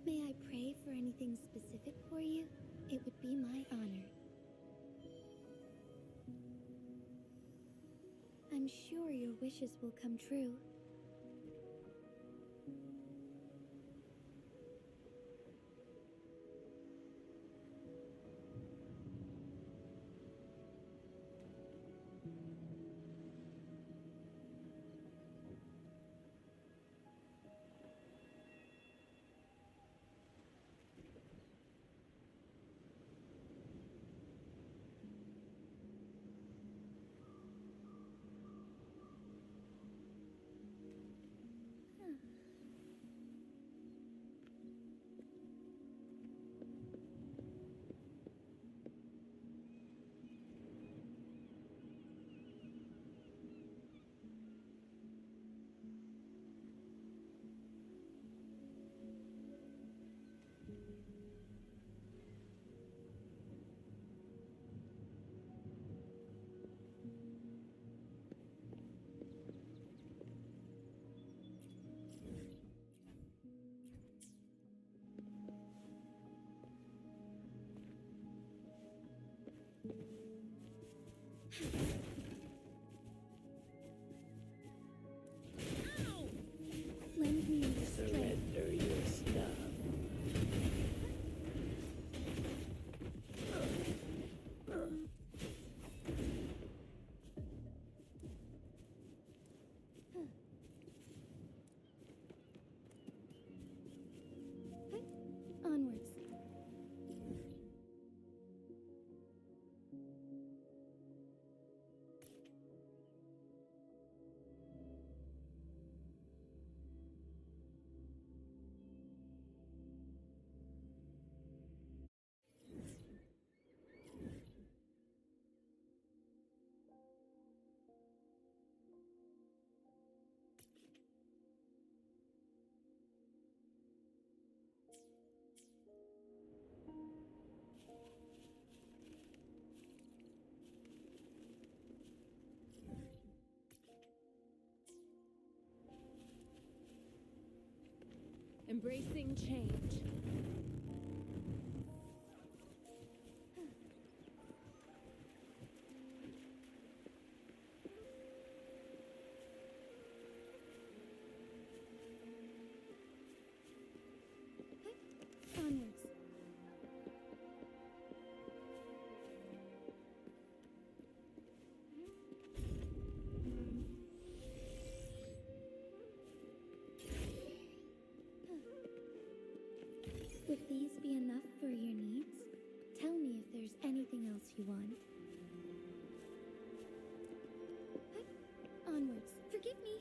May I pray for anything specific for you? It would be my honor. I'm sure your wishes will come true. Lend me your strength. Surrender your stuff. Onwards. Embracing change. Onwards. Would these be enough for your needs? Tell me if there's anything else you want. Onwards. Forgive me.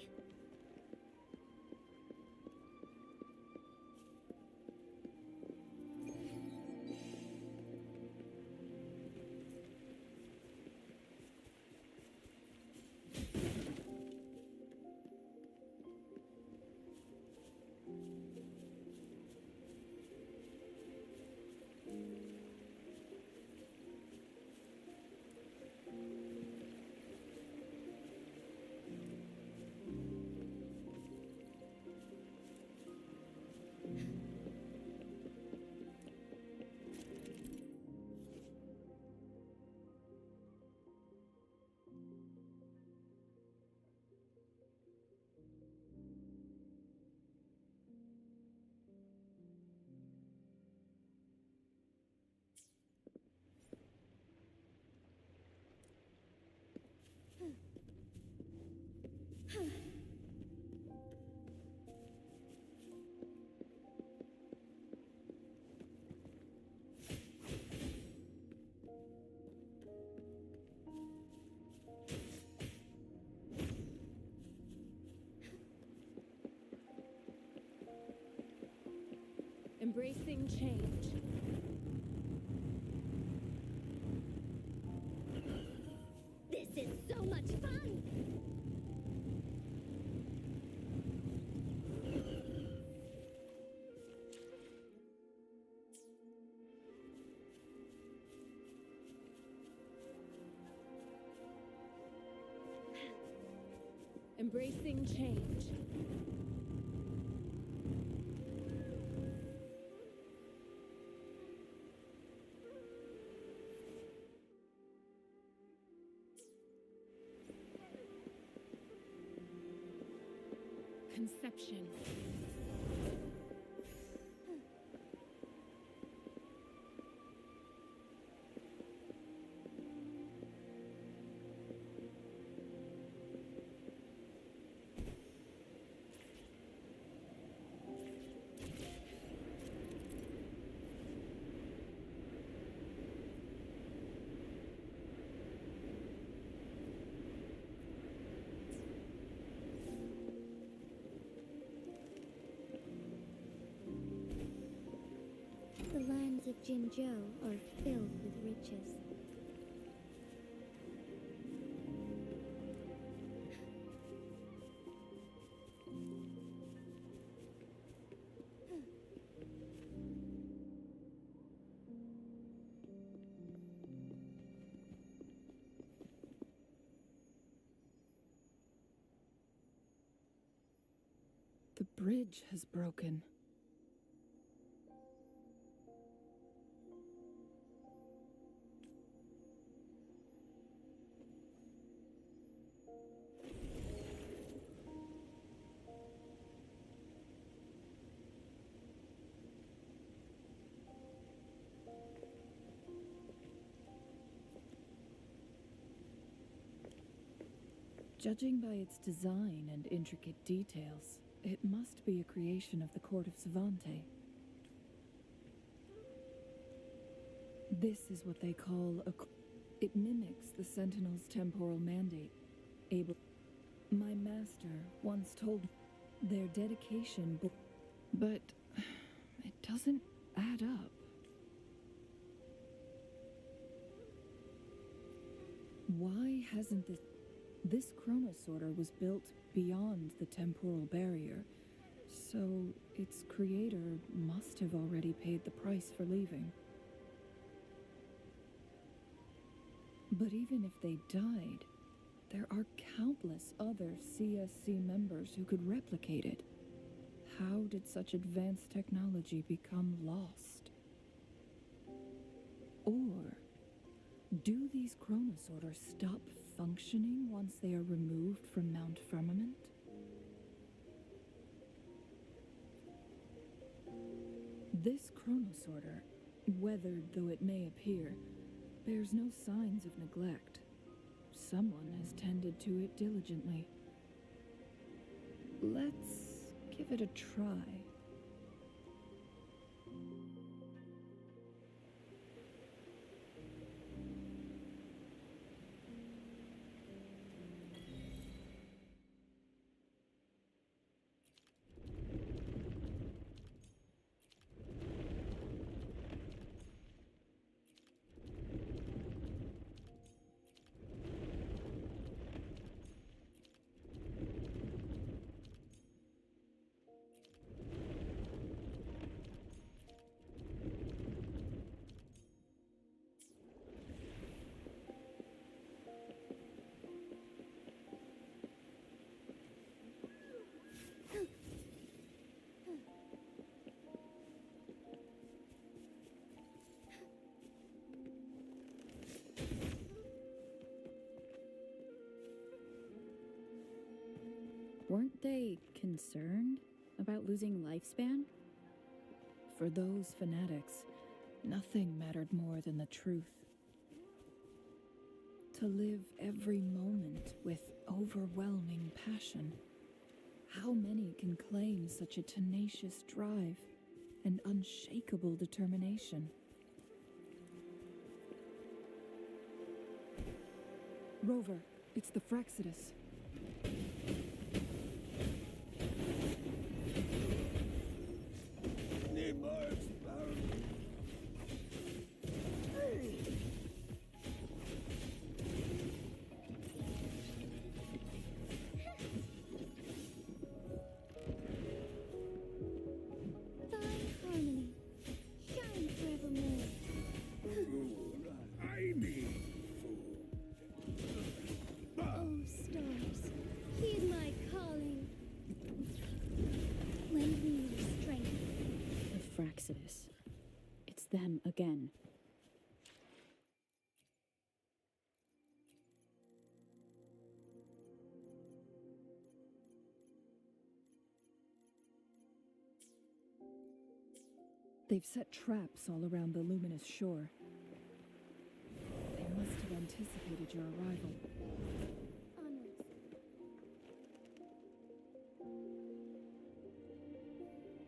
Embracing change. This is so much fun! Embracing change. Conception. The lands of Jinzhou are filled with riches. The bridge has broken. Judging by its design and intricate details, it must be a creation of the court of Savante. This is what they call a... It mimics the Sentinel's temporal mandate. My master once told their dedication, but it doesn't add up. Why hasn't this... This chronosorter was built beyond the temporal barrier, so its creator must have already paid the price for leaving. But even if they died, there are countless other CSC members who could replicate it. How did such advanced technology become lost? Or do these chronosorters stop functioning once they are removed from Mount Firmament? This chronosorter, weathered though it may appear, bears no signs of neglect. Someone has tended to it diligently. Let's give it a try. Weren't they concerned about losing lifespan? For those fanatics, nothing mattered more than the truth. To live every moment with overwhelming passion. How many can claim such a tenacious drive and unshakable determination? Rover, it's the Fraxidus. Need more Fraxidus. It's them again. They've set traps all around the luminous shore. They must have anticipated your arrival. Onwards.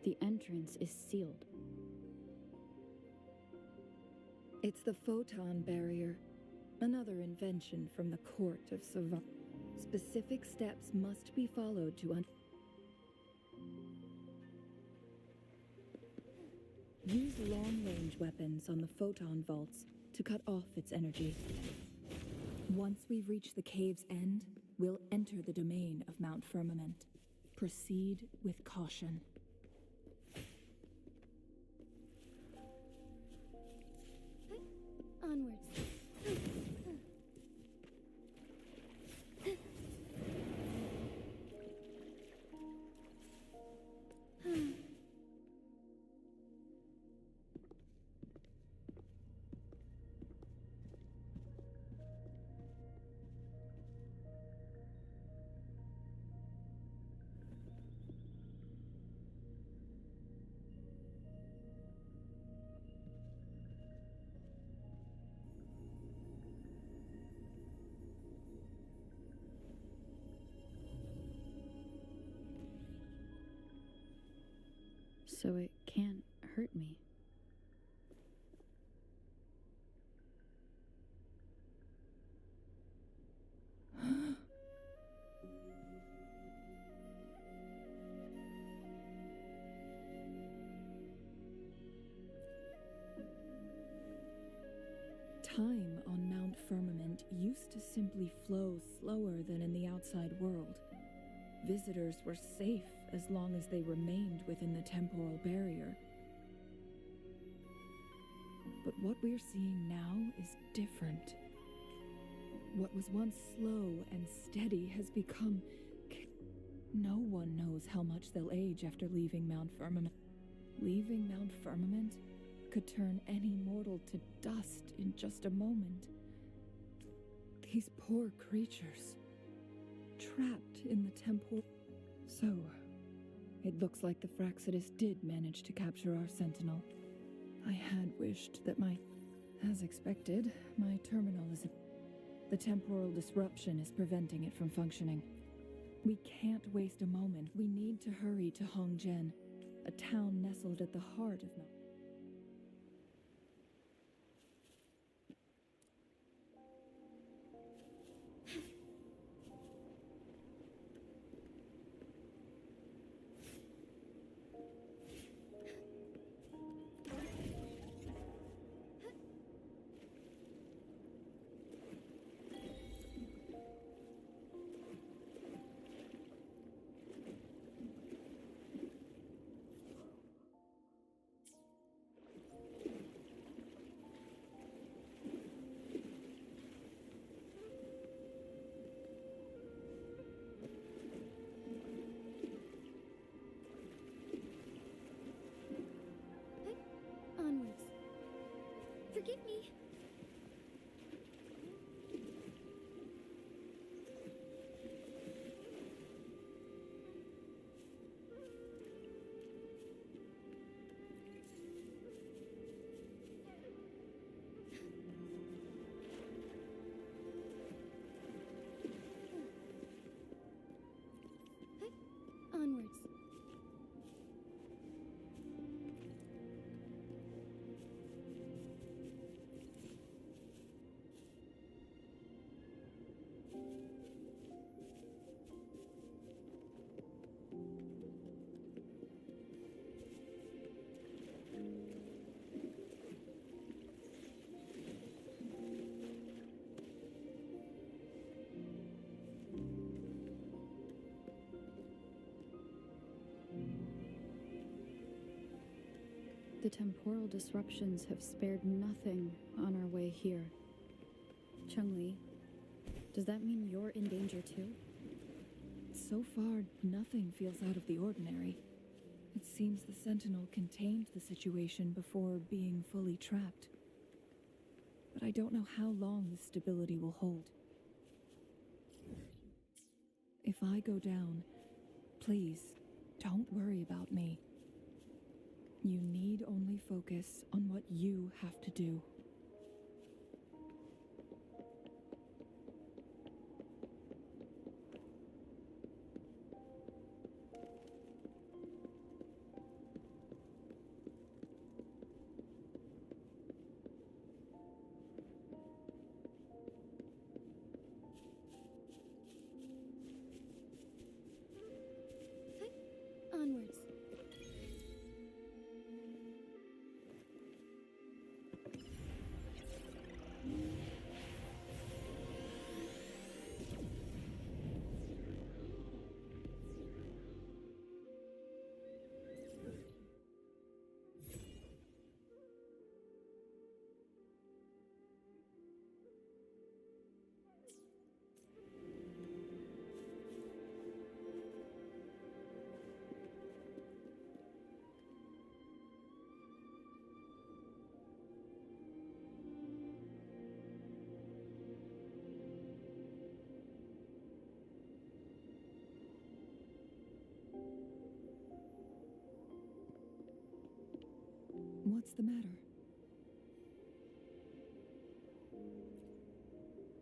The entrance is sealed. It's the photon barrier, another invention from the court of Savant. Specific steps must be followed to Use long-range weapons on the photon vaults to cut off its energy. Once we've reached the cave's end, we'll enter the domain of Mount Firmament. Proceed with caution. Onwards. So it can't hurt me. Time on Mount Firmament used to simply flow slower than in the outside world. Visitors were safe as long as they remained within the temporal barrier. But what we're seeing now is different. What was once slow and steady has become... No one knows how much they'll age after leaving Mount Firmament. Leaving Mount Firmament could turn any mortal to dust in just a moment. These poor creatures, trapped in the temple. So, it looks like the Fraxidus did manage to capture our sentinel. I had wished that as expected, my terminal is... The temporal disruption is preventing it from functioning. We can't waste a moment. We need to hurry to Hongjian, a town nestled at the heart of Mount... Onwards. Forgive me. Onwards. The temporal disruptions have spared nothing on our way here. Chun-Li, does that mean you're in danger too? So far, nothing feels out of the ordinary. It seems the Sentinel contained the situation before being fully trapped. But I don't know how long this stability will hold. If I go down, please, don't worry about me. You need only focus on what you have to do. Onwards. What's the matter?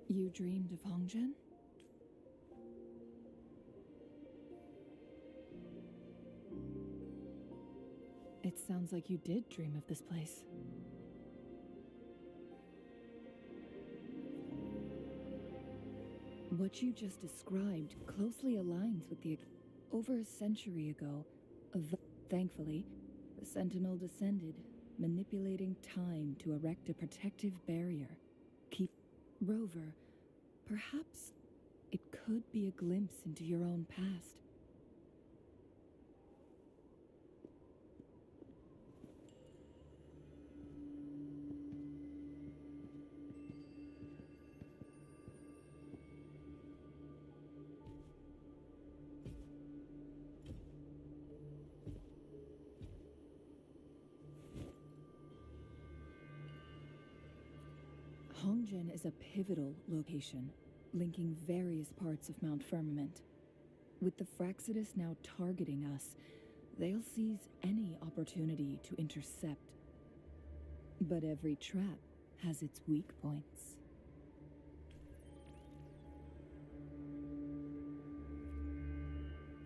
You dreamed of Hongzhen? It sounds like you did dream of this place. What you just described closely aligns with the... Over a century ago, thankfully, the Sentinel descended, manipulating time to erect a protective barrier. Rover, perhaps it could be a glimpse into your own past. Hongzhen is a pivotal location, linking various parts of Mount Firmament. With the Fraxidus now targeting us, they'll seize any opportunity to intercept. But every trap has its weak points.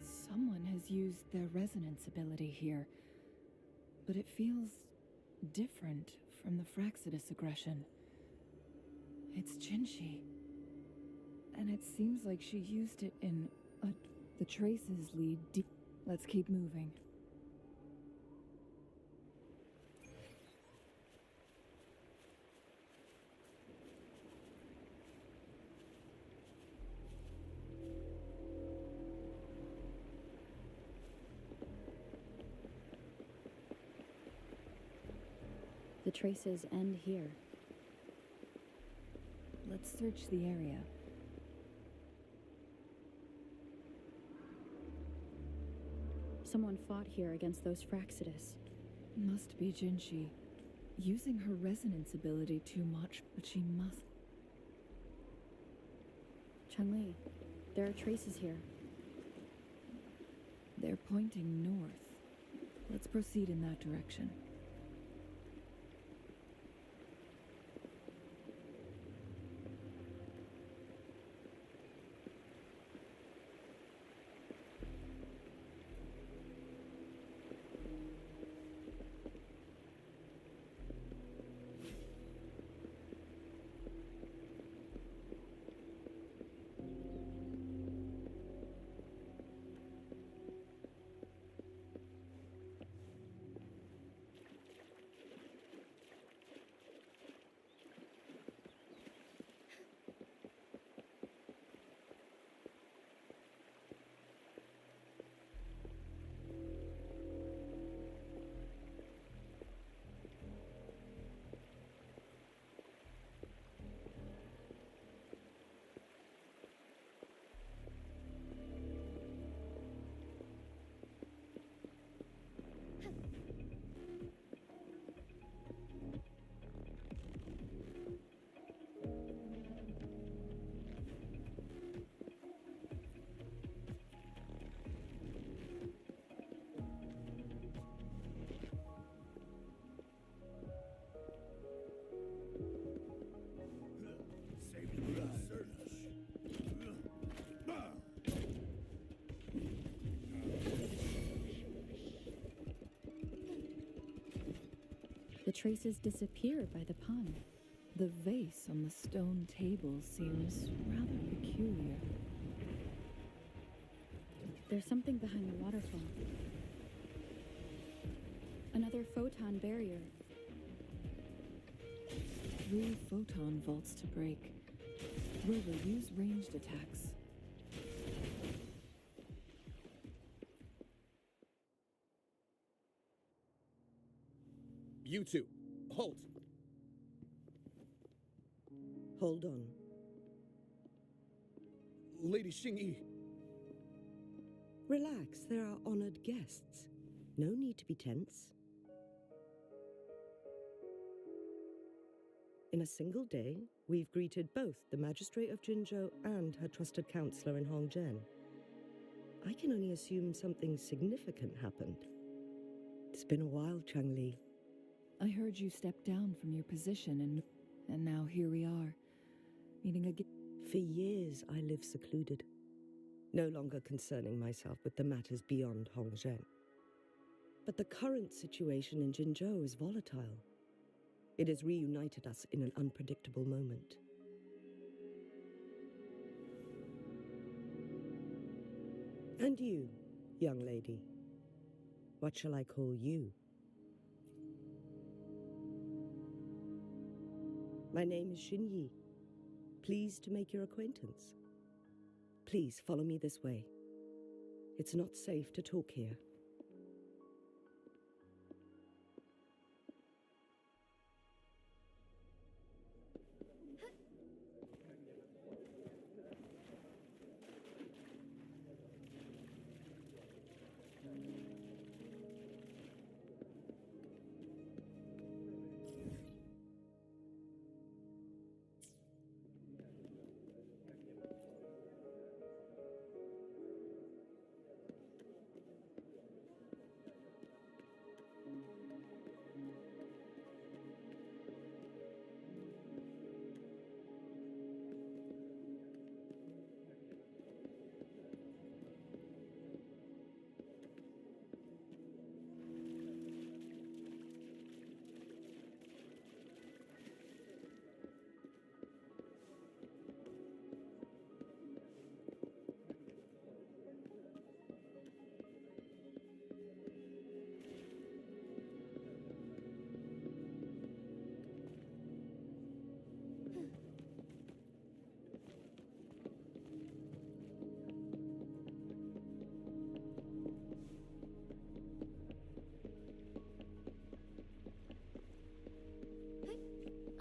Someone has used their resonance ability here, but it feels different from the Fraxidus aggression. It's Jinshi. And it seems like she used it in the traces lead deep. Let's keep moving. The traces end here. Let's search the area. Someone fought here against those Fraxidus. Must be Jinshi. Using her resonance ability too much, but she must... Changli, there are traces here. They're pointing north. Let's proceed in that direction. traces disappear by the pond. The vase on the stone table seems rather peculiar. There's something behind the waterfall. Another photon barrier. 3 photon vaults to break. Will they use ranged attacks? You two, halt! Hold on. Lady Xingyi. Relax, there are honored guests. No need to be tense. In a single day, we've greeted both the Magistrate of Jinzhou and her trusted counselor in Hongzhen. I can only assume something significant happened. It's been a while, Changli. I heard you step down from your position and now here we are, meeting again. For years, I lived secluded, no longer concerning myself with the matters beyond Hongzhen. But the current situation in Jinzhou is volatile. It has reunited us in an unpredictable moment. And you, young lady, what shall I call you? My name is Xinyi. Pleased to make your acquaintance. Please follow me this way. It's not safe to talk here.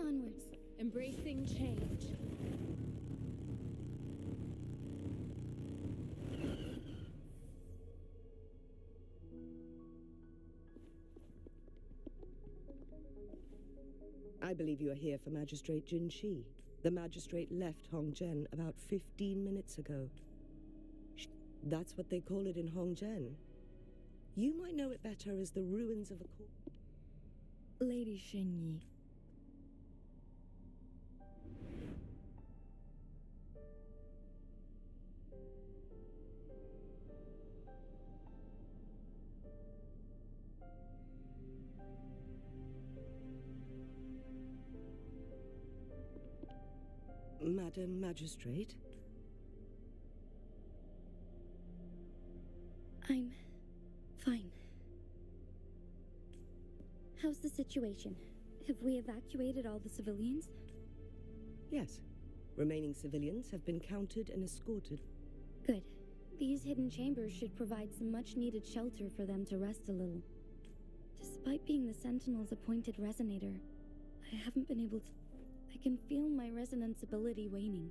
Onwards. Embracing change. I believe you are here for Magistrate Jinshi. The magistrate left Hongzhen about 15 minutes ago. That's what they call it in Hongzhen. You might know it better as the ruins of a court. Lady Xingyi. Madam Magistrate? I'm fine. How's the situation? Have we evacuated all the civilians? Yes. Remaining civilians have been counted and escorted. Good. These hidden chambers should provide some much-needed shelter for them to rest a little. Despite being the Sentinel's appointed resonator, I haven't been able to... I can feel my resonance ability waning,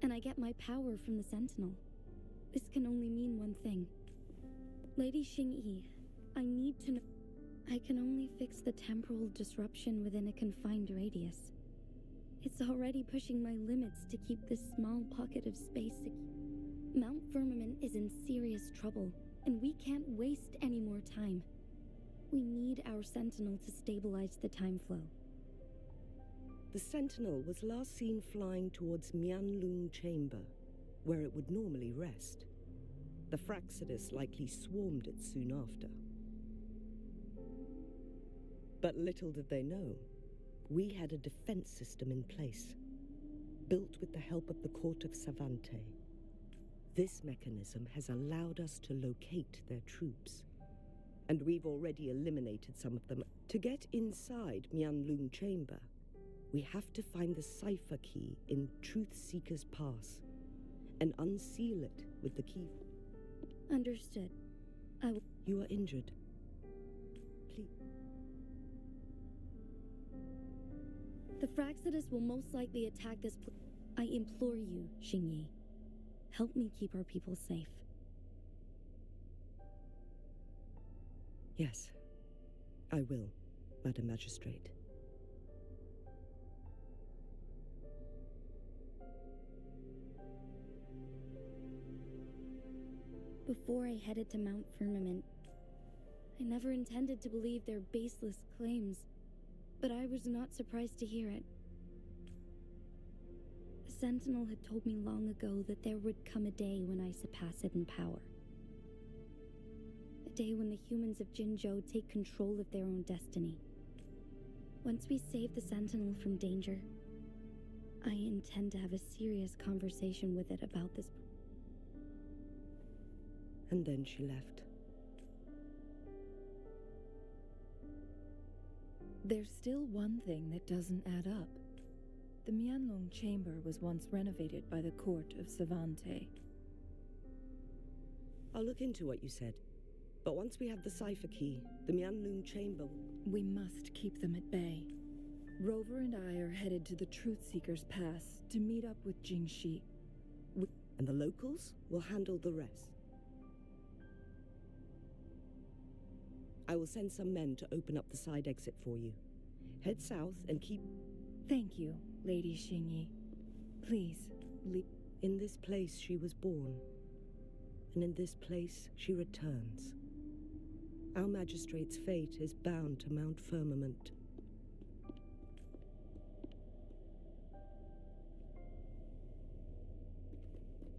and I get my power from the Sentinel. This can only mean one thing. Lady Xingyi, I need to know... I can only fix the temporal disruption within a confined radius. It's already pushing my limits to keep this small pocket of space secure. Mount Firmament is in serious trouble, and we can't waste any more time. We need our Sentinel to stabilize the time flow. The Sentinel was last seen flying towards Mianlung Chamber, where it would normally rest. The Fraxidus likely swarmed it soon after. But little did they know, we had a defense system in place, built with the help of the court of Savante. This mechanism has allowed us to locate their troops, and we've already eliminated some of them. To get inside Mianlung Chamber, we have to find the cipher key in Truth Seeker's Pass and unseal it with the key. Understood. You are injured. Please. The Fraxidus will most likely attack this I implore you, Xingyi. Help me keep our people safe. Yes, I will, Madam Magistrate. Before I headed to Mount Firmament, I never intended to believe their baseless claims, but I was not surprised to hear it. The Sentinel had told me long ago that there would come a day when I surpass it in power. A day when the humans of Jinzhou take control of their own destiny. Once we save the Sentinel from danger, I intend to have a serious conversation with it about this. And then she left. There's still one thing that doesn't add up. The Mianlong Chamber was once renovated by the court of Savante. I'll look into what you said. But once we have the cipher key, the Mianlung Chamber... We must keep them at bay. Rover and I are headed to the Truth Seeker's Pass to meet up with Jinshi. And the locals will handle the rest. I will send some men to open up the side exit for you. Head south and keep... Thank you, Lady Xingyi. Please, In this place she was born, and in this place she returns. Our magistrate's fate is bound to Mount Firmament.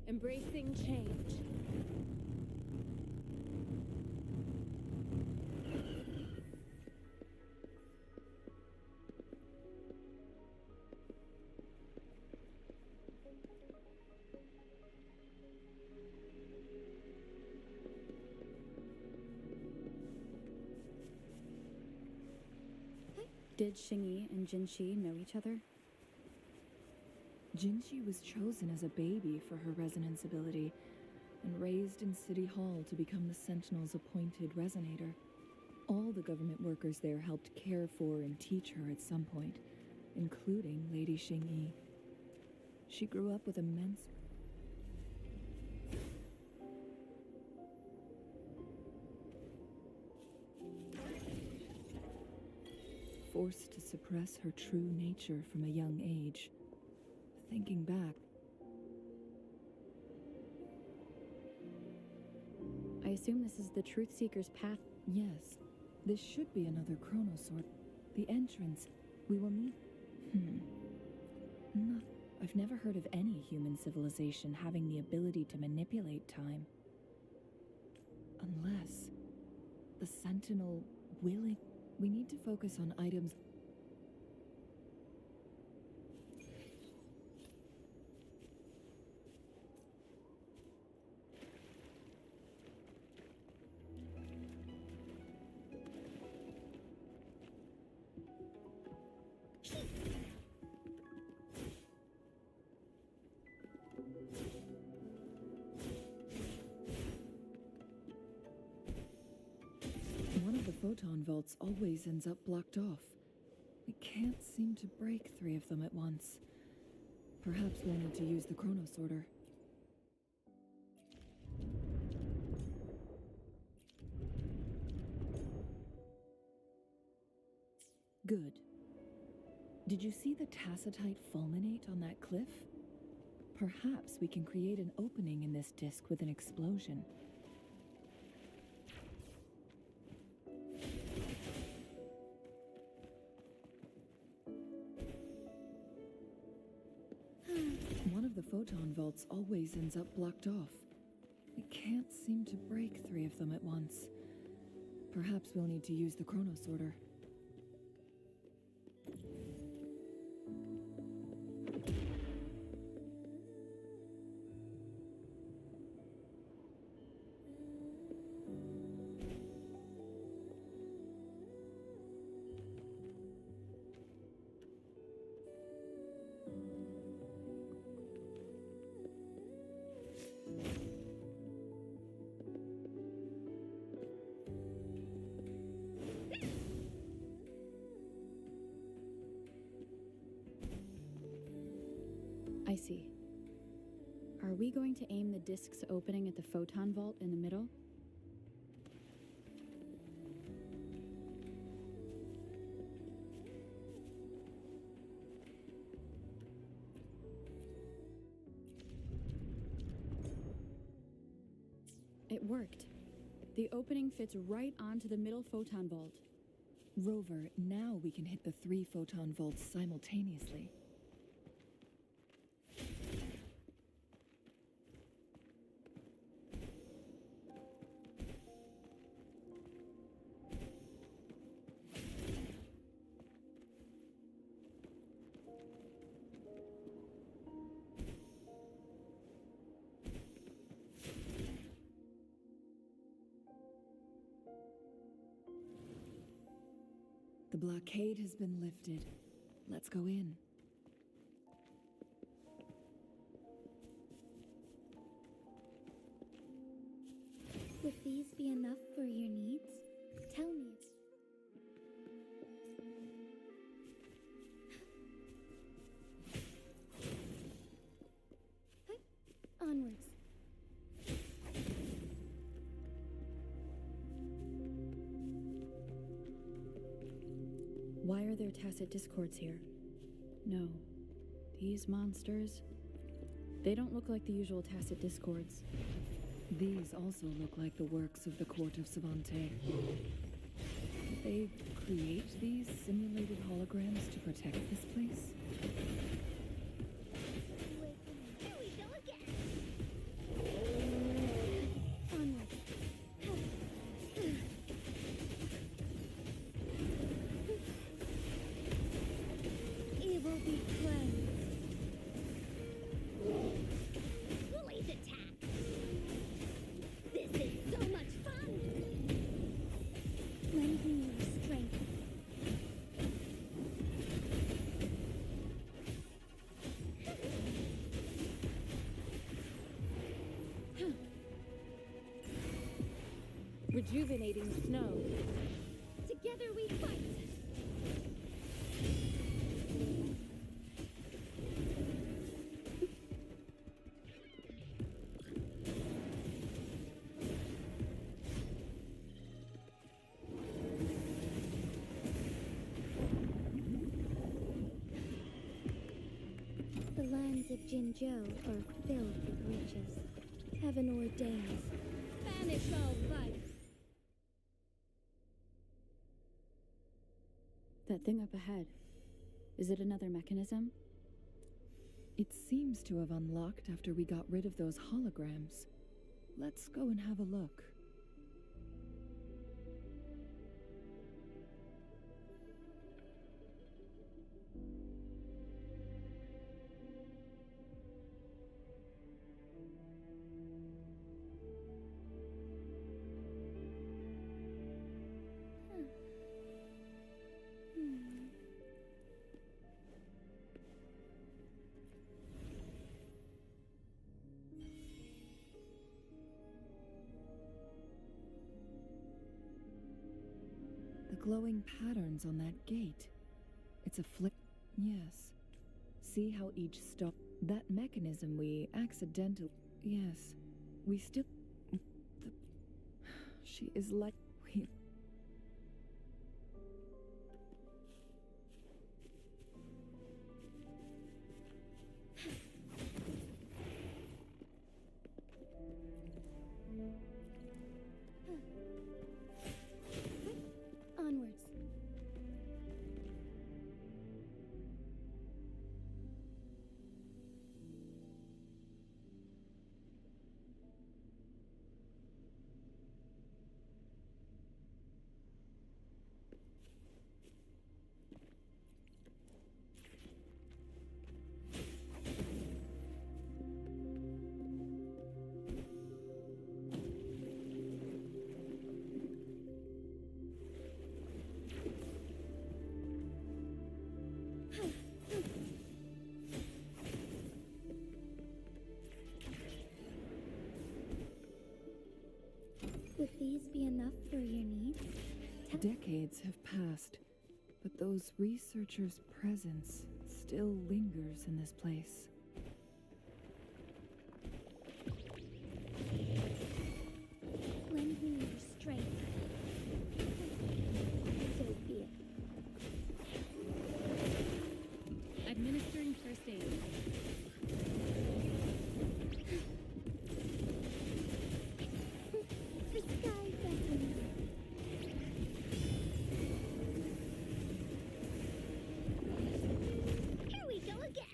Embracing change. Did Xingyi and Jinshi know each other? Jinshi was chosen as a baby for her resonance ability and raised in City Hall to become the Sentinel's appointed resonator. All the government workers there helped care for and teach her at some point, including Lady Xingyi. She grew up with immense... forced to suppress her true nature from a young age. Thinking back, I assume this is the Truth Seeker's path. yes, this should be another chronosort. The entrance, we will need... No, I've never heard of any human civilization having the ability to manipulate time. Unless the Sentinel willing... We need to focus on items... One of the photon vaults always ends up blocked off. We can't seem to break 3 of them at once. Perhaps we'll need to use the chronosorter. Good. Did you see the tacitite fulminate on that cliff? Perhaps we can create an opening in this disk with an explosion. One of the photon vaults always ends up blocked off. We can't seem to break 3 of them at once. Perhaps we'll need to use the chronosorter. I see. Are we going to aim the disk's opening at the photon vault in the middle? It worked. The opening fits right onto the middle photon vault. Rover, now we can hit the 3 photon vaults simultaneously. The blockade has been lifted. Let's go in. Would these be enough for your needs? Tell me. Onwards. Why are there tacit discords here? No. These monsters... They don't look like the usual tacit discords. These also look like the works of the court of Savante. Did they create these simulated holograms to protect this place? Here we go again. Onwards. Evil be cleansed. Bullies attack. This is so much fun. Lend me your strength. Rejuvenating snow. Together we fight. The lands of Jinzhou are filled with riches. Heaven ordains. Banish all vice. That thing up ahead. Is it another mechanism? It seems to have unlocked after we got rid of those holograms. Let's go and have a look. The glowing patterns on that gate. It's a flick. Yes. See how each stop. That mechanism we accidentally. Yes. We still. She is like. We. Onwards. Would these be enough for your needs? Decades have passed, but those researchers' presence still lingers in this place. strength. So be it. Administering first aid. The sky beckons. Here we go again.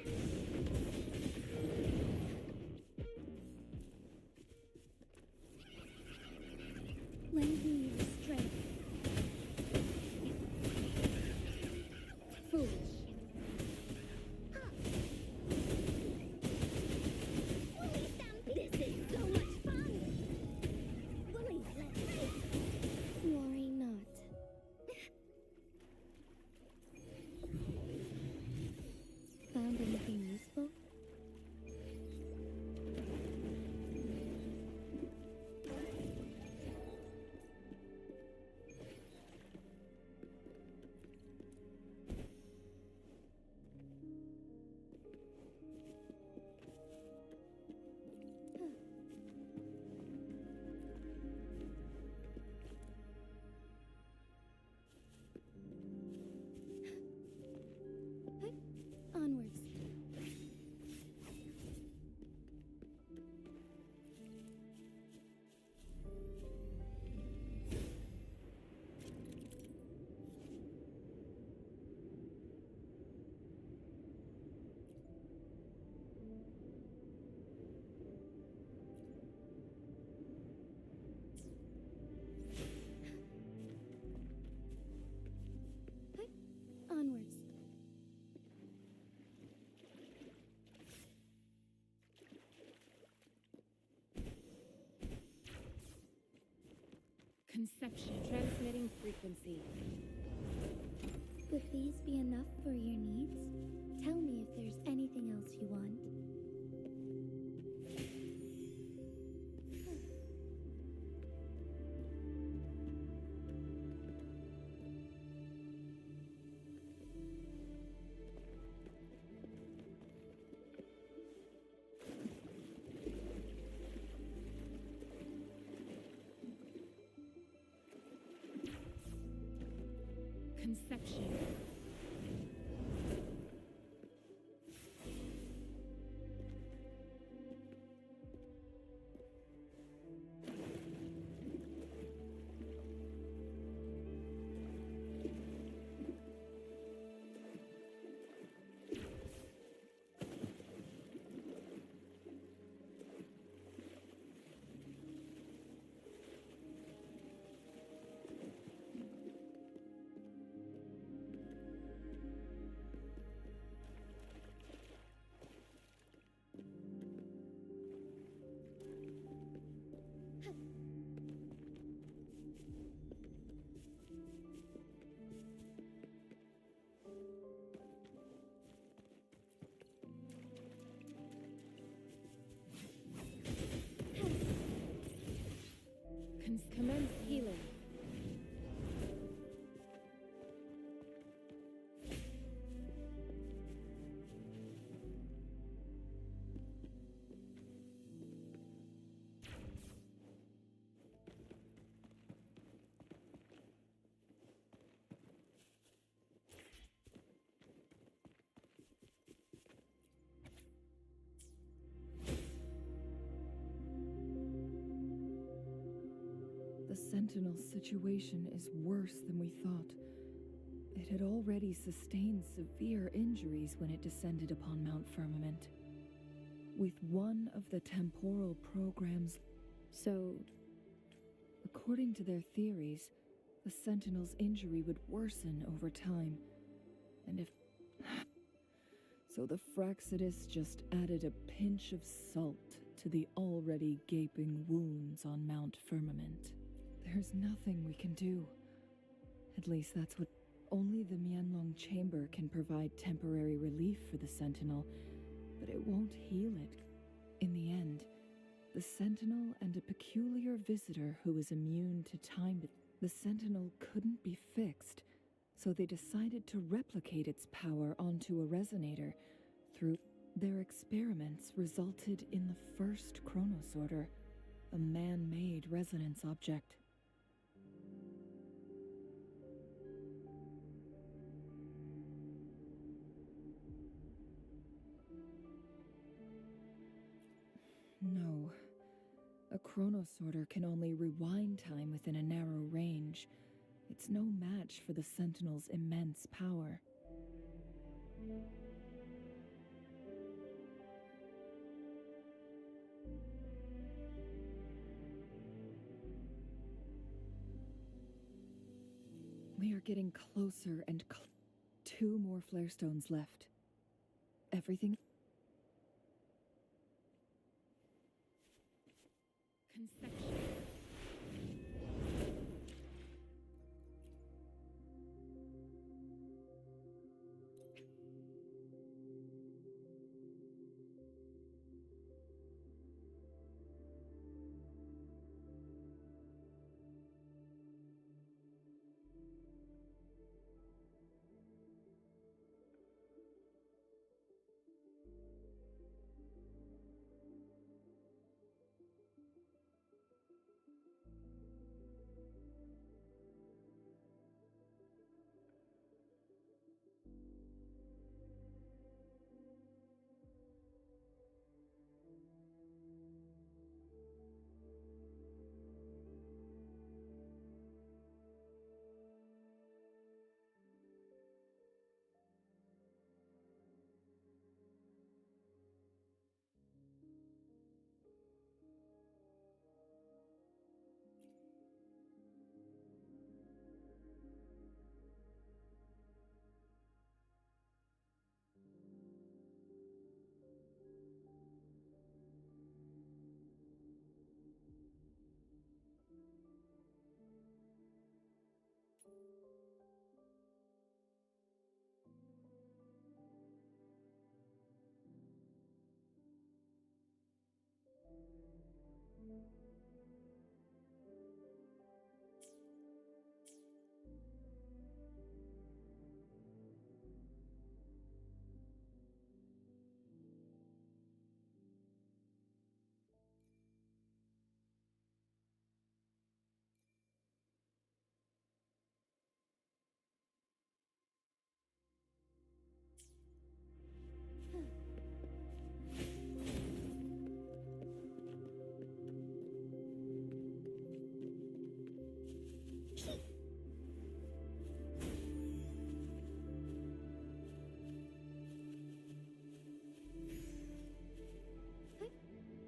Lend me your strength. Foolish. Willy This is so much fun! Willy, let's race! Worry not. Found anything useful? Onwards. Onwards. Conception. Transmitting frequency. Would these be enough for your needs? Tell me if there's anything else you want. Conception. Commence healing. The Sentinel's situation is worse than we thought. It had already sustained severe injuries when it descended upon Mount Firmament. With one of the temporal programs... So, according to their theories, the Sentinel's injury would worsen over time. And if... So the Fraxidus just added a pinch of salt to the already gaping wounds on Mount Firmament. There's nothing we can do. At least that's what... Only the Mianlong Chamber can provide temporary relief for the Sentinel, but it won't heal it. In the end, the Sentinel and a peculiar visitor who was immune to time... The Sentinel couldn't be fixed, so they decided to replicate its power onto a resonator. Through their experiments resulted in the first Chronosorter, a man-made resonance object. chronosorter can only rewind time within a narrow range, it's no match for the Sentinel's immense power. We are getting closer and 2 more flare stones left. Everything. Conception.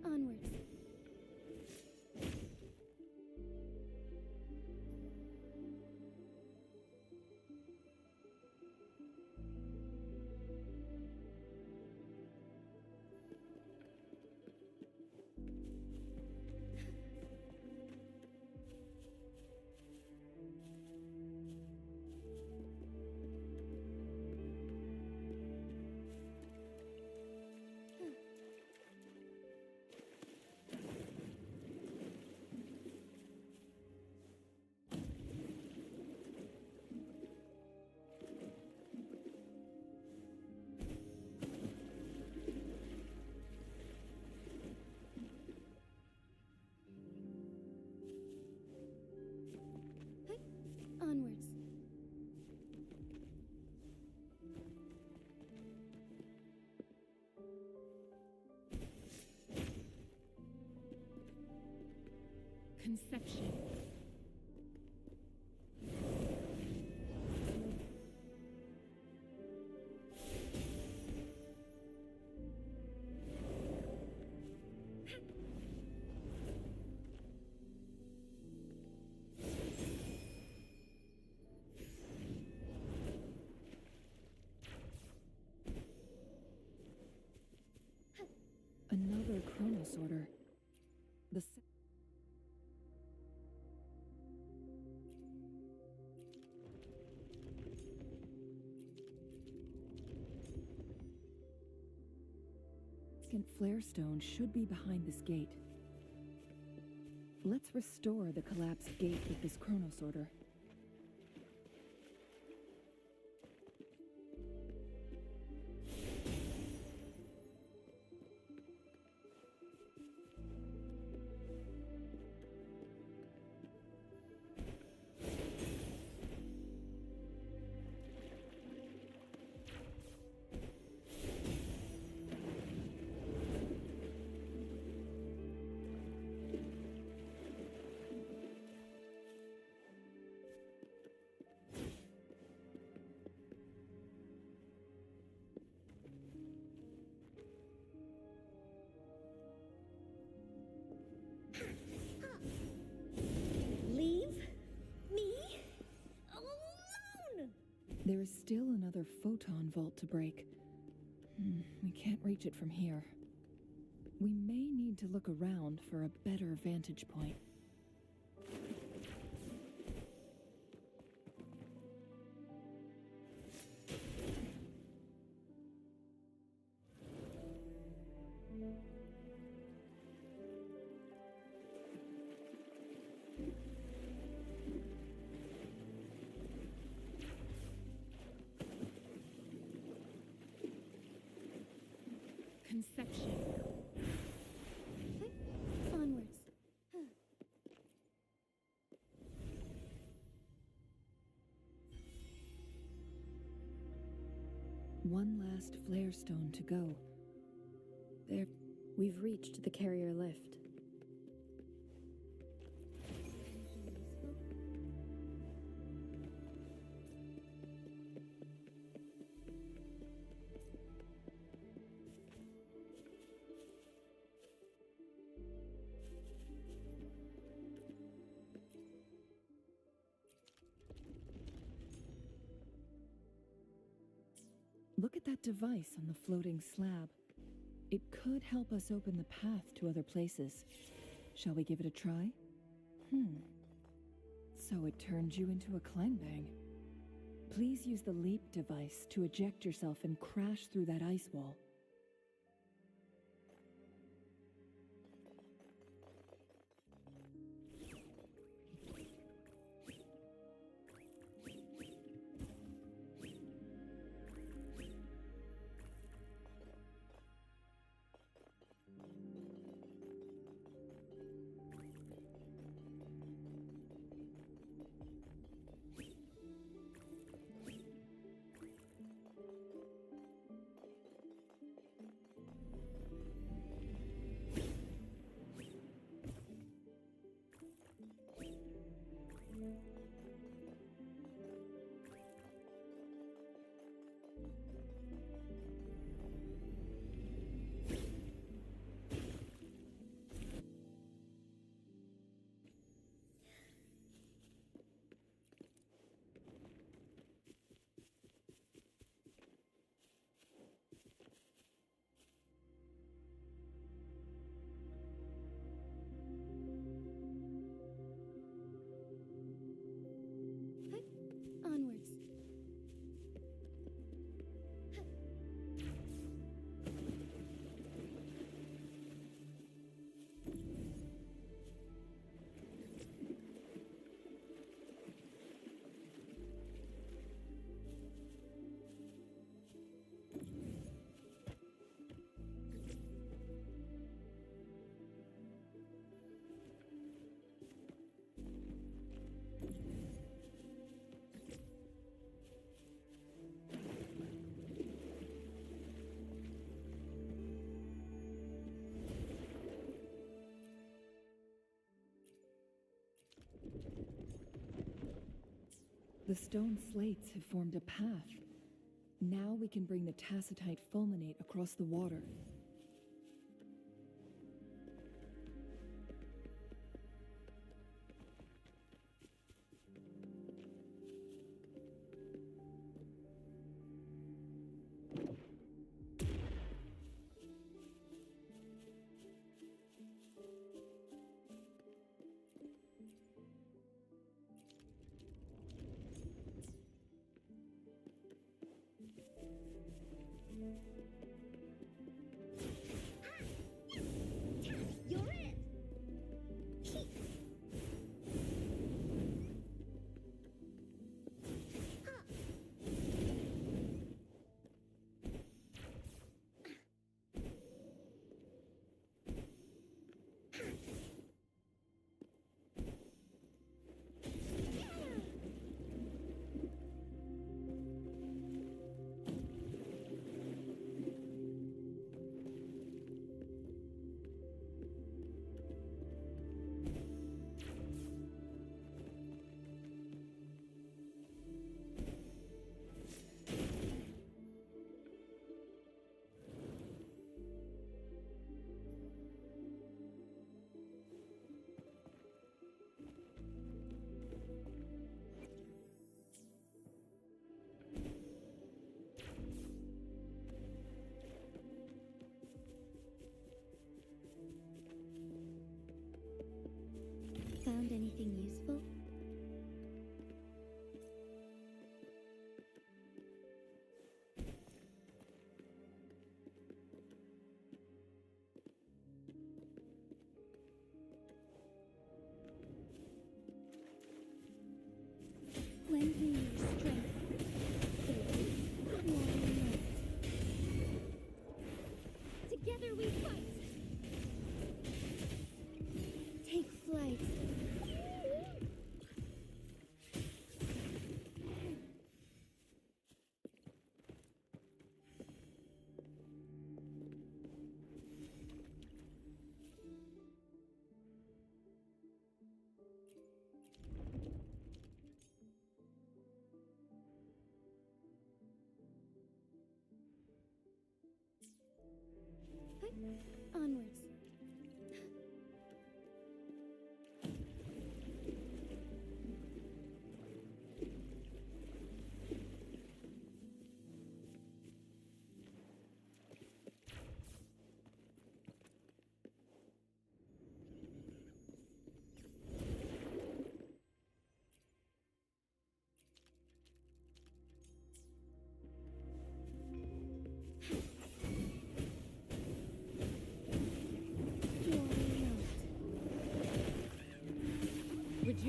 Onwards. Onwards. Conception. Another chronosorter. The second flare stone should be behind this gate. Let's restore the collapsed gate with this chronosorter. There is still another photon vault to break. We can't reach it from here. We may need to look around for a better vantage point. Conception. Onwards. One last flare stone to go. There. We've reached the carrier lift. Look at that device on the floating slab. It could help us open the path to other places. Shall we give it a try? So it turned you into a clangbang. Please use the leap device to eject yourself and crash through that ice wall. Onwards. The stone slates have formed a path. Now we can bring the tacitite fulminate across the water.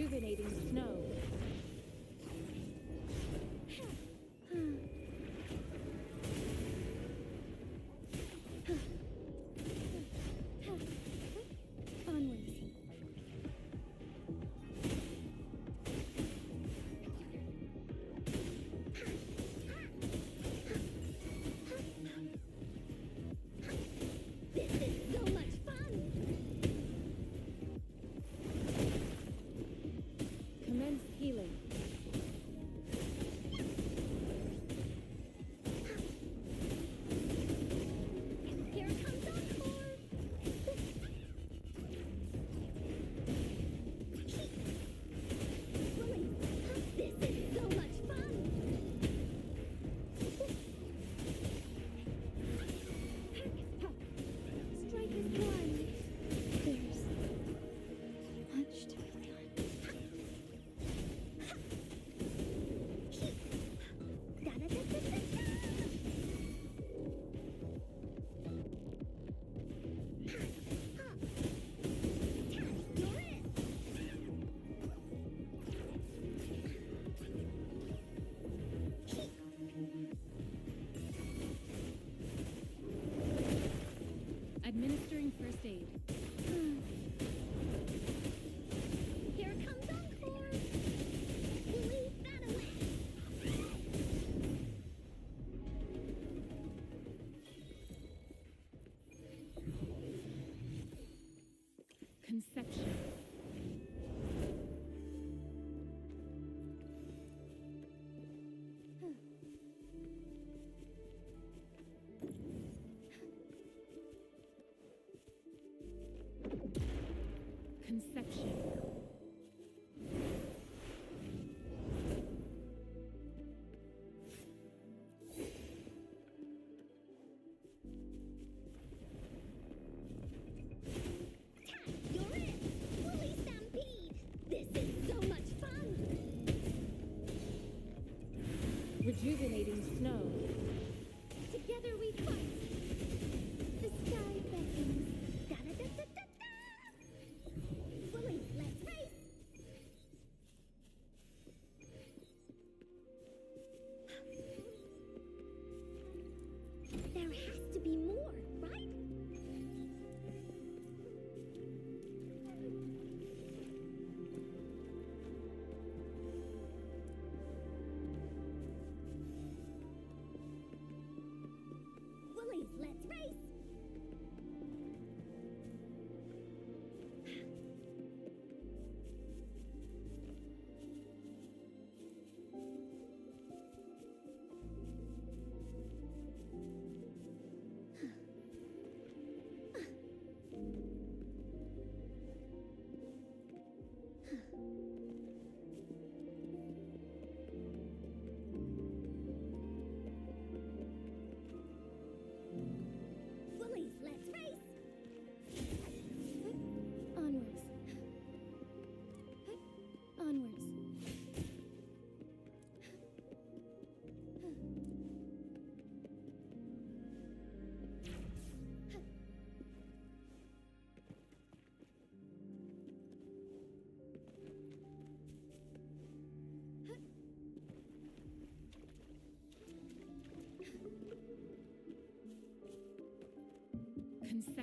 Rejuvenating snow. Onwards. This is so much fun! Commence healing. Here comes Encore! This is so much fun! Strike is one. There's much to be done. Da-da-da-da-da-da! You're it! Administering first aid. Here comes Encore! Leave that away! Conception. Conception. You're it! Woolly Stampede! This is so much fun! Rejuvenating snow. Together we fight! The sky beckons! Da-da-da-da-da-da! Woolly, let's race! There has to be more, right? Woolies, let's race! Woolies, let's race! Onwards. Onwards.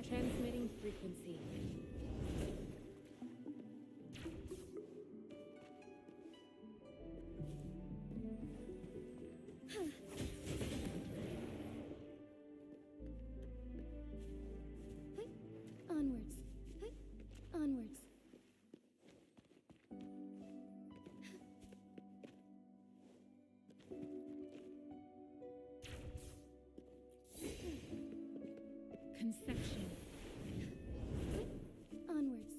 Transmitting frequency. Onwards. Onwards. Conception. Onwards.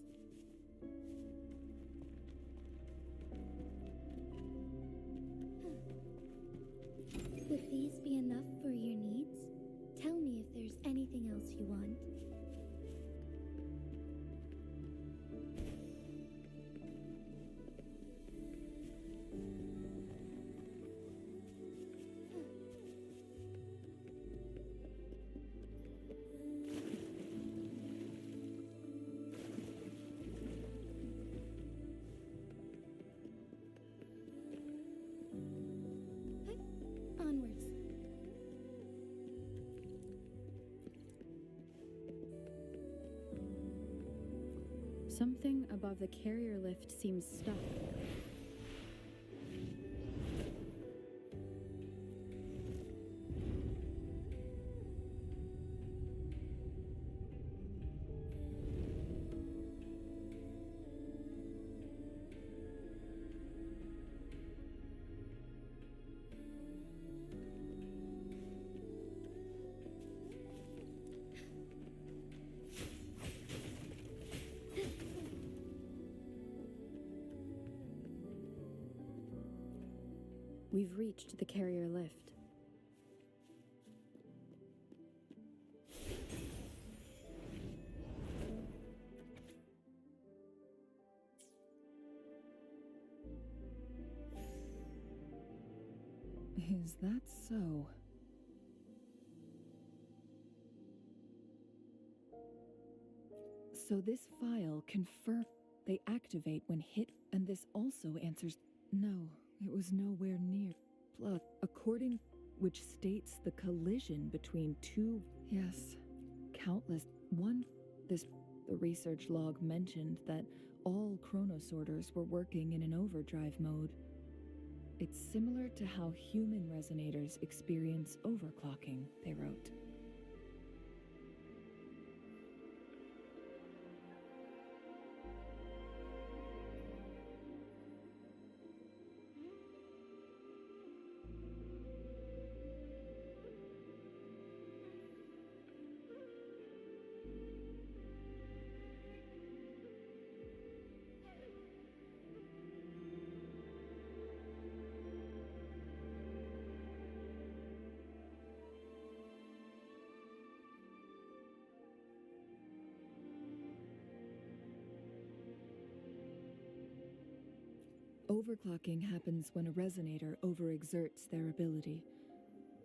Would these be enough for your needs? Tell me if there's anything else you want. Something above the carrier lift seems stuck. We've reached the carrier lift. Is that so? So this file confirms they activate when hit, and this also answers no, it was nowhere near. Plus, according which states the collision between two, yes, countless, one, the research log mentioned that all chronosorters were working in an overdrive mode. It's similar to how human resonators experience overclocking, they wrote. Overclocking happens when a resonator overexerts their ability.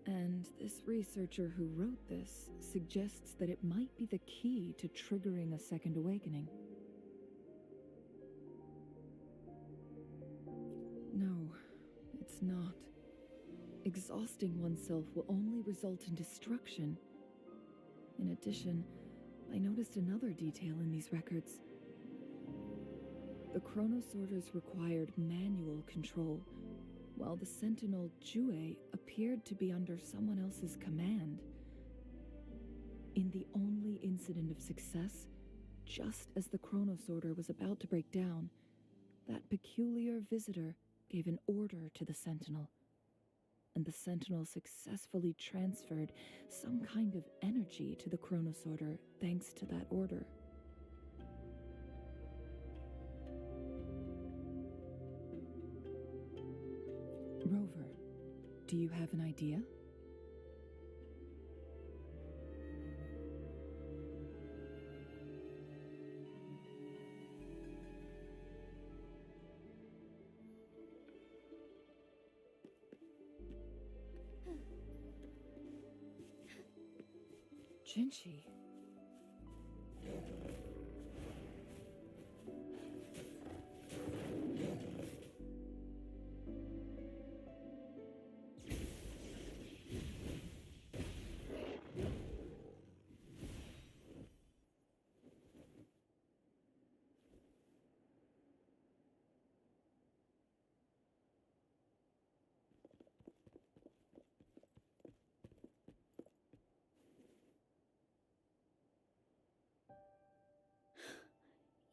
And this researcher who wrote this suggests that it might be the key to triggering a second awakening. No, it's not. Exhausting oneself will only result in destruction. In addition, I noticed another detail in these records. The chronosorters required manual control, while the sentinel Jue appeared to be under someone else's command. In the only incident of success, just as the chronosorter was about to break down, that peculiar visitor gave an order to the sentinel, and the sentinel successfully transferred some kind of energy to the chronosorter thanks to that order. Rover, do you have an idea? Jinshi.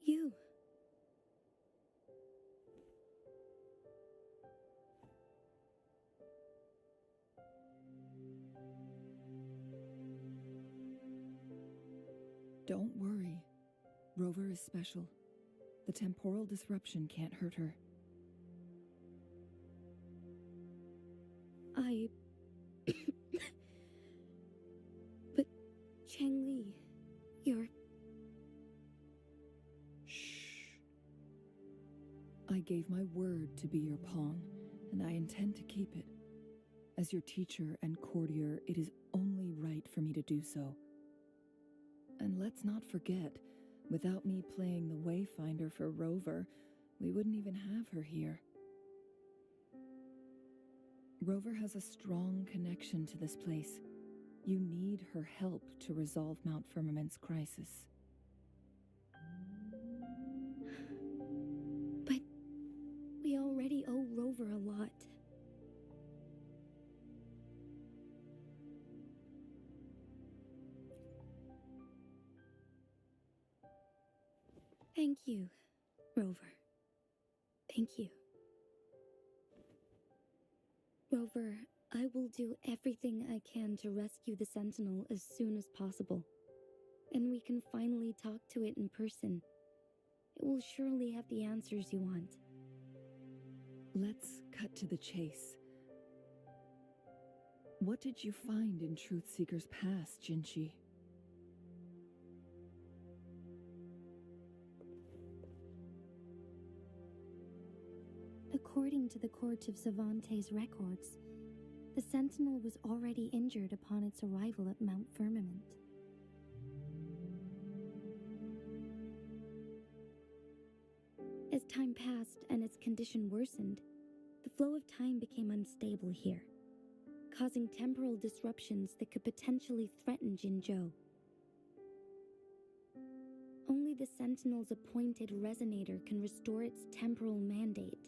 You. Don't worry. Rover is special. The temporal disruption can't hurt her. But Changli, you're... Shh. I gave my word to be your pawn, and I intend to keep it. As your teacher and courtier, it is only right for me to do so. And let's not forget, without me playing the Wayfinder for Rover, we wouldn't even have her here. Rover has a strong connection to this place. You need her help to resolve Mount Firmament's crisis. over a lot. Thank you, Rover. Thank you. Rover, I will do everything I can to rescue the Sentinel as soon as possible. And we can finally talk to it in person. It will surely have the answers you want. Let's cut to the chase. What did you find in Truthseeker's past, Jinshi? According to the Court of Savante's records, the Sentinel was already injured upon its arrival at Mount Firmament. As time passed and its condition worsened, the flow of time became unstable here, causing temporal disruptions that could potentially threaten Jinzhou. Only the Sentinel's appointed resonator can restore its temporal mandate.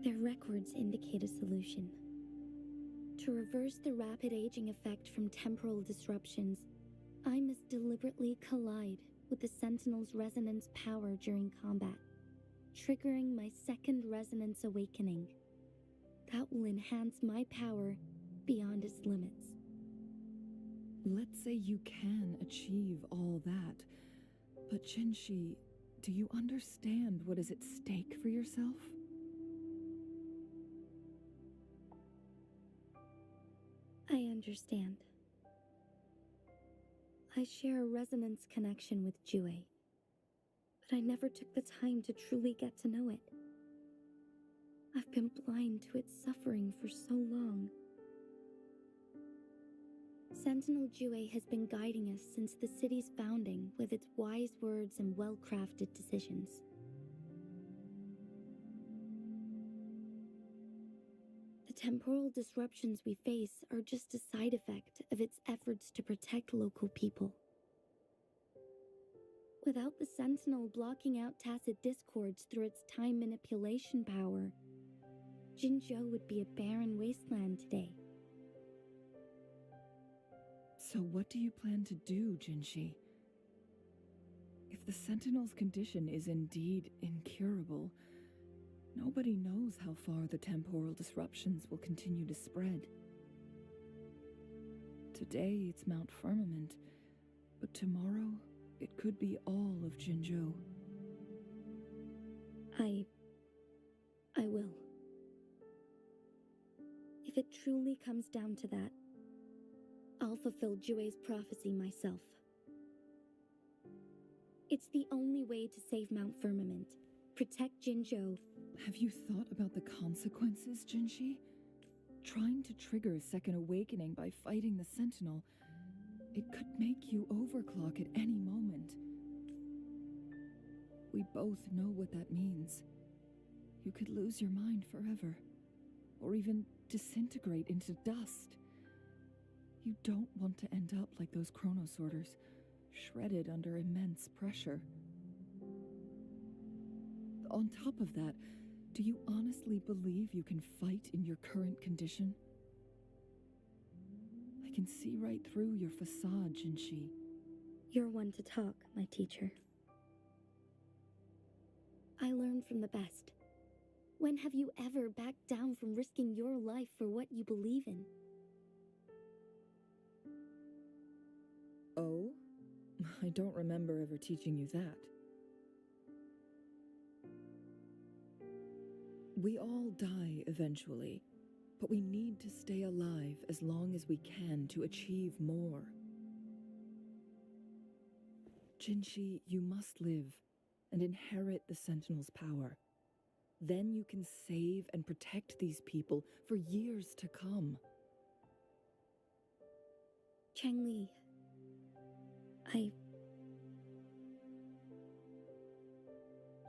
Their records indicate a solution. To reverse the rapid aging effect from temporal disruptions, I must deliberately collide with the Sentinel's resonance power during combat, triggering my second resonance awakening. That will enhance my power beyond its limits. Let's say you can achieve all that, but Jinshi, do you understand what is at stake for yourself? I understand. I share a resonance connection with Jue, but I never took the time to truly get to know it. I've been blind to its suffering for so long. Sentinel Jue has been guiding us since the city's founding with its wise words and well-crafted decisions. The temporal disruptions we face are just a side effect of its efforts to protect local people. Without the Sentinel blocking out tacit discords through its time manipulation power, Jinzhou would be a barren wasteland today. So what do you plan to do, Jinshi? If the Sentinel's condition is indeed incurable, nobody knows how far the temporal disruptions will continue to spread. Today it's Mount Firmament, but tomorrow it could be all of Jinzhou. I will. If it truly comes down to that, I'll fulfill Jue's prophecy myself. It's the only way to save Mount Firmament, protect Jinzhou. Have you thought about the consequences, Jinshi? Trying to trigger a second awakening by fighting the Sentinel, it could make you overclock at any moment. We both know what that means. You could lose your mind forever, or even disintegrate into dust. You don't want to end up like those chronosorters, shredded under immense pressure. On top of that, do you honestly believe you can fight in your current condition? I can see right through your facade, Jinshi. You're one to talk, my teacher. I learn from the best. When have you ever backed down from risking your life for what you believe in? Oh? I don't remember ever teaching you that. We all die eventually, but we need to stay alive as long as we can to achieve more. Jinshi, you must live and inherit the Sentinel's power. Then you can save and protect these people for years to come. Changli,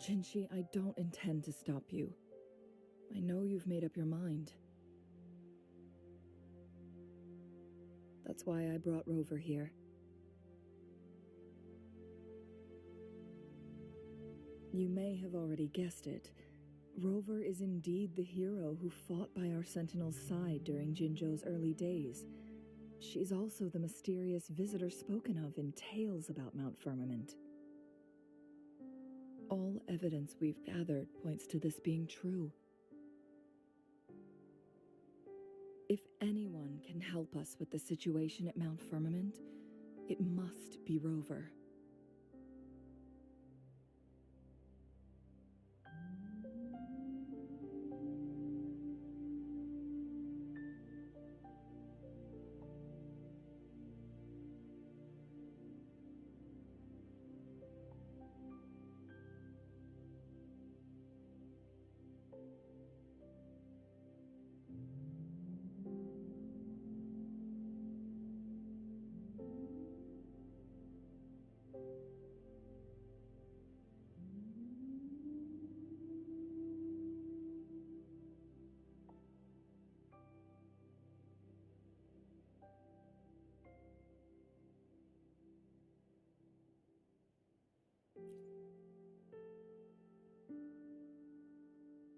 Jinshi, I don't intend to stop you. I know you've made up your mind. That's why I brought Rover here. You may have already guessed it. Rover is indeed the hero who fought by our Sentinel's side during Jinzhou's early days. She's also the mysterious visitor spoken of in tales about Mount Firmament. All evidence we've gathered points to this being true. If anyone can help us with the situation at Mount Firmament, it must be Rover.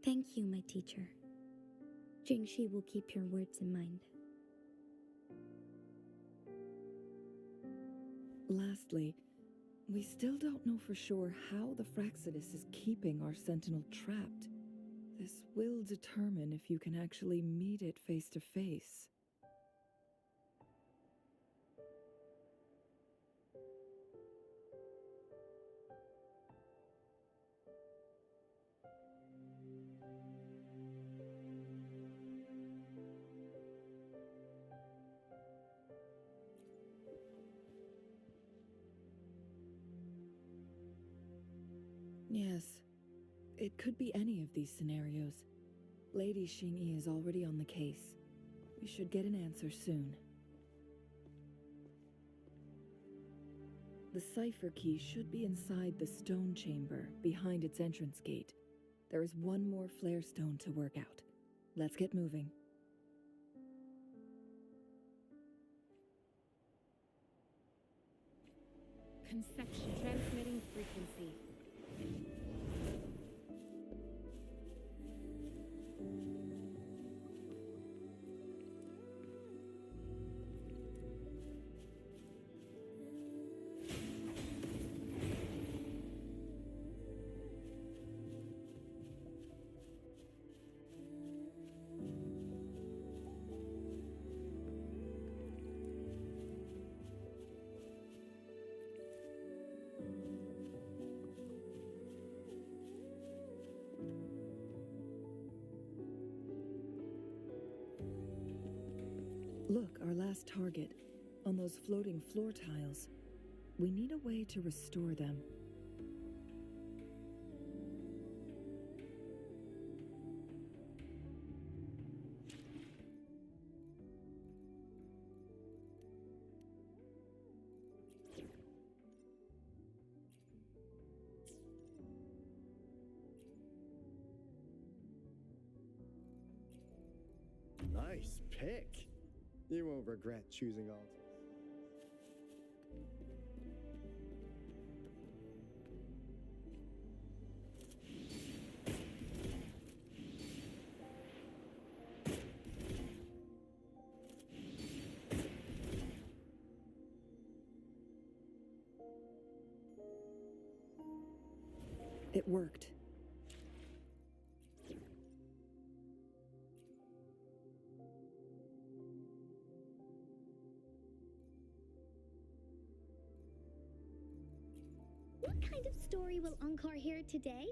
Thank you, my teacher. Jinshi will keep your words in mind. Lastly, we still don't know for sure how the Fraxidus is keeping our Sentinel trapped. This will determine if you can actually meet it face to face. Yes, it could be any of these scenarios. Lady Xingyi is already on the case. We should get an answer soon. The cipher key should be inside the stone chamber, behind its entrance gate. There is one more flare stone to work out. Let's get moving. Conception. Transmitting frequency. Look, our last target, on those floating floor tiles. We need a way to restore them. Nice pick. You won't regret choosing Altus. It worked. What kind of story will Ankar hear today?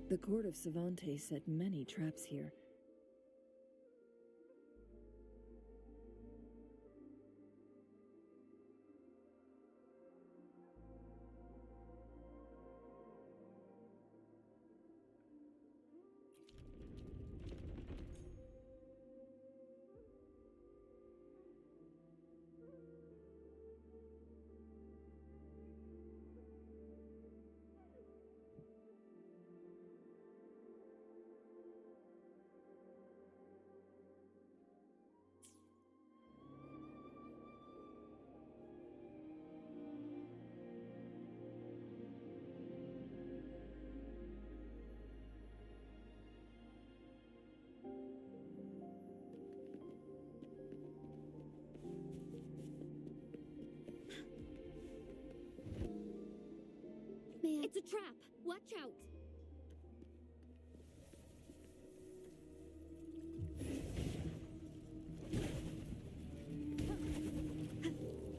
The court of Savantes set many traps here. It's a trap! Watch out!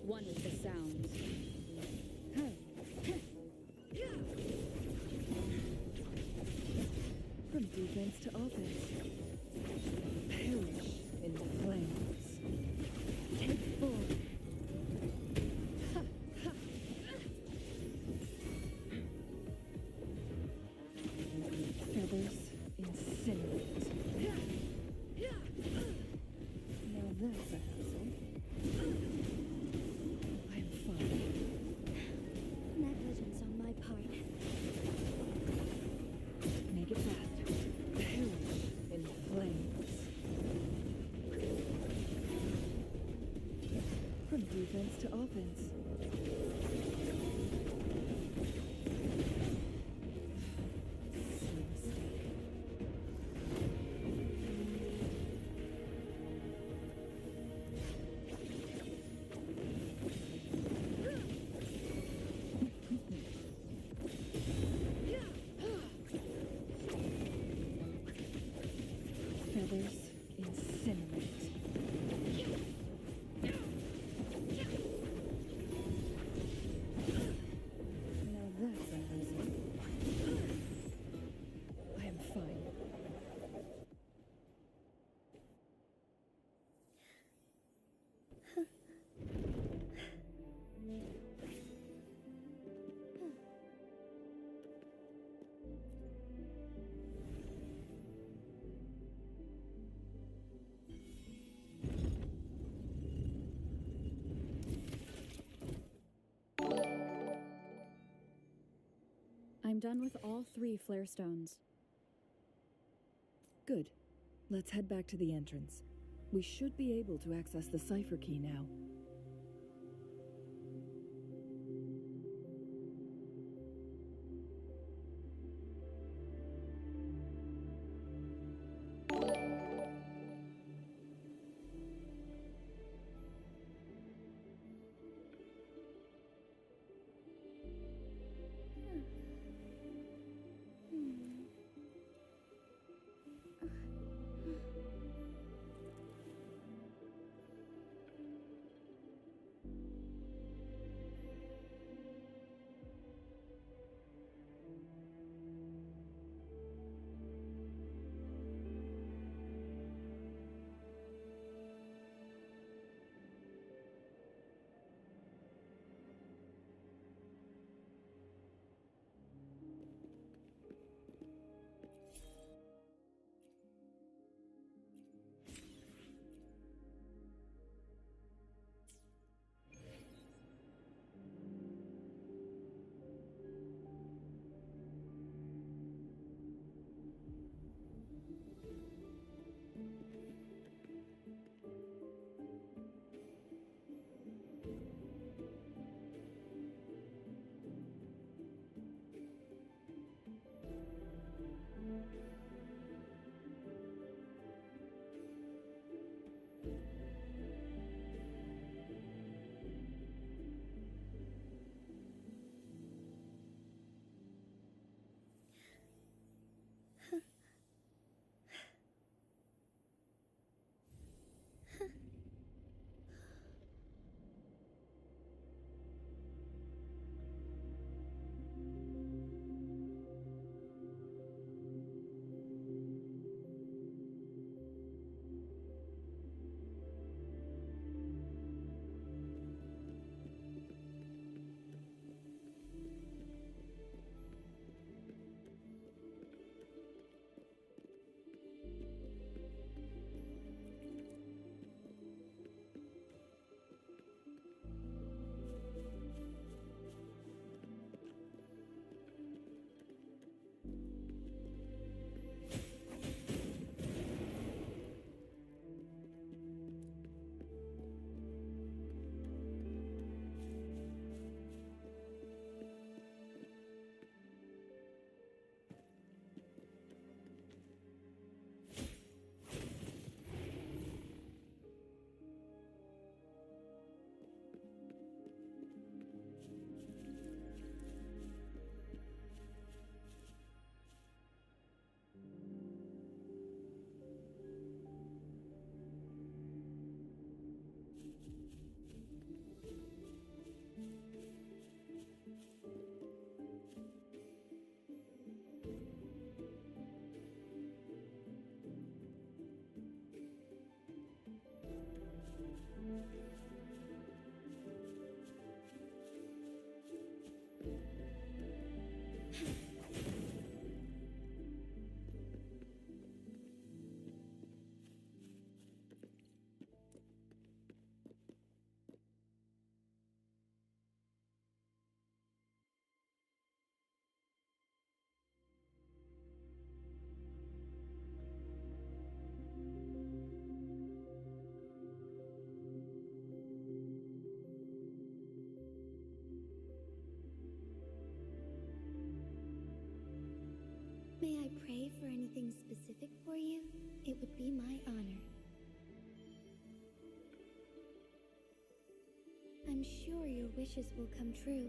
One of the sounds. From defense to offense. Perish in flames. Take full. Feathers incinerate. Now that's a hassle. I'm fine. Negligence on my part. Make it fast. Perish in flames. From defense to offense. Feathers incinerate. Now that's a hassle. I am fine. I'm done with all 3 flare stones. Good. Let's head back to the entrance. We should be able to access the cipher key now. May I pray for anything specific for you? It would be my honor. I'm sure your wishes will come true.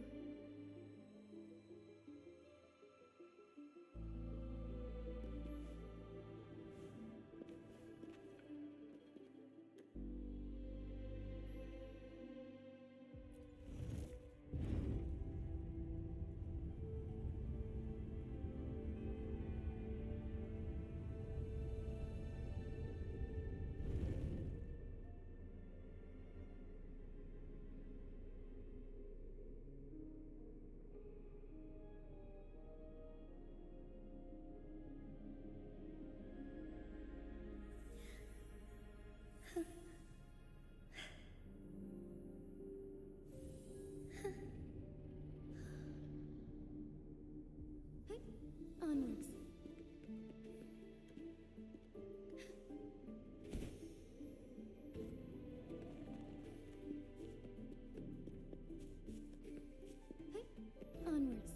Onwards. Onwards.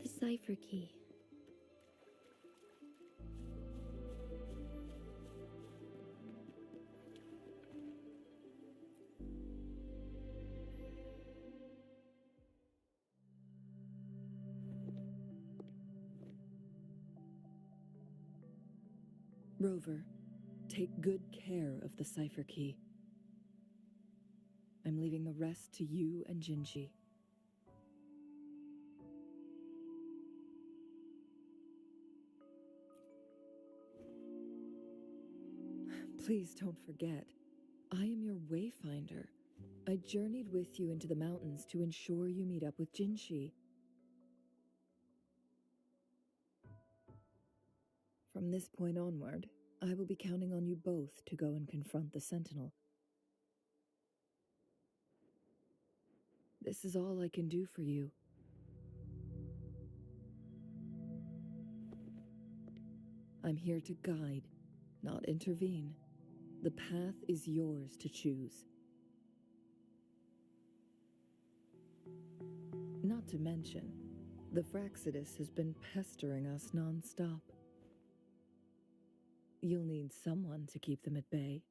The cipher key. Rover, take good care of the cipher key. I'm leaving the rest to you and Jinshi. Please don't forget, I am your wayfinder. I journeyed with you into the mountains to ensure you meet up with Jinshi. From this point onward, I will be counting on you both to go and confront the Sentinel. This is all I can do for you. I'm here to guide, not intervene. The path is yours to choose. Not to mention, the Fraxidus has been pestering us non-stop. You'll need someone to keep them at bay.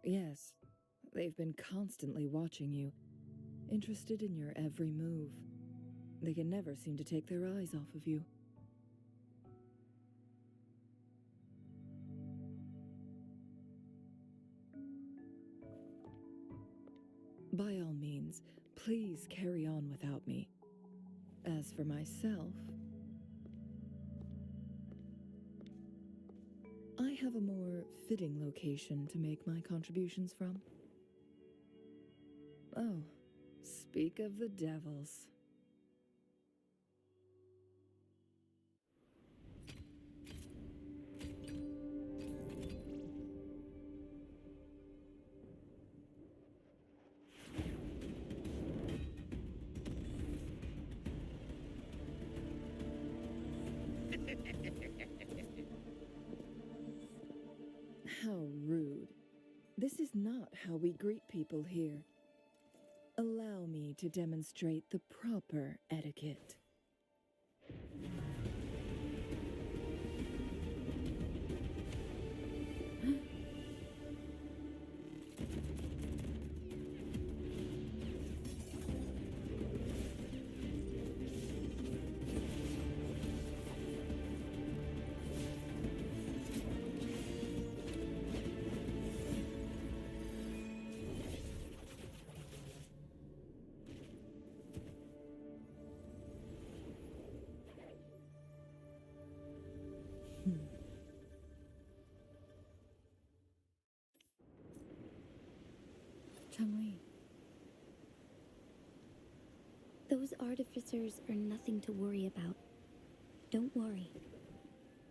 Yes, they've been constantly watching you, interested in your every move. They can never seem to take their eyes off of you. By all means, please carry on without me. As for myself, I have a more fitting location to make my contributions from. Oh, speak of the devils. How rude. This is not how we greet people here. Allow me to demonstrate the proper etiquette. Changli, Those artificers are nothing to worry about. Don't worry.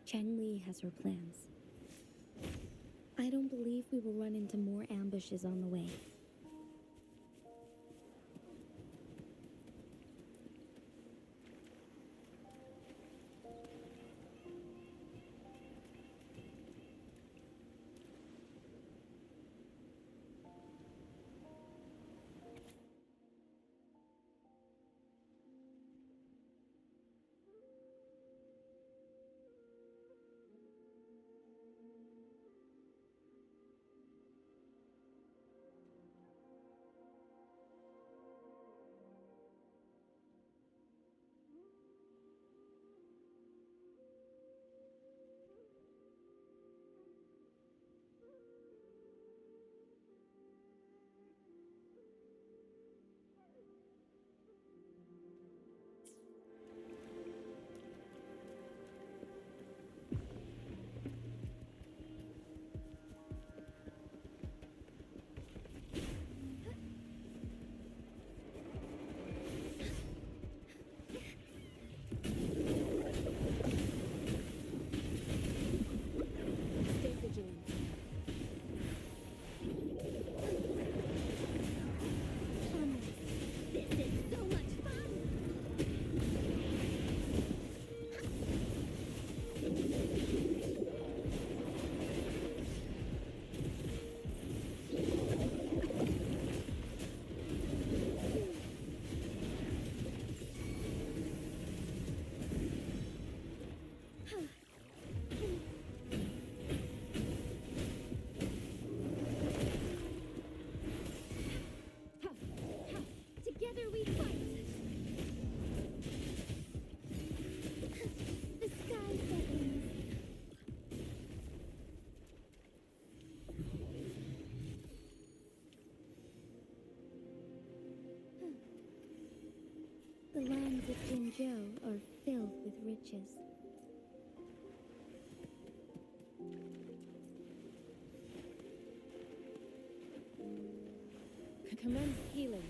Changli has her plans. I don't believe we will run into more ambushes on the way. Stay vigilant. This is so much fun! Together we fight! The sky beckons. The lands of Jinzhou are filled with riches. Commence healing.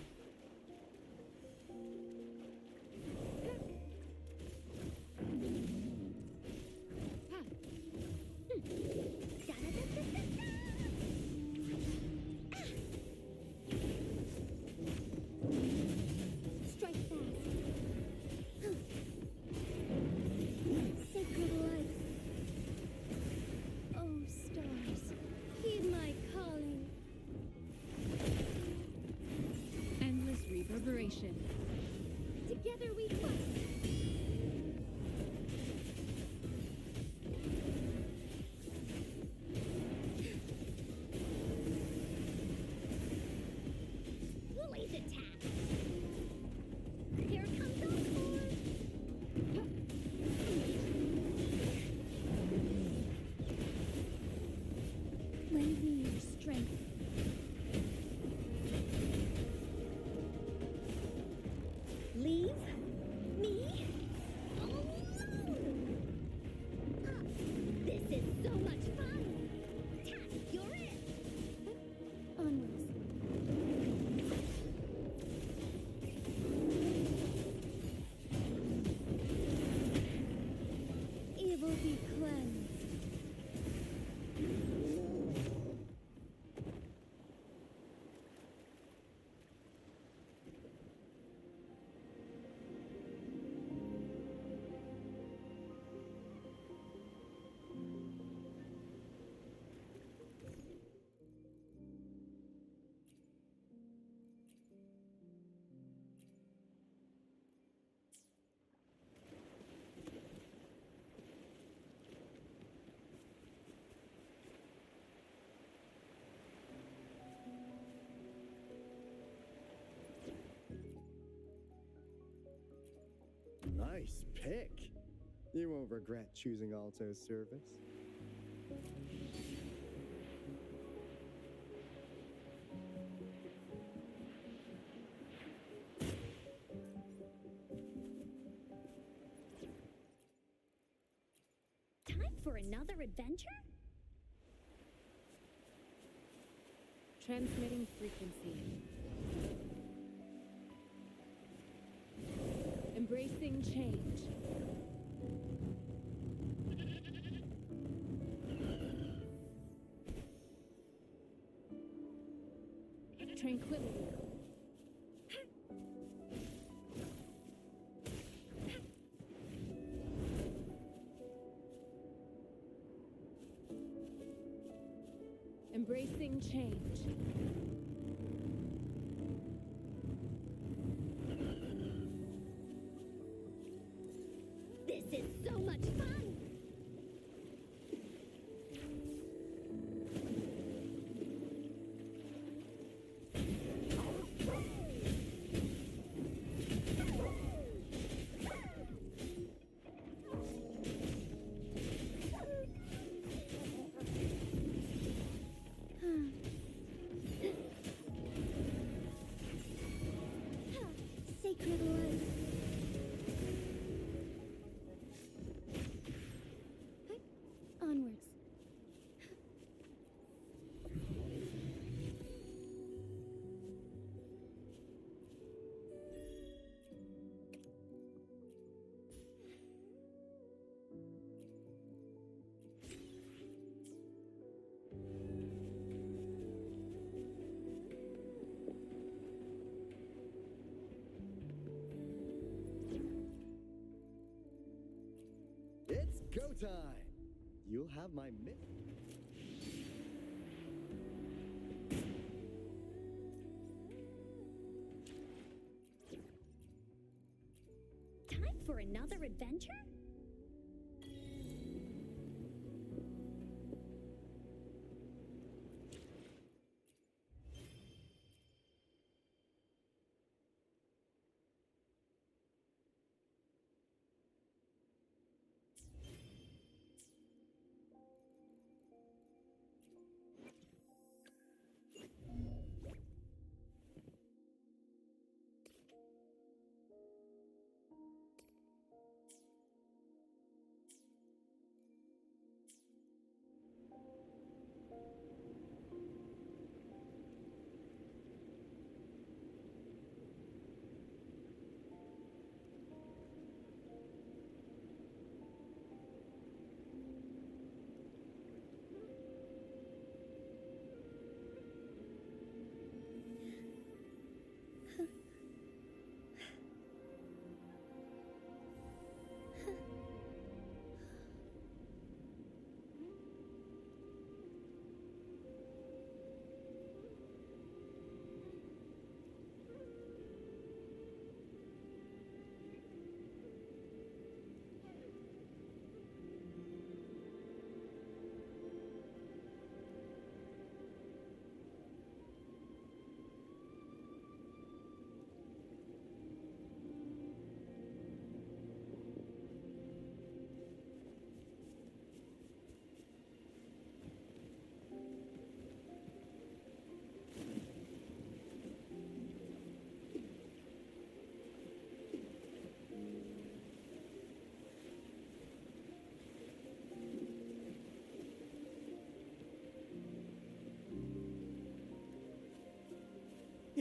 Lend me your strength. Leave me alone! This is so much fun! Tack, you're it! Onwards. Evil be cleansed. Nice pick. You won't regret choosing Alto's service. Time for another adventure? Transmitting frequency. Embracing change. Tranquility. Embracing change. This is so much fun! Sacred light. Onwards. It's go time! You'll have my Time for another adventure?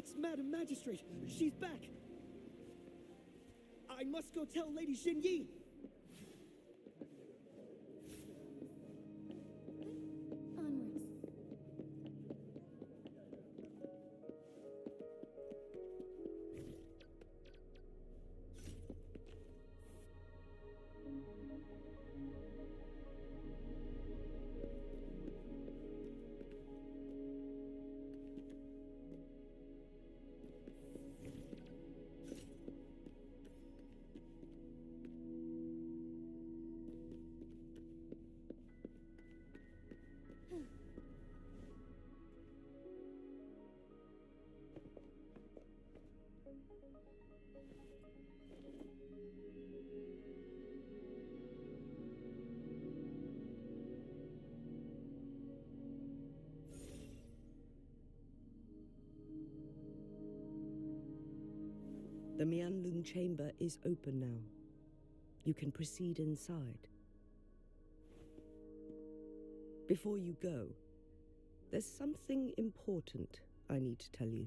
It's Madam Magistrate. She's back. I must go tell Lady Xinyi. Onwards. The Mianlung chamber is open now. You can proceed inside. Before you go, there's something important I need to tell you.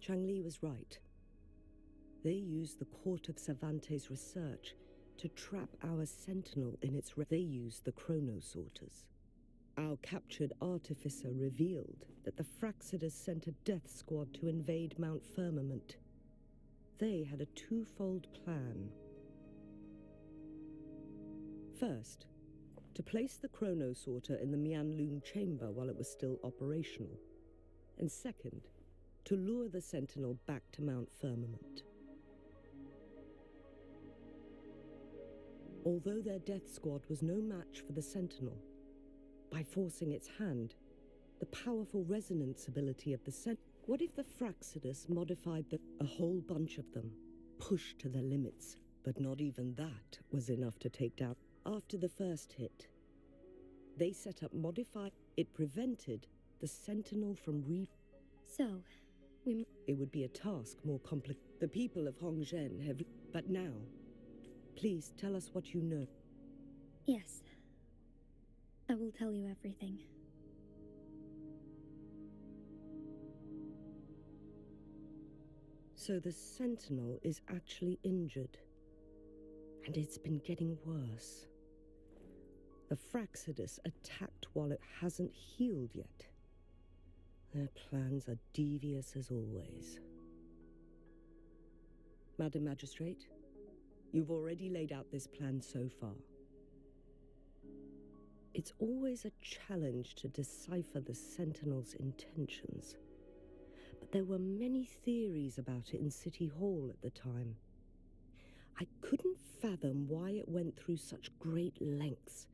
Changli was right. They used the Court of Cervantes' research to trap our sentinel in its... They used the chronosorters. Our captured artificer revealed that the Fraxidus sent a death squad to invade Mount Firmament. They had a twofold plan. First, to place the chronosorter in the Mianlung chamber while it was still operational. And second, to lure the sentinel back to Mount Firmament. Although their death squad was no match for the sentinel, by forcing its hand, the powerful resonance ability of the what if the Fraxidus modified a whole bunch of them, pushed to their limits, but not even that was enough to take down. After the first hit, they set up it prevented the sentinel from So, It would be a task more complicated. The people of Hongzhen have... But now, please tell us what you know. yes. I will tell you everything. So the sentinel is actually injured. And it's been getting worse. The Fraxidus attacked while it hasn't healed yet. Their plans are devious as always. Madam Magistrate, you've already laid out this plan so far. It's always a challenge to decipher the Sentinel's intentions. But there were many theories about it in City Hall at the time. I couldn't fathom why it went through such great lengths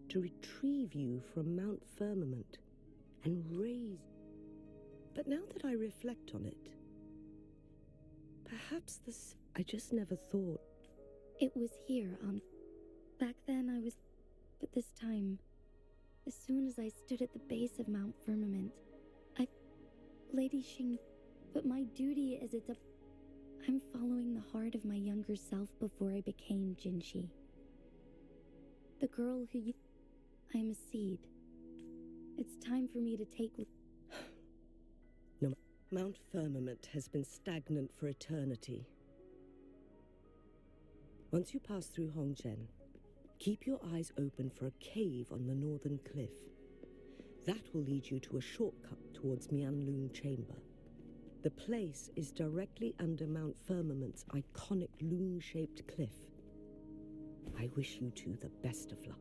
to retrieve you from Mount Firmament and raise... But now that I reflect on it, perhaps I just never thought... It was here, back then I was... But this time, as soon as I stood at the base of Mount Firmament, Lady Xing... But my duty is I'm following the heart of my younger self before I became Jinshi. The girl who I'm a seed. It's time for me to take... No, Mount Firmament has been stagnant for eternity. Once you pass through Hongzhen, keep your eyes open for a cave on the northern cliff. That will lead you to a shortcut towards Mianlung Chamber. The place is directly under Mount Firmament's iconic loon-shaped cliff. I wish you two the best of luck.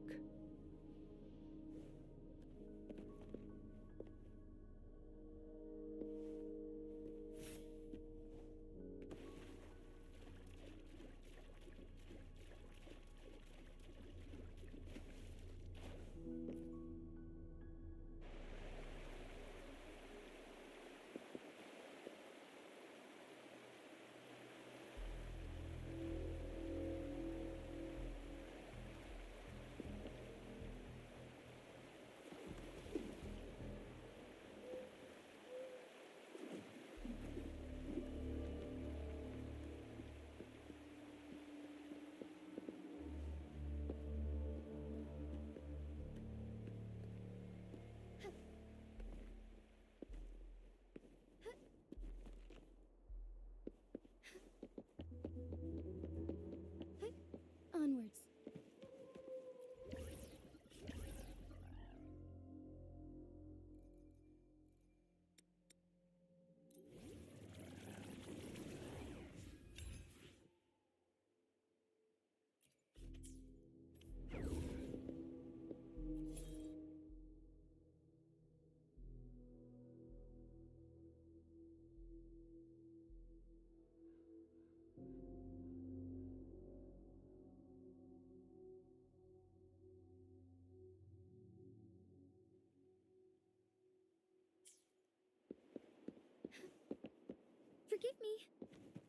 Forgive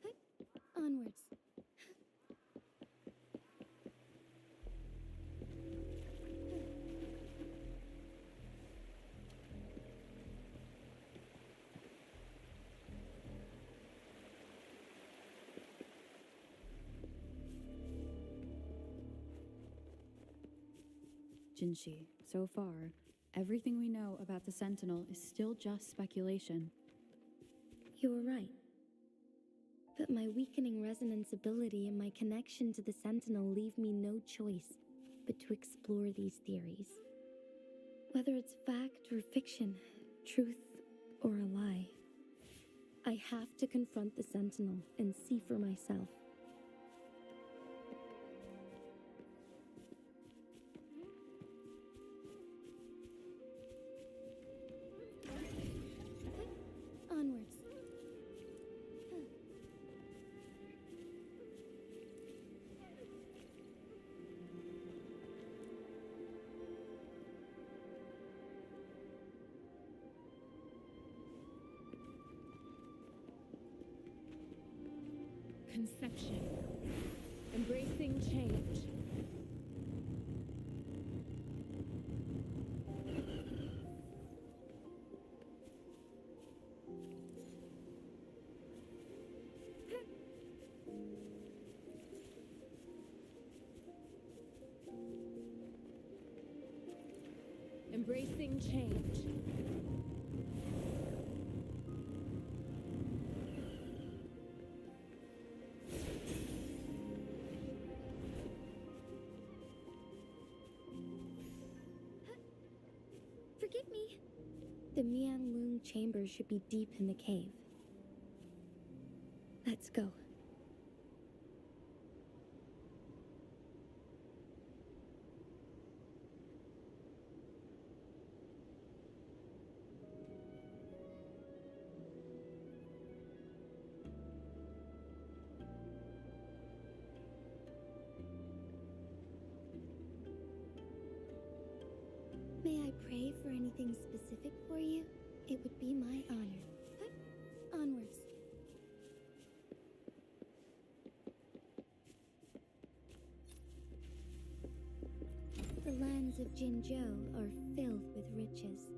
me. Onwards. Jinshi, so far, everything we know about the Sentinel is still just speculation. You were right. But my weakening resonance ability and my connection to the Sentinel leave me no choice but to explore these theories. Whether it's fact or fiction, truth or a lie, I have to confront the Sentinel and see for myself. Onwards. Conception. Embracing change. Embracing change. Forgive me. The Mianlung chamber should be deep in the cave. Let's go. May I pray for anything specific for you? It would be my honor. Onwards. The lands of Jinzhou are filled with riches.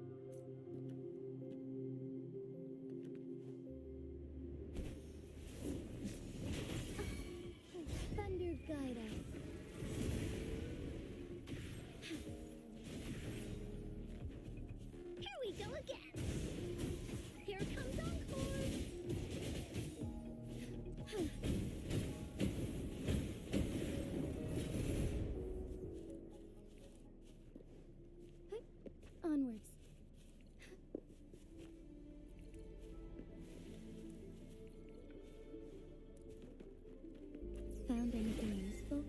Thunder guide us. Here we go again. Here comes Encore. Onwards. Found anything useful?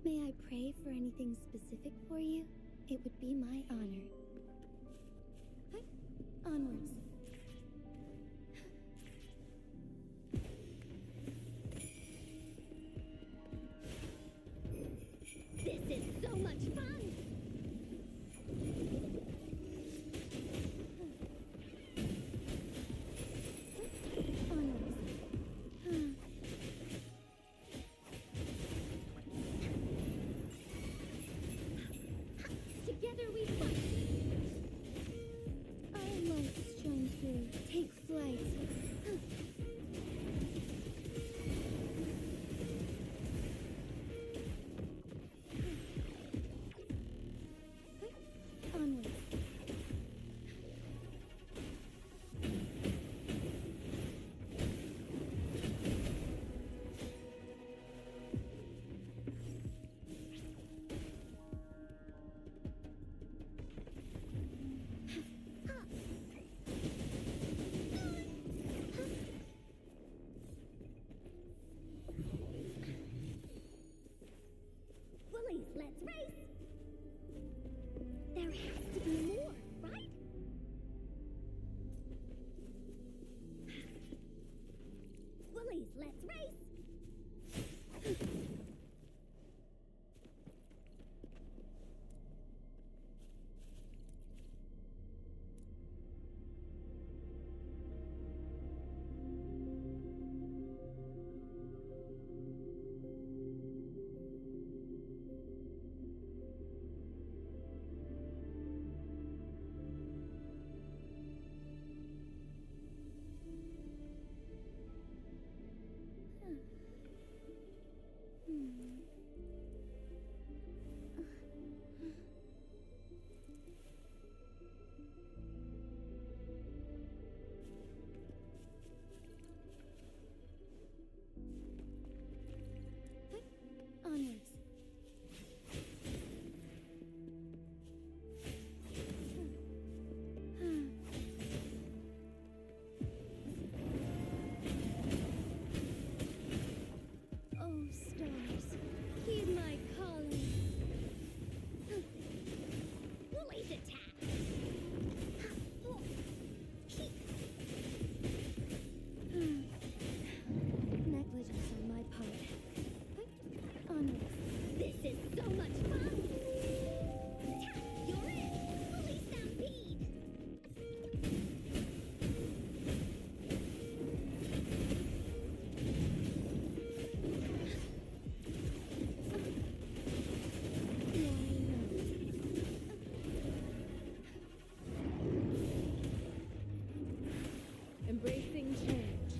May I pray for anything specific for you? It would be my honor. Onwards. This is so much fun! Together we fight! Let's race! Onwards. Oh, stars, heed my calling. Blaze attack! Negligence on my part. Onwards. This is so much fun! Attack! You're in! Fully stampede! Embracing change.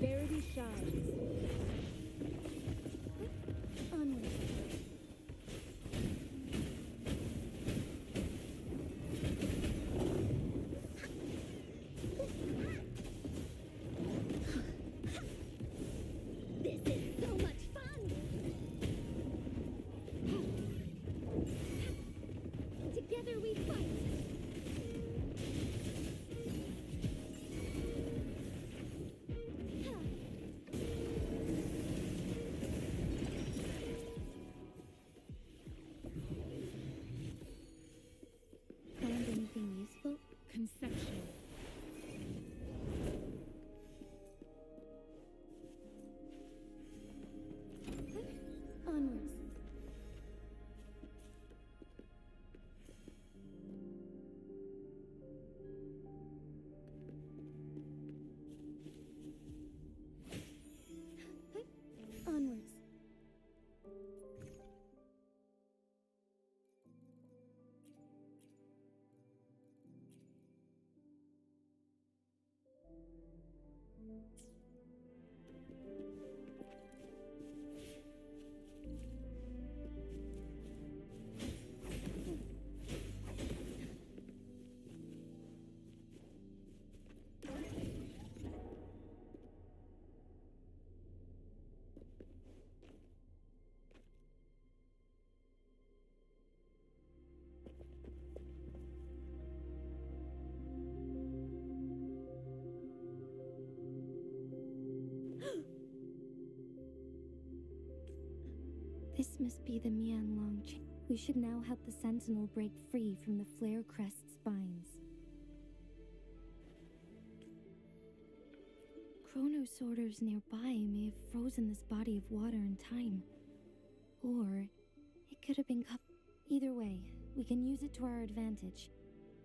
Verity shines. Onwards. This is so much fun! Together we fight! Found anything useful? Conception. Onwards. Onwards. This must be the Mianlong chain. We should now help the Sentinel break free from the flare crest spines. Chronosorters nearby may have frozen this body of water in time. Or it could have been Either way, we can use it to our advantage.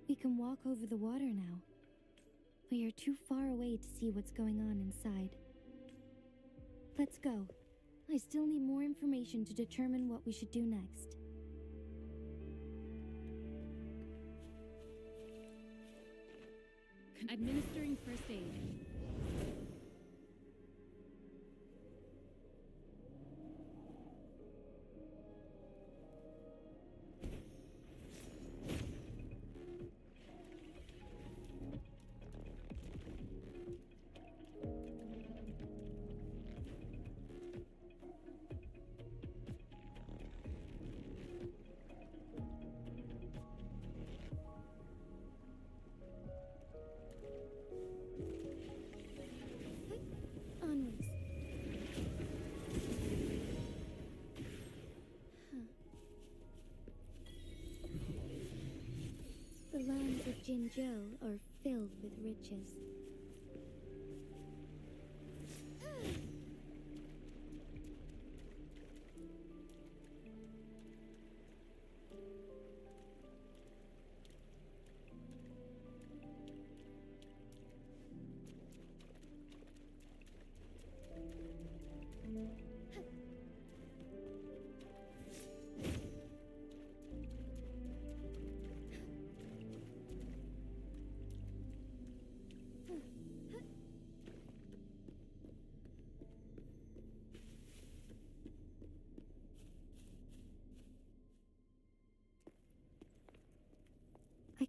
We can walk over the water now. We are too far away to see what's going on inside. Let's go. I still need more information to determine what we should do next. Administering first aid. Onwards. The lands of Jinzhou are filled with riches.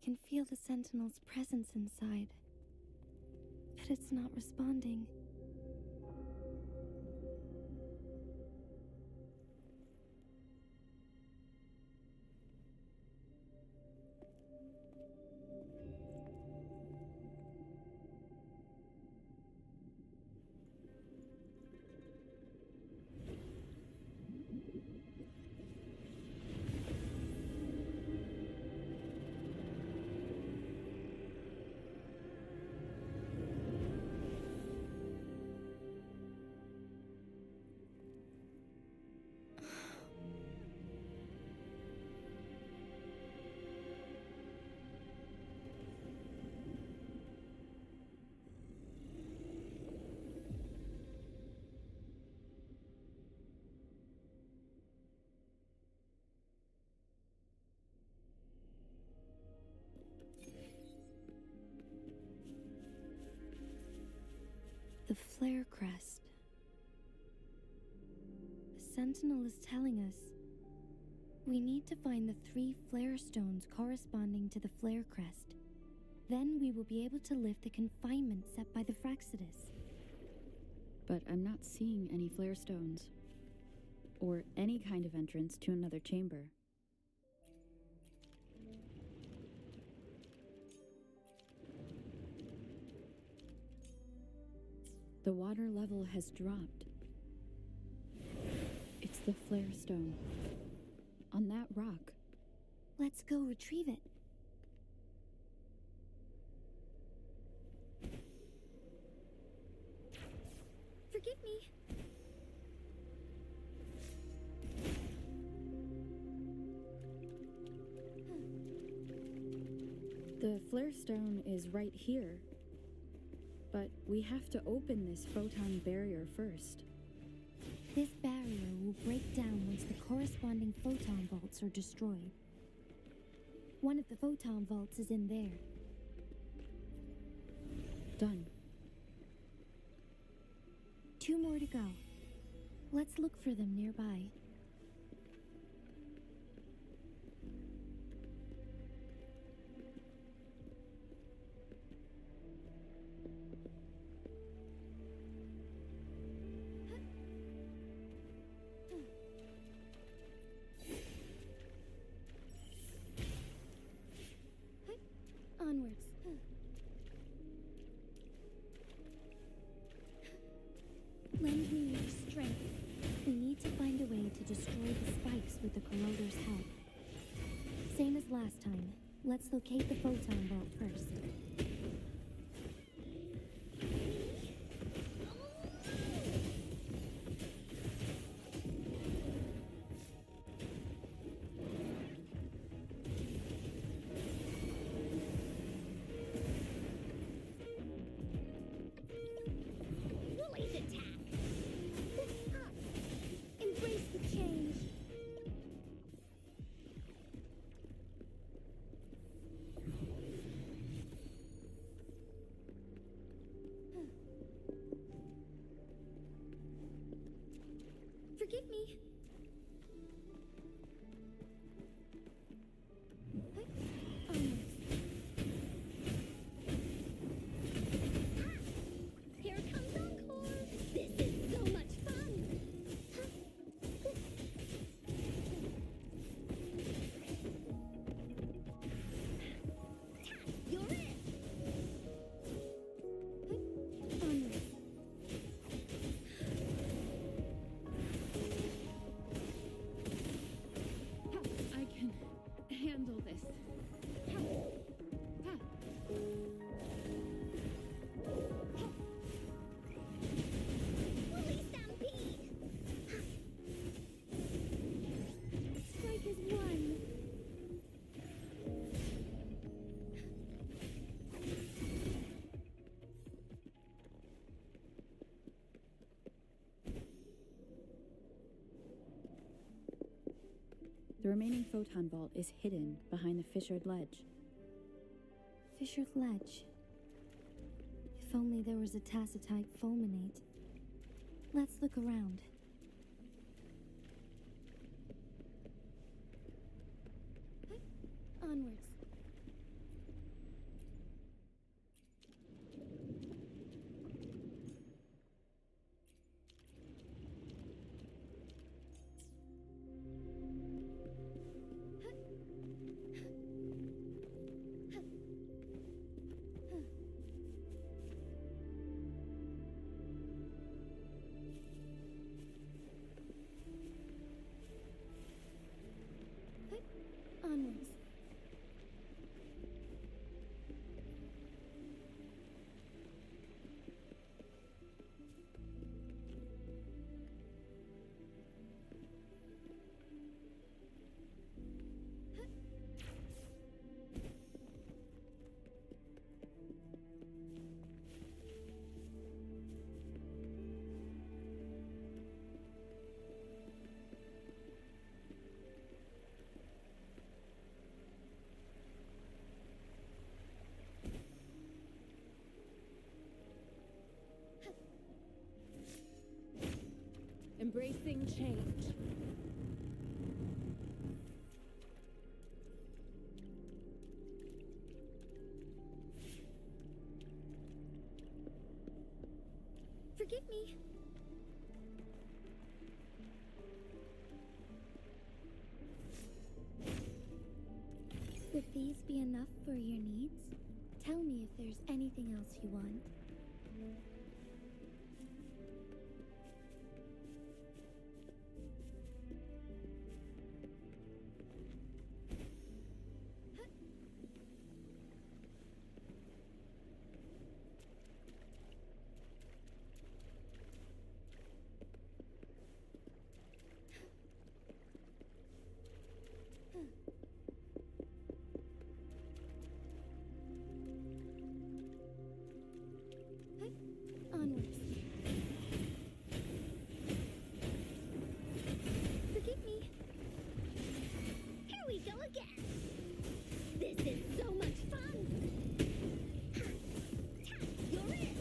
can feel the Sentinel's presence inside, but it's not responding. The flare crest. The Sentinel is telling us we need to find the 3 flare stones corresponding to the flare crest. Then we will be able to lift the confinement set by the Fraxidus. But I'm not seeing any flare stones, or any kind of entrance to another chamber. The water level has dropped. It's the flare stone. On that rock. Let's go retrieve it. Forgive me. The flare stone is right here. But we have to open this photon barrier first. This barrier will break down once the corresponding photon vaults are destroyed. One of the photon vaults is in there. Done. 2 more to go. Let's look for them nearby. Onwards. Lend me your strength. We need to find a way to destroy the spikes with the corroder's help. Same as last time. Let's locate the photon vault first. Forgive me. Here comes Encore! This is so much fun! You're it! I can handle this. Woolly Stampede! Strike is one. The remaining photon vault is hidden behind the fissured ledge. Fissured ledge. If only there was a tacitite fulminate. Let's look around. Onwards. Embracing change. Forgive me. Would these be enough for your needs? Tell me if there's anything else you want. Onwards. Forgive me. Here we go again. This is so much fun. Ha! Ta! You're in.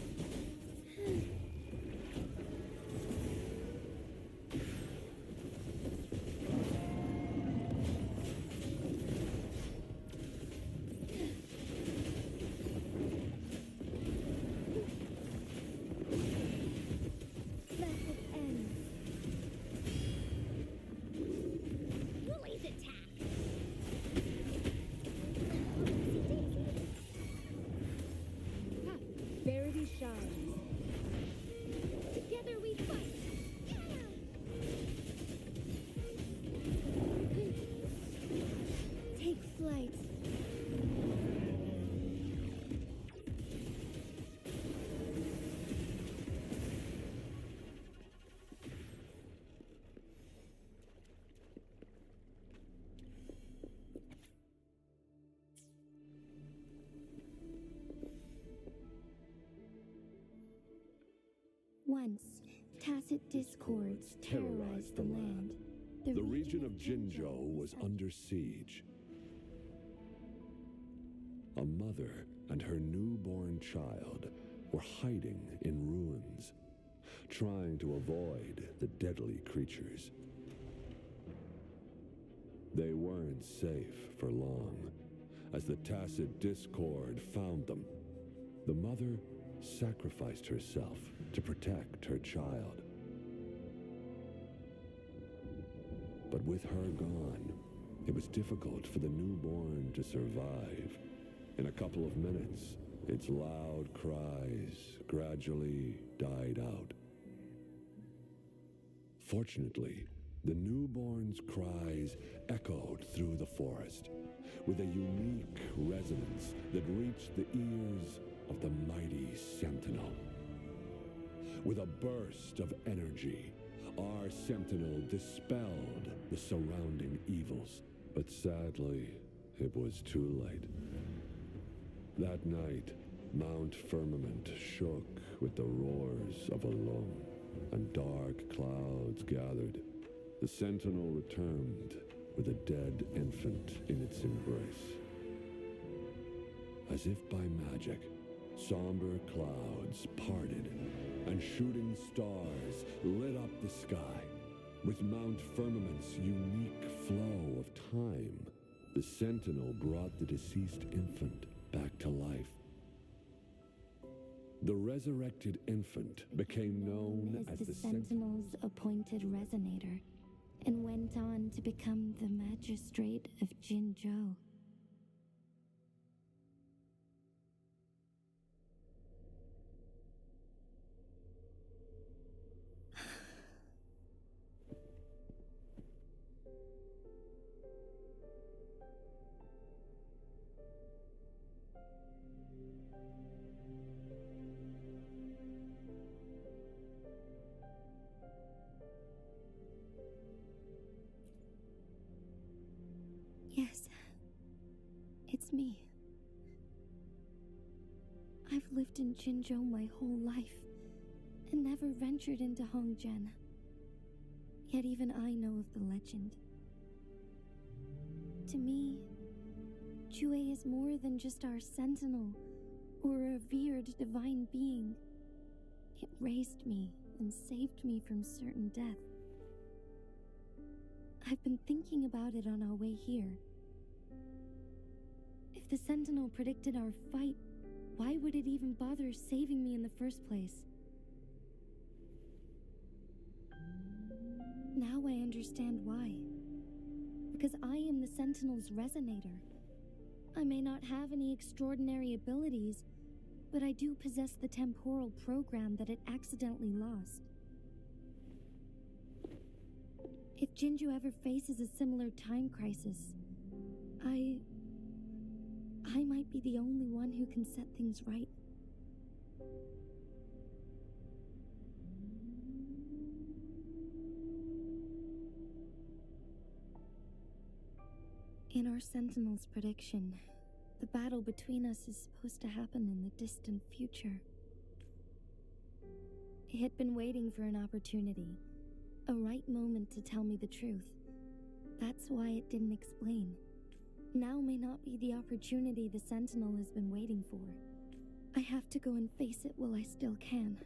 Method ends. Woolly's attack. Ha! Verity shines. Together we fight. Take flight. Once, tacit discords terrorized the land. The region of Jinzhou was under siege. A mother and her newborn child were hiding in ruins, trying to avoid the deadly creatures. They weren't safe for long, as the tacit discord found them. The mother sacrificed herself to protect her child. But with her gone, it was difficult for the newborn to survive. In a couple of minutes, its loud cries gradually died out. Fortunately, the newborn's cries echoed through the forest with a unique resonance that reached the ears of the mighty sentinel. With a burst of energy, our sentinel dispelled the surrounding evils, but sadly, it was too late. That night, Mount Firmament shook with the roars of a loam, and dark clouds gathered. The sentinel returned with a dead infant in its embrace. As if by magic, somber clouds parted, and shooting stars lit up the sky. With Mount Firmament's unique flow of time, the sentinel brought the deceased infant back to life. The resurrected infant became known as the Sentinel's appointed resonator, and went on to become the magistrate of Jinzhou. Yes, it's me. I've lived in Jinzhou my whole life, and never ventured into Hongzhen. Yet even I know of the legend. To me, Jue is more than just our sentinel, or a revered divine being. It raised me and saved me from certain death. I've been thinking about it on our way here. If the Sentinel predicted our fight, why would it even bother saving me in the first place? Now I understand why. Because I am the Sentinel's resonator. I may not have any extraordinary abilities, but I do possess the temporal program that it accidentally lost. If Jinju ever faces a similar time crisis, I might be the only one who can set things right. In our Sentinel's prediction, the battle between us is supposed to happen in the distant future. It had been waiting for an opportunity, a right moment to tell me the truth. That's why it didn't explain. Now may not be the opportunity the Sentinel has been waiting for. I have to go and face it while I still can.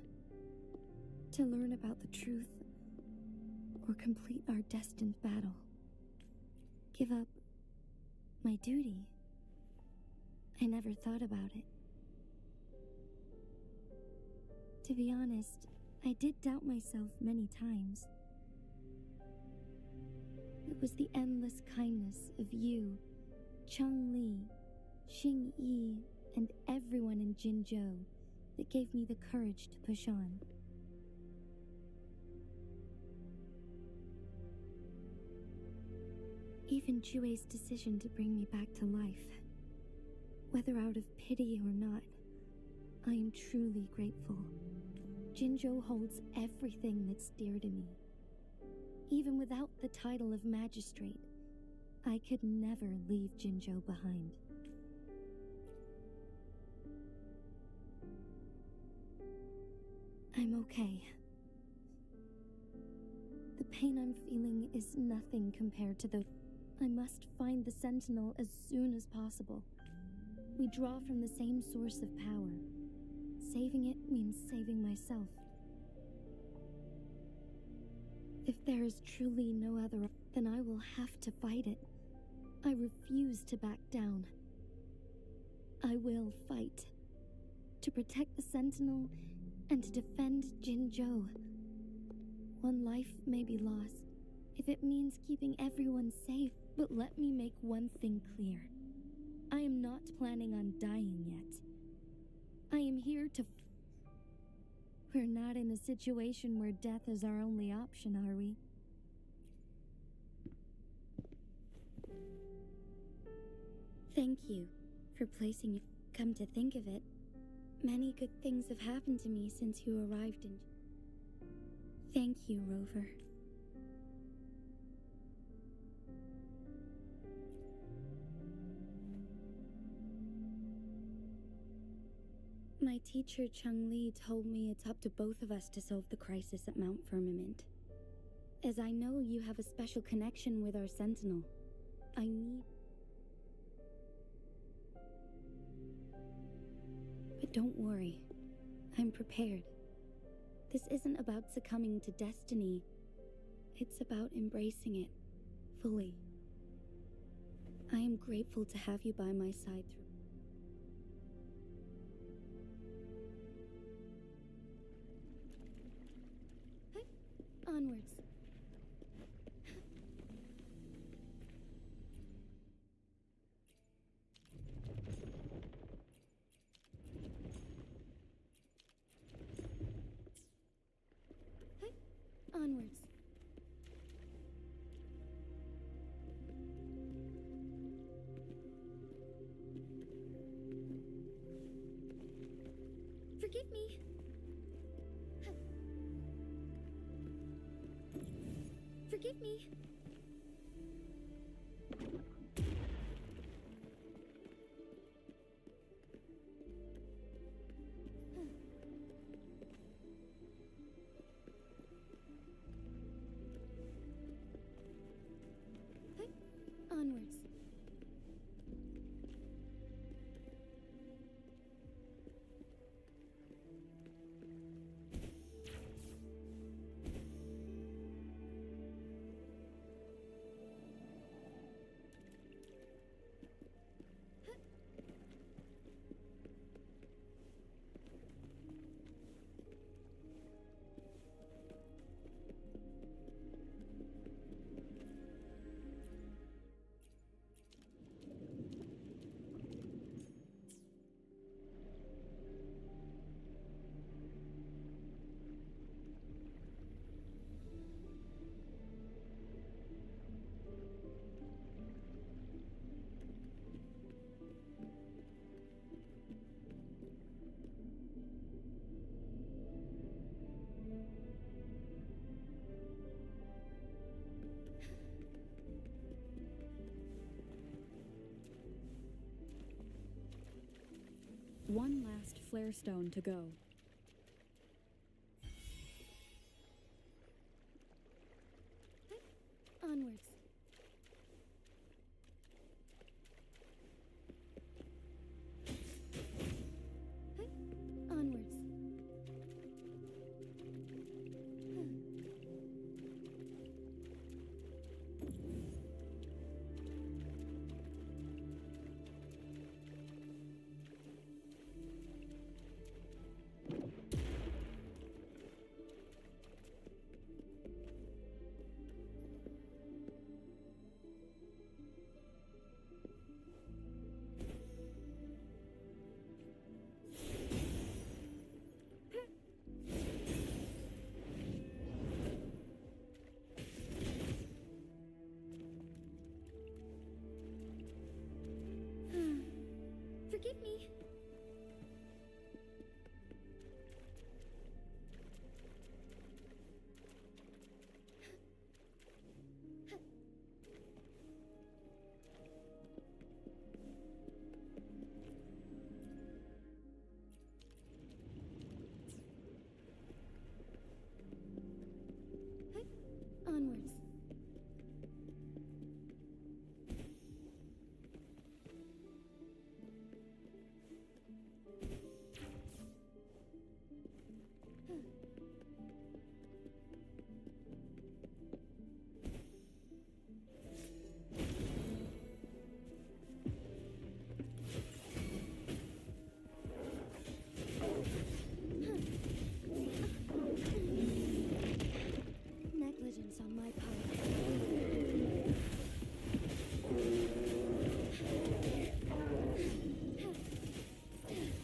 To learn about the truth, or complete our destined battle. Give up my duty. I never thought about it. To be honest, I did doubt myself many times. It was the endless kindness of you, Changli, Xingyi, and everyone in Jinzhou that gave me the courage to push on. Even Jue's decision to bring me back to life, whether out of pity or not, I am truly grateful. Jinzhou holds everything that's dear to me. Even without the title of magistrate, I could never leave Jinzhou behind. I'm okay. The pain I'm feeling is nothing compared to the... I must find the Sentinel as soon as possible. We draw from the same source of power. Saving it means saving myself. If there is truly no other, then I will have to fight it. I refuse to back down. I will fight. To protect the Sentinel and to defend Jinzhou. One life may be lost, if it means keeping everyone safe, but let me make one thing clear. I am not planning on dying yet. I am here to... We're not in a situation where death is our only option, are we? Thank you for placing it. Come to think of it, many good things have happened to me since you arrived in... Thank you, Rover. My teacher, Changli, told me it's up to both of us to solve the crisis at Mount Firmament. As I know you have a special connection with our Sentinel, I need... But don't worry, I'm prepared. This isn't about succumbing to destiny. It's about embracing it fully. I am grateful to have you by my side through... Onwards. Onwards. Forgive me. Forgive me. Onwards. One last flare stone to go. Onwards. Onwards. Forgive me. Onwards. Negligence on my part.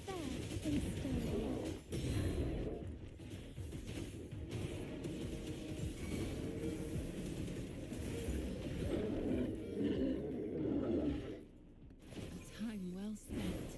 Fast and steady. Time well spent.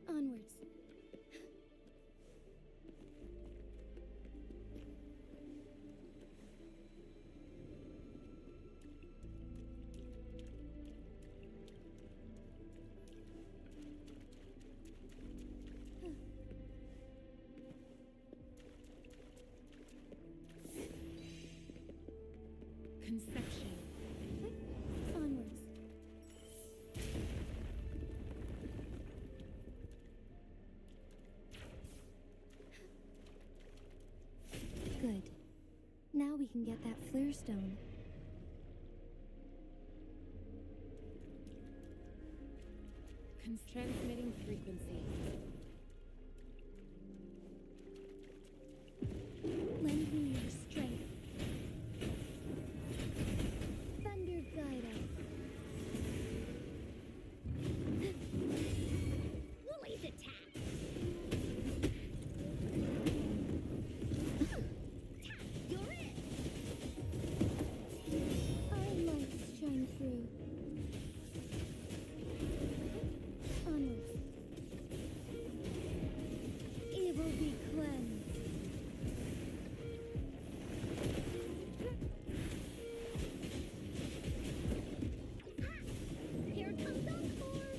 Onwards. Conception. Onwards. Good. Now we can get that flare stone. Transmitting frequency. Lend me your strength. Thunder guide us. Woolly's attack! You're it! Our lights shine through. Onwards. Evil be cleansed. Here comes Encore!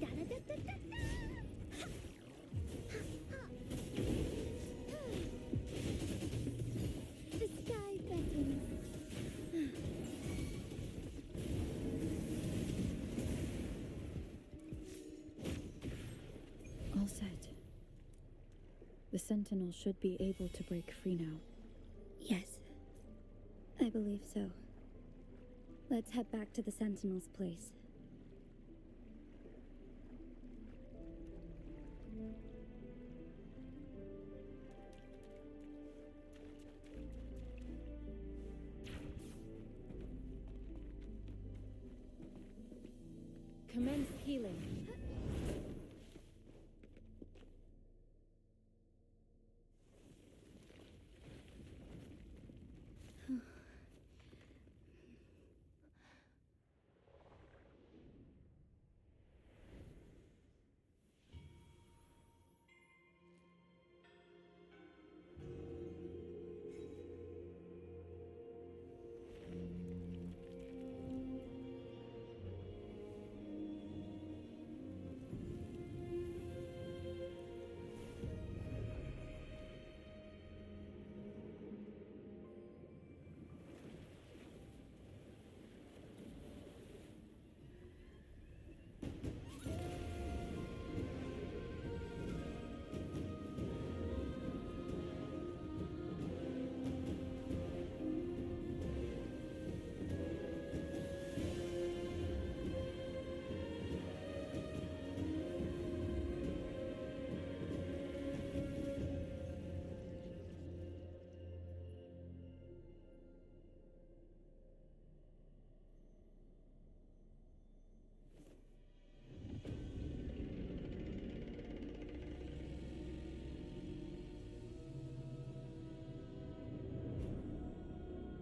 Da-da-da-da-da-da! The sky beckons. All set. The Sentinel should be able to break free now. Yes, I believe so. Let's head back to the Sentinel's place. Commence healing.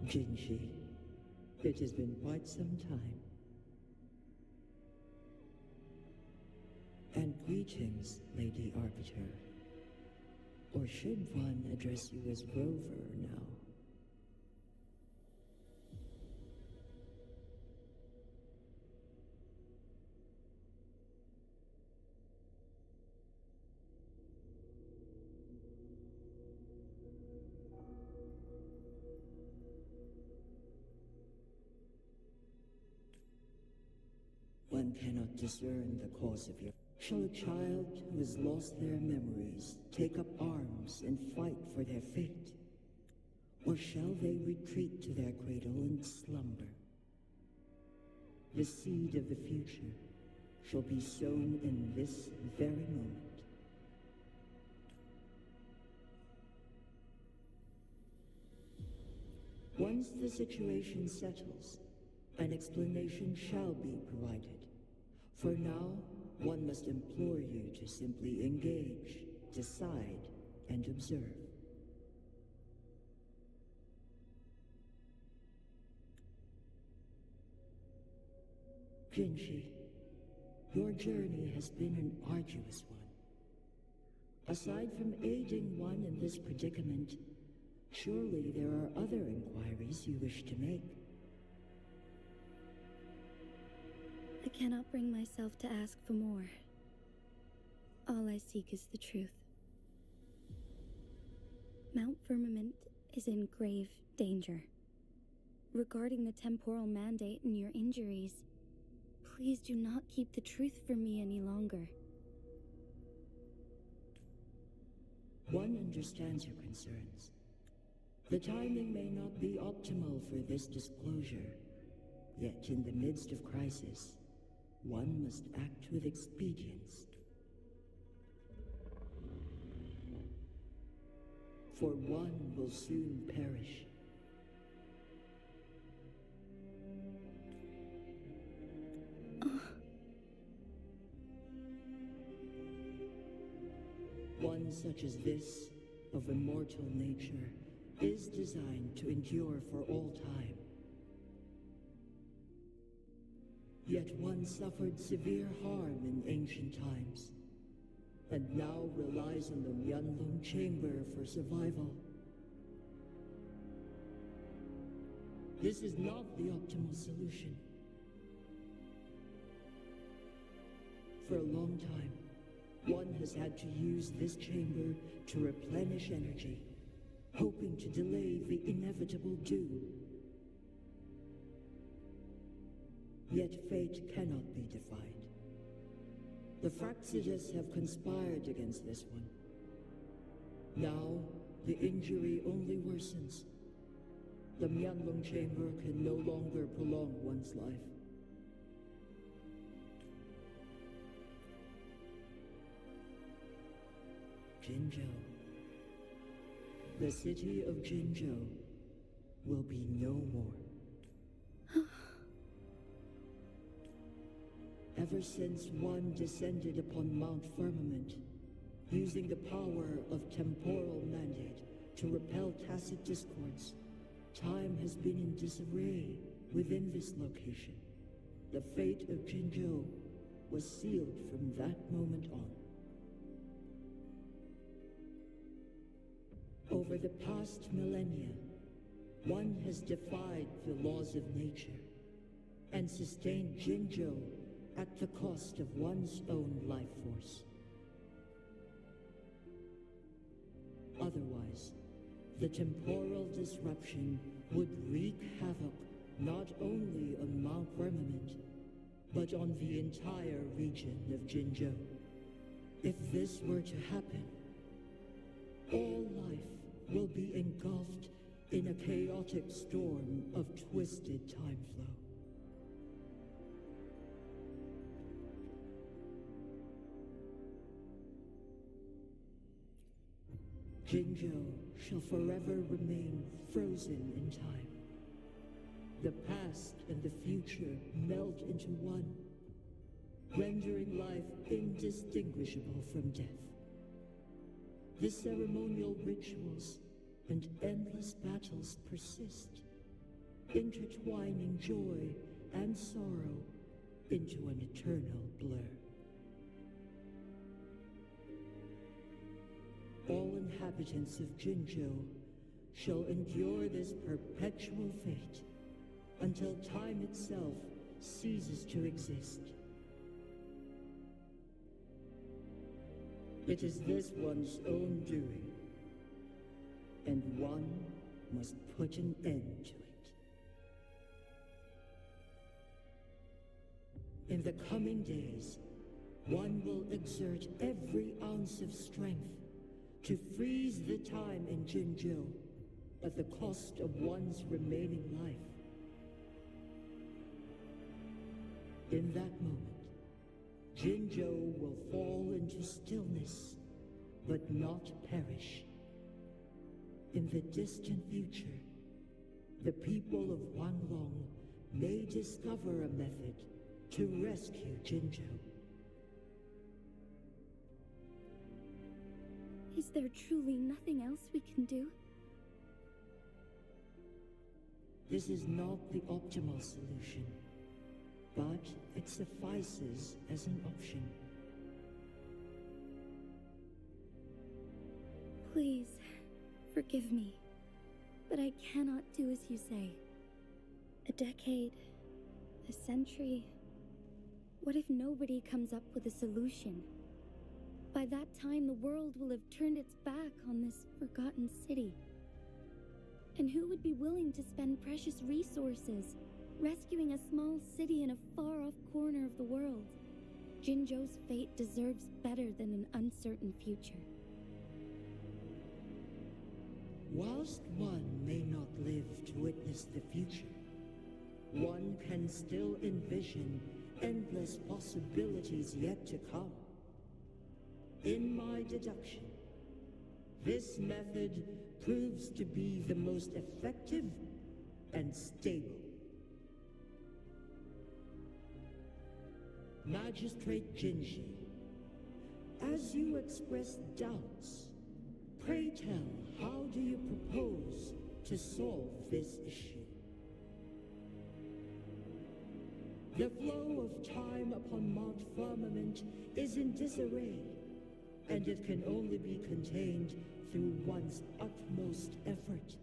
Jinshi, it has been quite some time. And greetings, Lady Arbiter. Or should one address you as Rover now? One cannot discern the cause of your... Shall a child who has lost their memories take up arms and fight for their fate? Or shall they retreat to their cradle and slumber? The seed of the future shall be sown in this very moment. Once the situation settles, an explanation shall be provided. For now, one must implore you to simply engage, decide, and observe. Jinshi, your journey has been an arduous one. Aside from aiding one in this predicament, surely there are other inquiries you wish to make. I cannot bring myself to ask for more. All I seek is the truth. Mount Firmament is in grave danger. Regarding the temporal mandate and your injuries, please do not keep the truth from me any longer. One understands your concerns. The timing may not be optimal for this disclosure, yet in the midst of crisis, one must act with expedience. For one will soon perish. One such as this, of immortal nature, is designed to endure for all time. Yet one suffered severe harm in ancient times, and now relies on the Myanlong Chamber for survival. This is not the optimal solution. For a long time, one has had to use this chamber to replenish energy, hoping to delay the inevitable doom. Yet fate cannot be defied. The Fraxidas have conspired against this one. Now, the injury only worsens. The Myanlong Chamber can no longer prolong one's life. Jinzhou. The city of Jinzhou will be no more. ever since one descended upon Mount Firmament, using the power of temporal mandate to repel tacit discords, time has been in disarray within this location. The fate of Jinzhou was sealed from that moment on. Over the past millennia, one has defied the laws of nature and sustained Jinzhou at the cost of one's own life force. Otherwise, the temporal disruption would wreak havoc not only on Mount Firmament, but on the entire region of Jinzhou. If this were to happen, all life will be engulfed in a chaotic storm of twisted time flow. Jinzhou shall forever remain frozen in time. The past and the future melt into one, rendering life indistinguishable from death. The ceremonial rituals and endless battles persist, intertwining joy and sorrow into an eternal blur. All inhabitants of Jinzhou shall endure this perpetual fate until time itself ceases to exist. It is this one's own doing, and one must put an end to it. In the coming days, one will exert every ounce of strength to freeze the time in Jinzhou at the cost of one's remaining life. In that moment, Jinzhou will fall into stillness, but not perish. In the distant future, the people of Wanglong may discover a method to rescue Jinzhou. Is there truly nothing else we can do? This is not the optimal solution, but it suffices as an option. Please, forgive me, but I cannot do as you say. A decade, a century. What if nobody comes up with a solution? By that time, the world will have turned its back on this forgotten city. And who would be willing to spend precious resources rescuing a small city in a far-off corner of the world? Jinzhou's fate deserves better than an uncertain future. Whilst one may not live to witness the future, one can still envision endless possibilities yet to come. In my deduction, this method proves to be the most effective and stable. Magistrate Jinshi, as you express doubts, pray tell, how do you propose to solve this issue? The flow of time upon Mount Firmament is in disarray, and it can only be contained through one's utmost effort.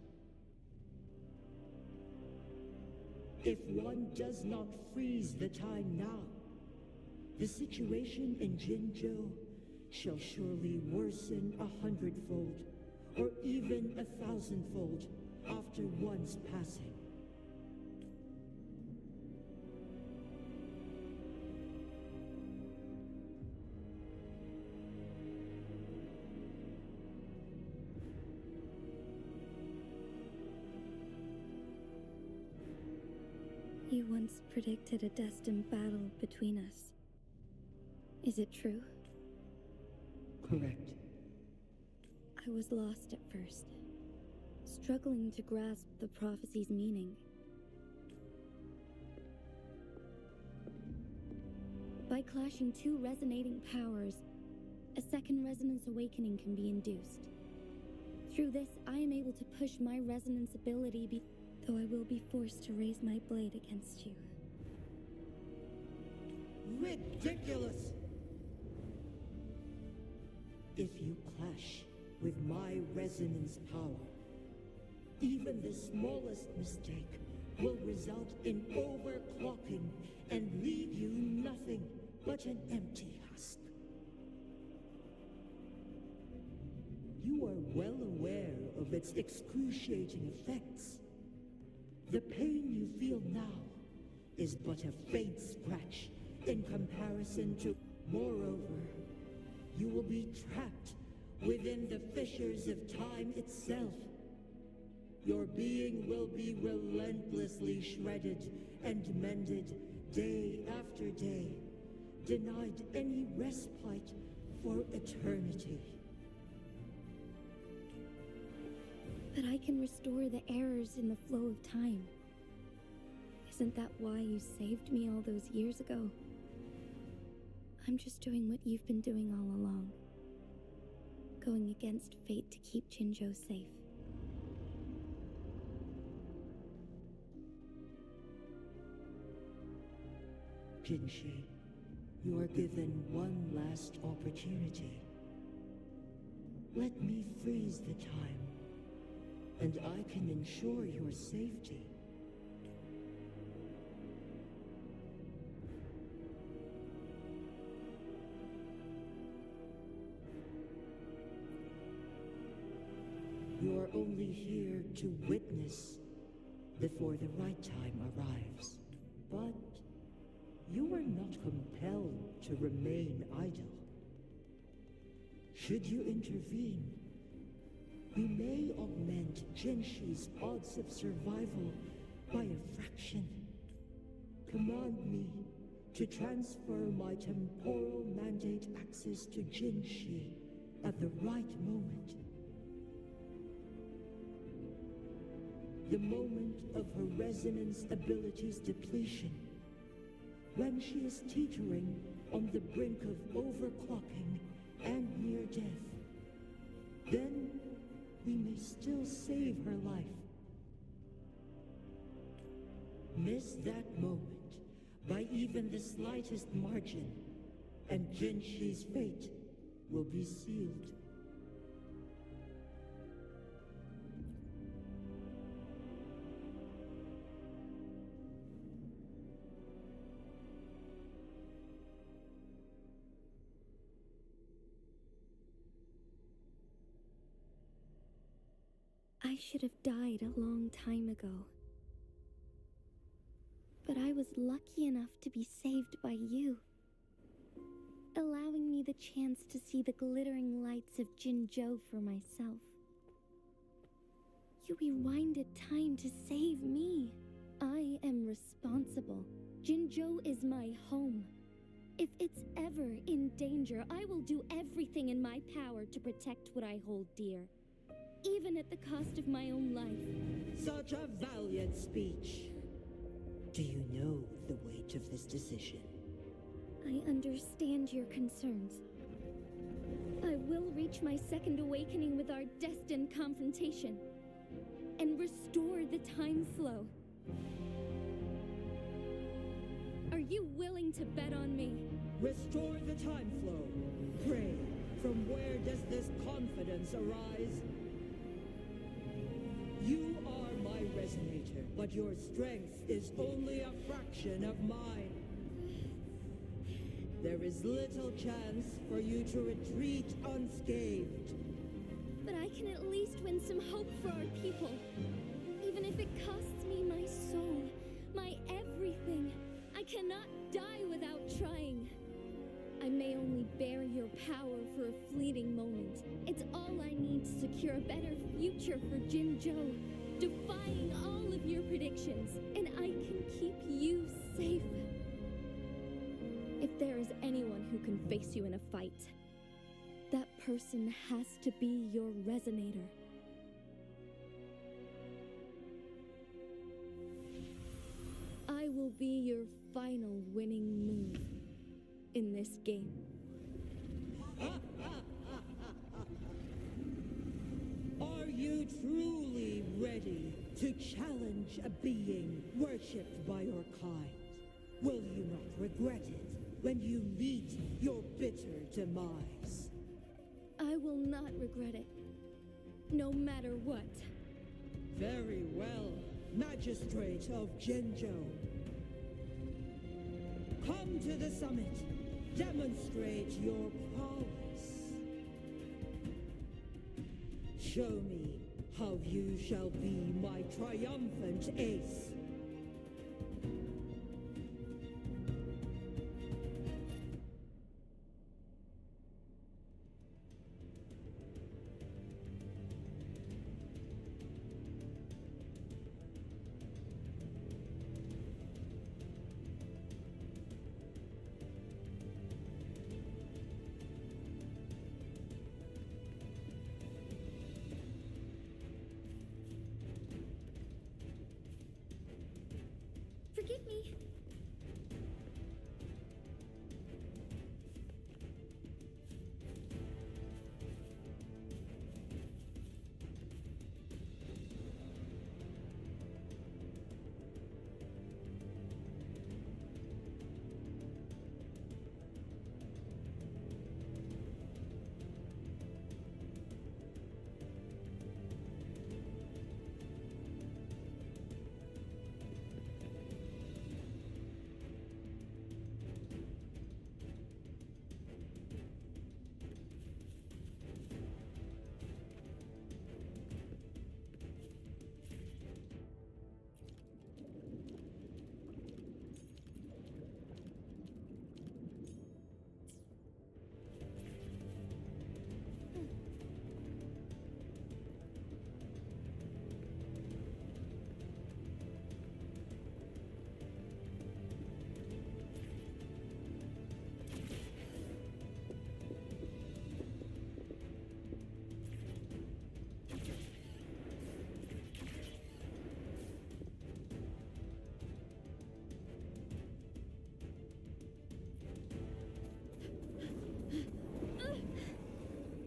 If one does not freeze the time now, the situation in Jinzhou shall surely worsen 100-fold, or even 1,000-fold after one's passing. You once predicted a destined battle between us. Is it true? Correct. I was lost at first, struggling to grasp the prophecy's meaning. By clashing two resonating powers, a second resonance awakening can be induced. Through this, I am able to push my resonance ability, though I will be forced to raise my blade against you. Ridiculous! If you clash with my resonance power, even the smallest mistake will result in overclocking and leave you nothing but an empty husk. You are well aware of its excruciating effects. The pain you feel now is but a faint scratch in comparison to... Moreover, you will be trapped within the fissures of time itself. Your being will be relentlessly shredded and mended day after day, denied any respite for eternity. But I can restore the errors in the flow of time. Isn't that why you saved me all those years ago? I'm just doing what you've been doing all along. Going against fate to keep Jinzhou safe. Jinshi, you are given one last opportunity. Let me freeze the time, and I can ensure your safety. You are only here to witness before the right time arrives. But you are not compelled to remain idle. Should you intervene, you may augment Jinshi's odds of survival by a fraction. Command me to transfer my temporal mandate access to Jinshi at the right moment. The moment of her resonance ability's depletion, when she is teetering on the brink of overclocking and near death. Then we may still save her life. Miss that moment by even the slightest margin, and Jinshi's fate will be sealed. I should have died a long time ago. But I was lucky enough to be saved by you, allowing me the chance to see the glittering lights of Jinzhou for myself. You rewinded time to save me. I am responsible. Jinzhou is my home. If it's ever in danger, I will do everything in my power to protect what I hold dear, even at the cost of my own life. Such a valiant speech. Do you know the weight of this decision? I understand your concerns. I will reach my second awakening with our destined confrontation and restore the time flow. Are you willing to bet on me? Restore the time flow. Pray, from where does this confidence arise? You are my resonator, but your strength is only a fraction of mine. There is little chance for you to retreat unscathed. But I can at least win some hope for our people. Even if it costs me my soul, my everything. I cannot die without trying. I may only bear your power for a fleeting moment. It's all I need to secure a better future for Jinzhou, defying all of your predictions, and I can keep you safe. If there is anyone who can face you in a fight, that person has to be your resonator. I will be your final winning move. in this game. Are you truly ready to challenge a being worshipped by your kind? Will you not regret it when you meet your bitter demise? I will not regret it, no matter what. Very well, Magistrate of Jinzhou. Come to the summit. Demonstrate your prowess. Show me how you shall be my triumphant ace. Forgive me.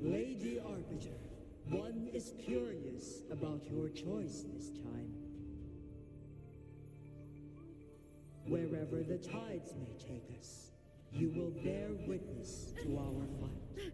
Lady Arbiter, one is curious about your choice this time. Wherever the tides may take us, you will bear witness to our fight.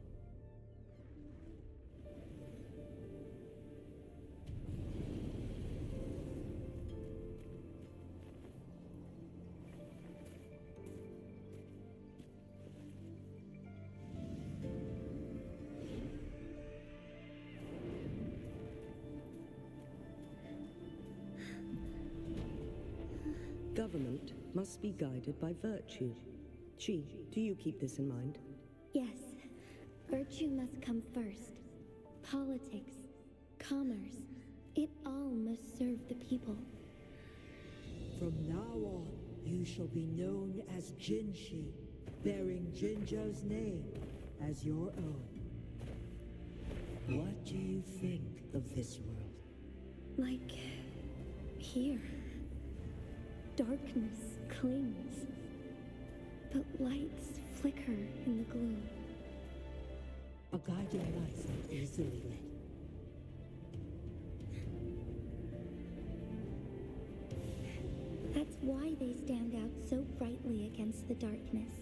Government must be guided by virtue. She, do you keep this in mind? Yes, virtue must come first. Politics, commerce, it all must serve the people. From now on, you shall be known as Jinshi, bearing Jinzhou's name as your own. What do you think of this world? Like here. Darkness clings, but lights flicker in the gloom. A guiding light easily lit. That's why they stand out so brightly against the darkness.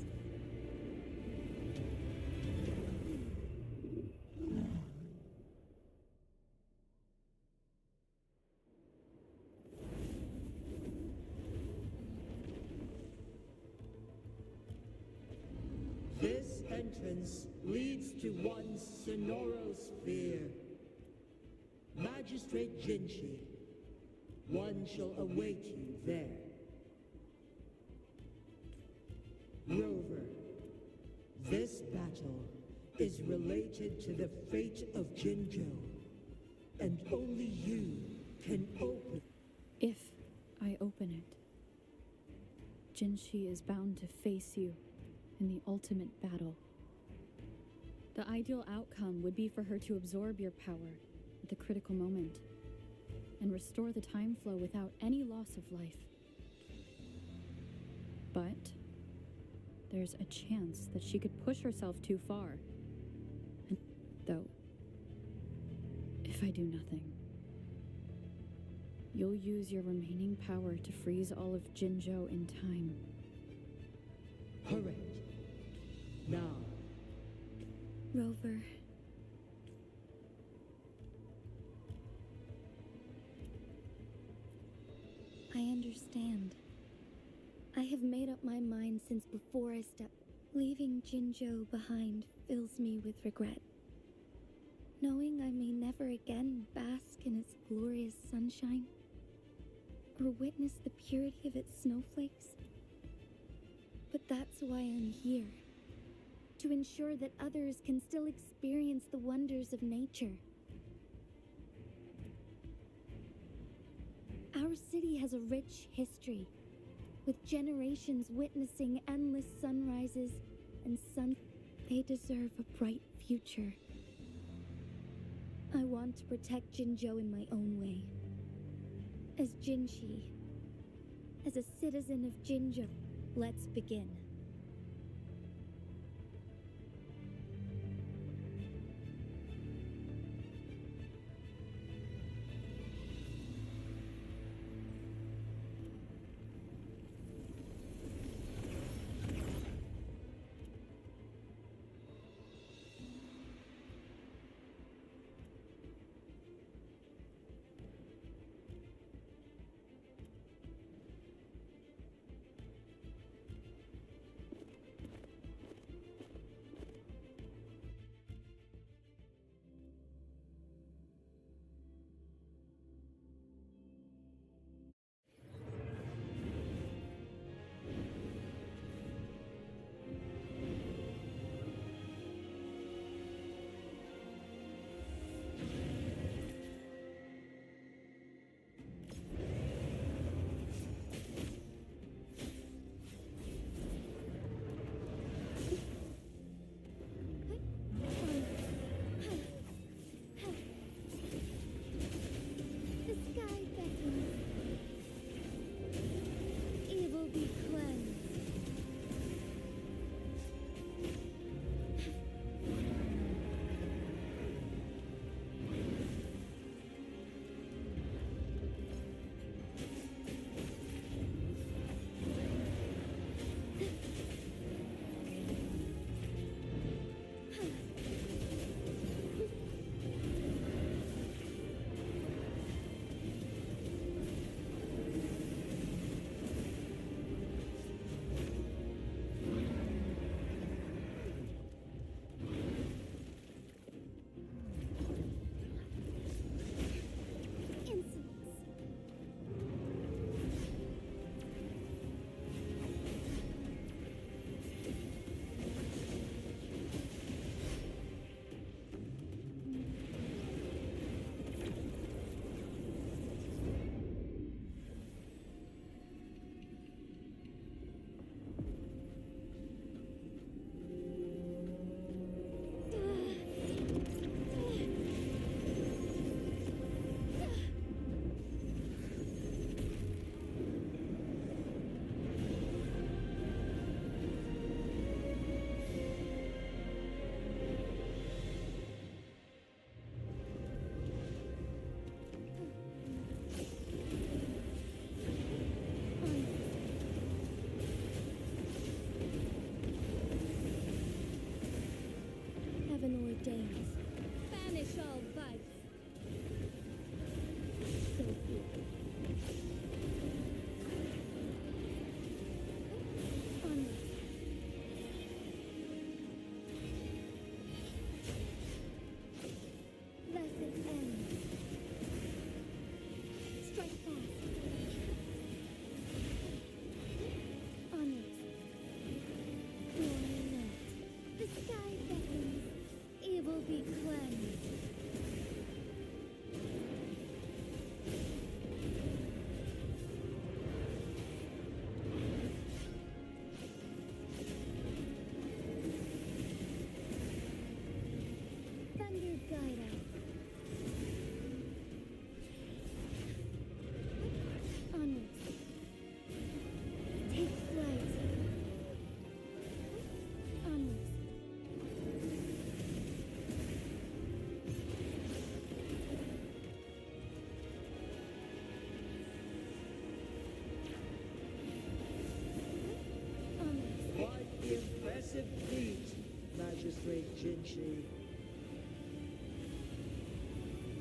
This entrance leads to one sonoro sphere. Magistrate Jinshi, one shall await you there. Rover, this battle is related to the fate of Jinzhou, and only you can open. If I open it, Jinshi is bound to face you in the ultimate battle. The ideal outcome would be for her to absorb your power at the critical moment and restore the time flow without any loss of life. But there's a chance that she could push herself too far. And, though, if I do nothing, you'll use your remaining power to freeze all of Jinzhou in time. Correct. Now, Rover. I understand. I have made up my mind since before I stepped. Leaving Jinzhou behind fills me with regret. Knowing I may never again bask in its glorious sunshine, or witness the purity of its snowflakes. But that's why I'm here. To ensure that others can still experience the wonders of nature. Our city has a rich history, with generations witnessing endless sunrises and sun. They deserve a bright future. I want to protect Jinzhou in my own way. As Jinshi, as a citizen of Jinzhou, let's begin. Magistrate Jinshi.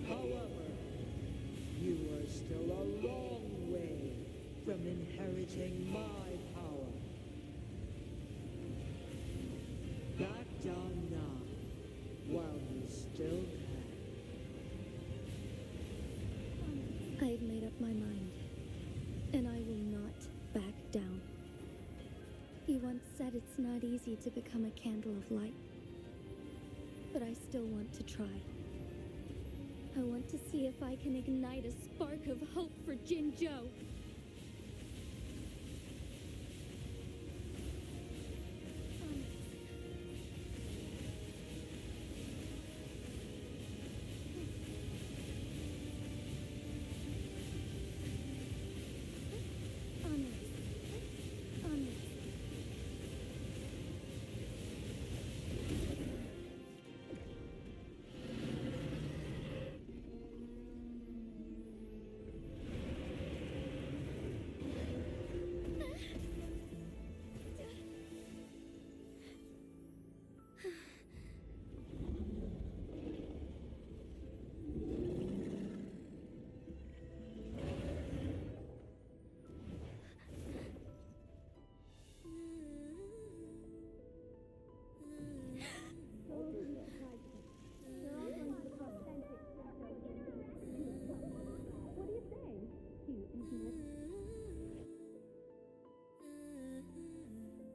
However, you are still a long way from inheriting my power. Back down now, while you still can. I've made up my mind, and I will not back down. You once said it's not easy to become a candle of light, but I still want to try. I want to see if I can ignite a spark of hope for Jinzhou.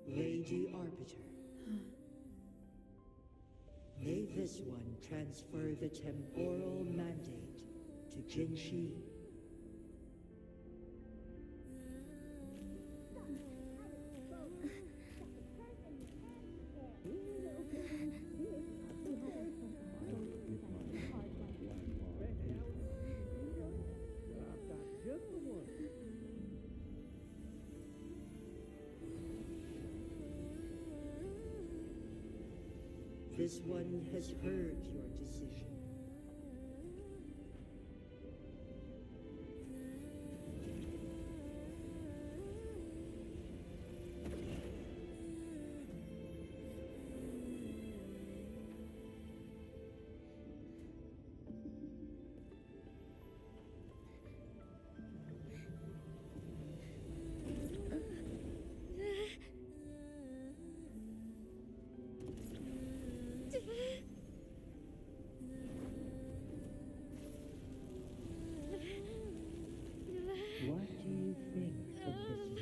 Lady Arbiter. May this one transfer the temporal mandate to Jinshi. This one has heard your decision. What do you think of this?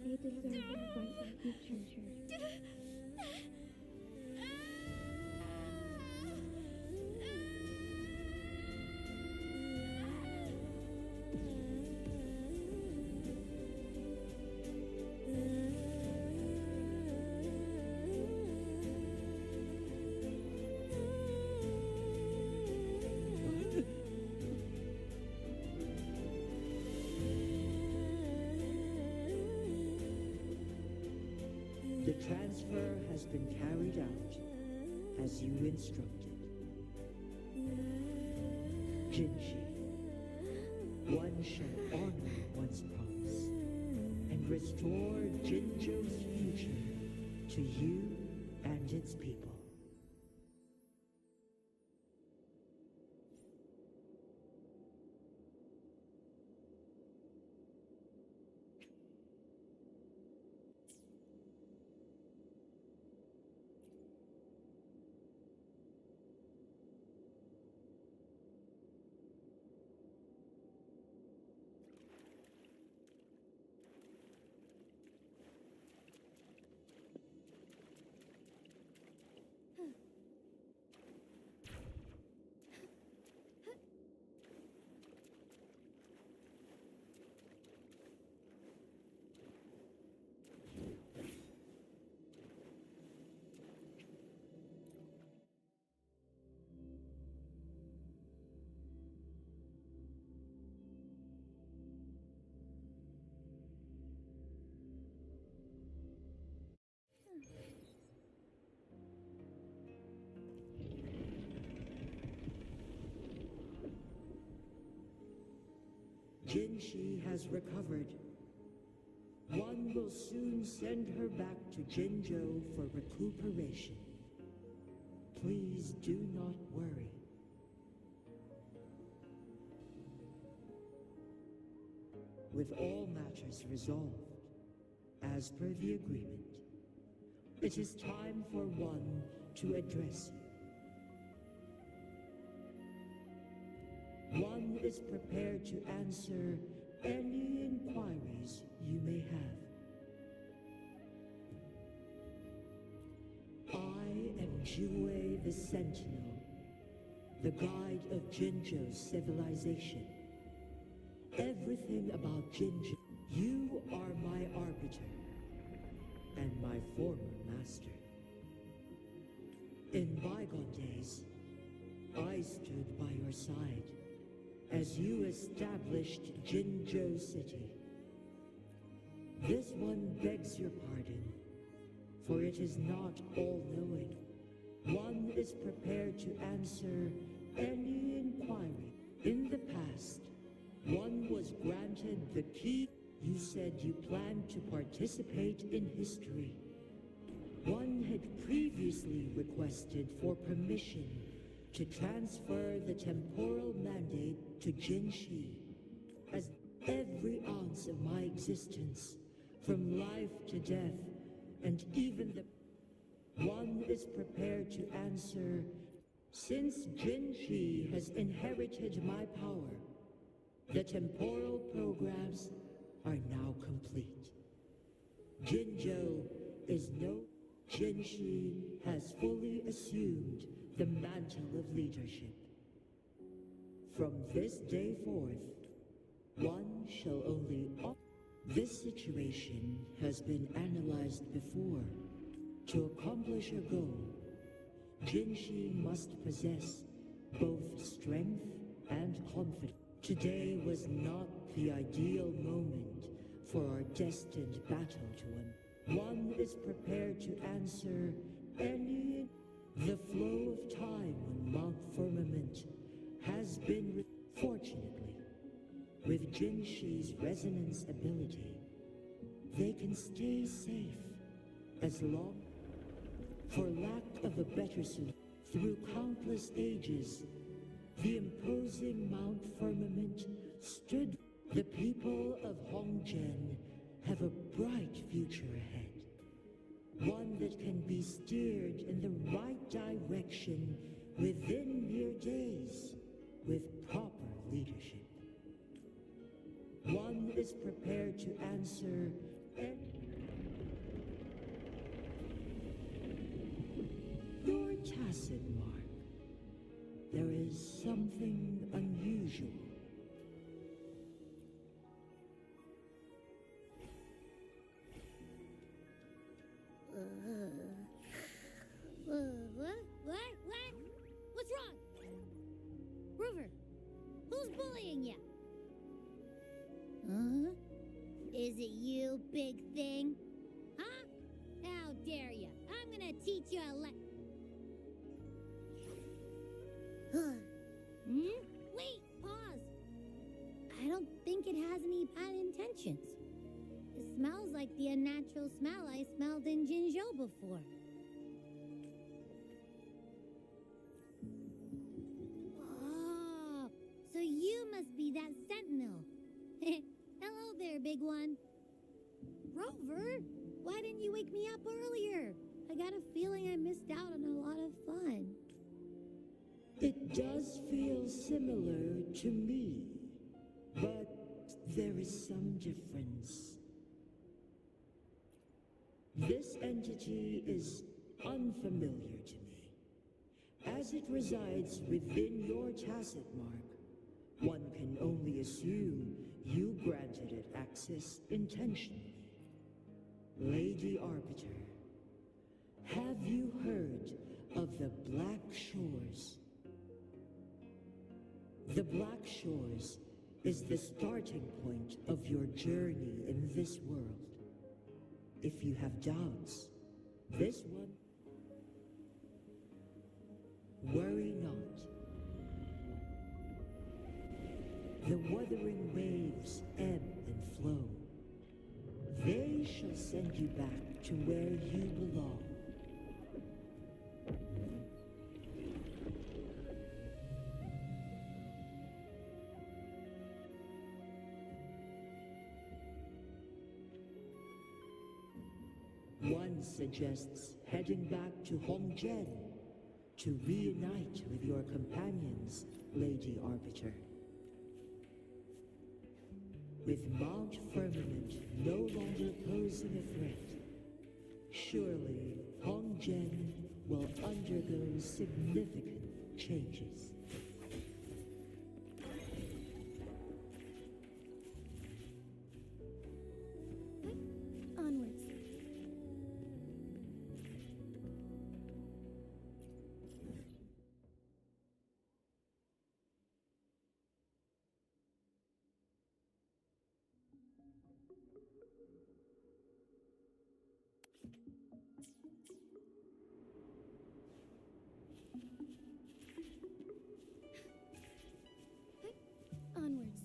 They deserve a bright future. The transfer has been carried out as you instructed. Jinshi, one shall honor one's promise and restore Jinzhou's future to you and its people. Jinshi has recovered. One will soon send her back to Jinzhou for recuperation. Please do not worry. With all matters resolved, as per the agreement, it is time for one to address you. One is prepared to answer any inquiries you may have. I am Kuroe the Sentinel, the guide of Jinzhou's civilization. Everything about Jinshi. You are my arbiter and my former master. In bygone days, I stood by your side as you established Jinzhou City. This one begs your pardon, for it is not all-knowing. One is prepared to answer any inquiry. In the past, one was granted the key. You said you planned to participate in history. One had previously requested for permission to transfer the temporal mandate to Jinshi, as every ounce of my existence, from life to death, and even the... One is prepared to answer, since Jinshi has inherited my power, the temporal programs are now complete. Jinzhou is no... Jinshi has fully assumed the mantle of leadership. From this day forth, one shall only... This situation has been analyzed before. To accomplish a goal, Jinshi must possess both strength and confidence. Today was not the ideal moment for our destined battle to win. One is prepared to answer any... The flow of time on Mount Firmament has been... Fortunately, with Jinshi's resonance ability, they can stay safe as long... For lack of a better solution, through countless ages, the imposing Mount Firmament stood. The people of Hongzhen have a bright future ahead. One that can be steered in the right direction within mere days with proper leadership. One is prepared to answer your tacit mark. There is something unusual. What? What's wrong? Rover, who's bullying you? Huh? Is it you, big thing? Huh? How dare you? I'm gonna teach you a Wait, pause. I don't think it has any bad intentions. It smells like the unnatural smell I smelled in Jinzhou before. Oh, so you must be that sentinel. Hello there, big one. Rover, why didn't you wake me up earlier? I got a feeling I missed out on a lot of fun. It does feel similar to me, but there is some difference. This entity is unfamiliar to me. As it resides within your tacit mark, one can only assume you granted it access intentionally. Lady Arbiter, have you heard of the Black Shores? The Black Shores is the starting point of your journey in this world. If you have doubts, this one... Worry not. The Wuthering Waves ebb and flow. They you back to where you belong. One suggests heading back to Hongzhen to reunite with your companions, Lady Arbiter. With Mount Firmament no longer posing a threat, surely Hongzhen will undergo significant changes. Onwards. Onwards.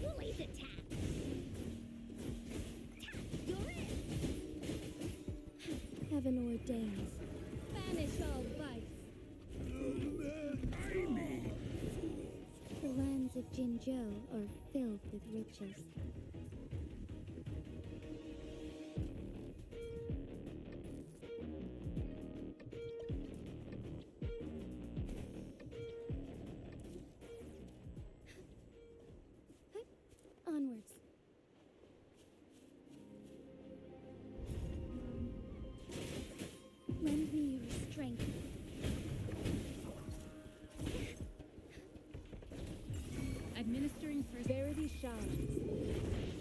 Bully's attack! You're it! Heaven ordains. Banish all vice! The lands of Jinzhou are filled with riches. Onwards. Lend me your strength. Administering first. Verity shines.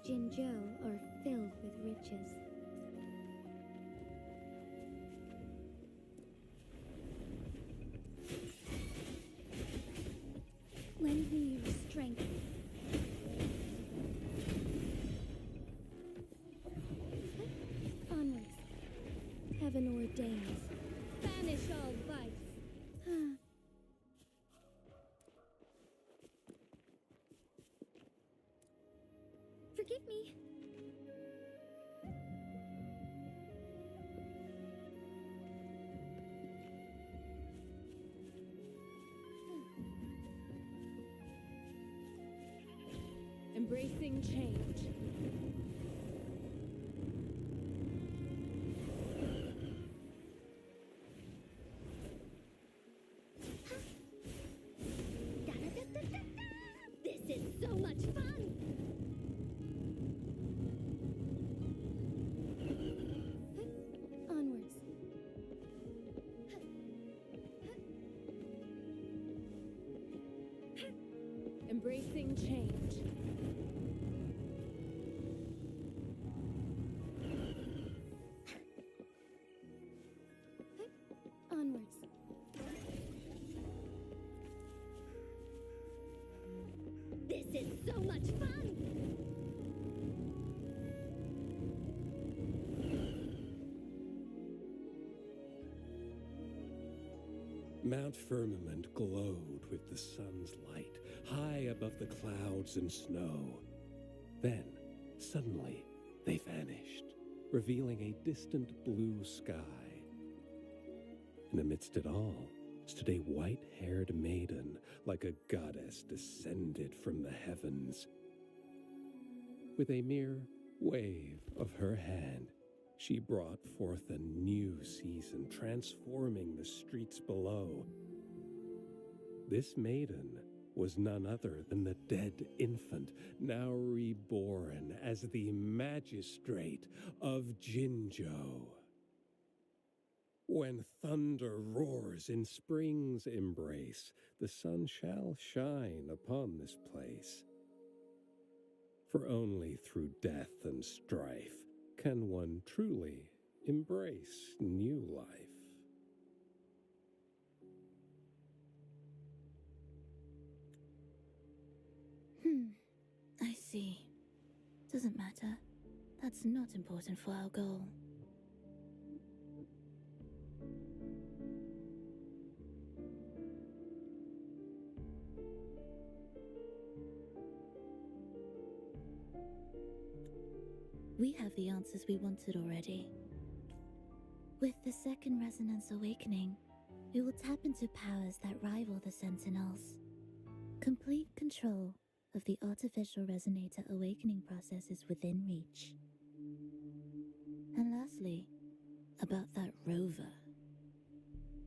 Jinzhou are filled with riches. Lend me your strength. Onwards. Heaven ordains. Banish all vice. Forgive me. Embracing change. This is so much fun! Onwards. Embracing change. Onwards. This is so much fun! Mount Firmament glowed with the sun's light, high above the clouds and snow. Then, suddenly, they vanished, revealing a distant blue sky. And amidst it all stood a white-haired maiden, like a goddess descended from the heavens. With a mere wave of her hand, she brought forth a new season, transforming the streets below. This maiden was none other than the dead infant, now reborn as the magistrate of Jinzhou. When thunder roars in spring's embrace, the sun shall shine upon this place. For only through death and strife can one truly embrace new life. I see. Doesn't matter. That's not important for our goal. We have the answers we wanted already. With the second resonance awakening, we will tap into powers that rival the Sentinels. Complete control of the artificial resonator awakening process is within reach. And lastly, about that rover.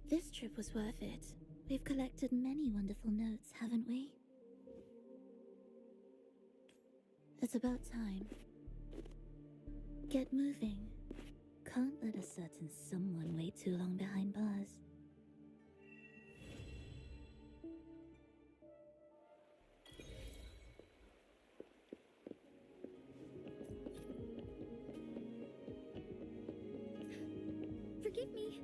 This trip was worth it. We've collected many wonderful notes, haven't we? It's about time. Get moving. Can't let a certain someone wait too long behind bars. Forgive me.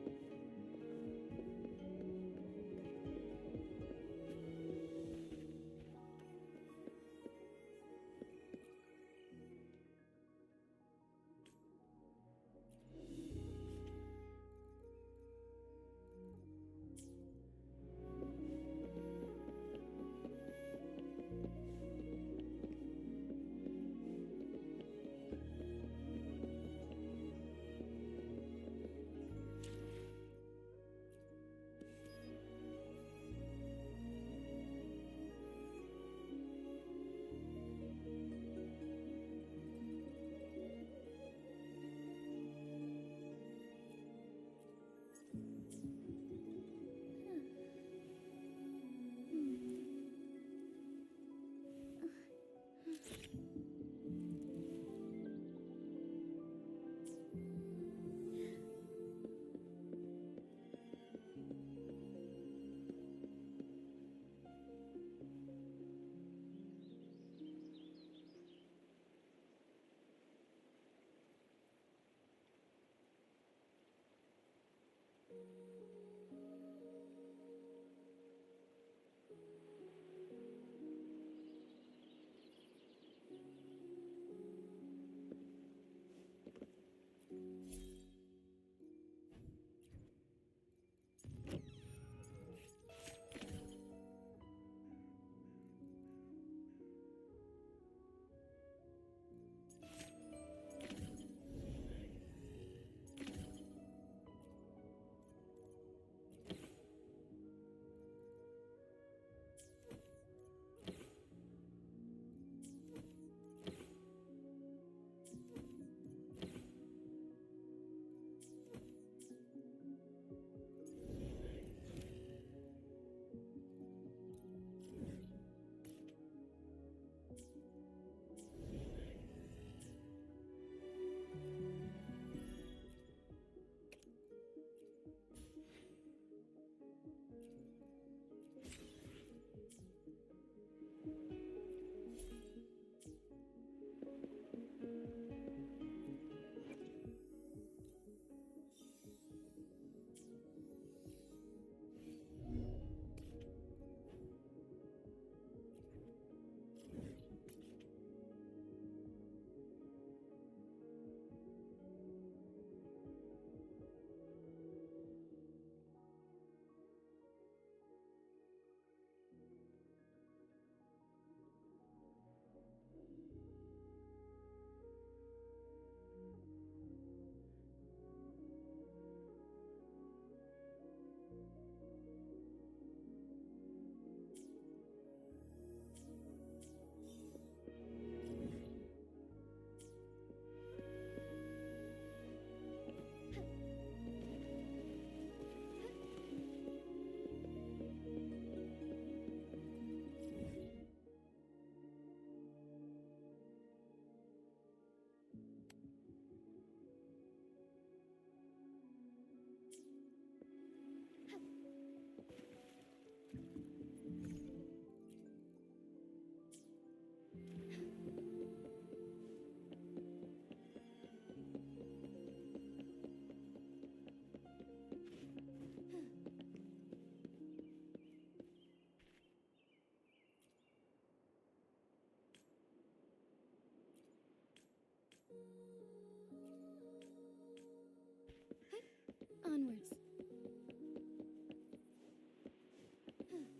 Onwards.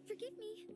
Forgive me.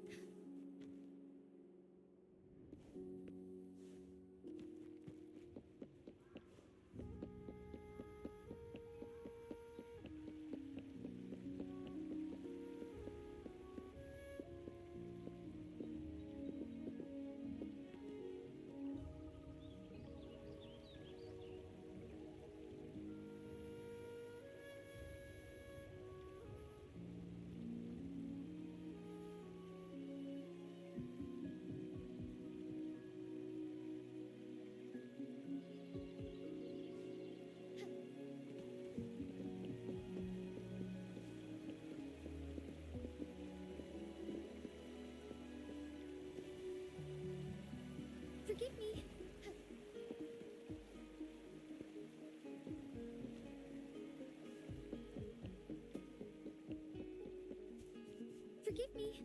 Forgive me. Forgive me.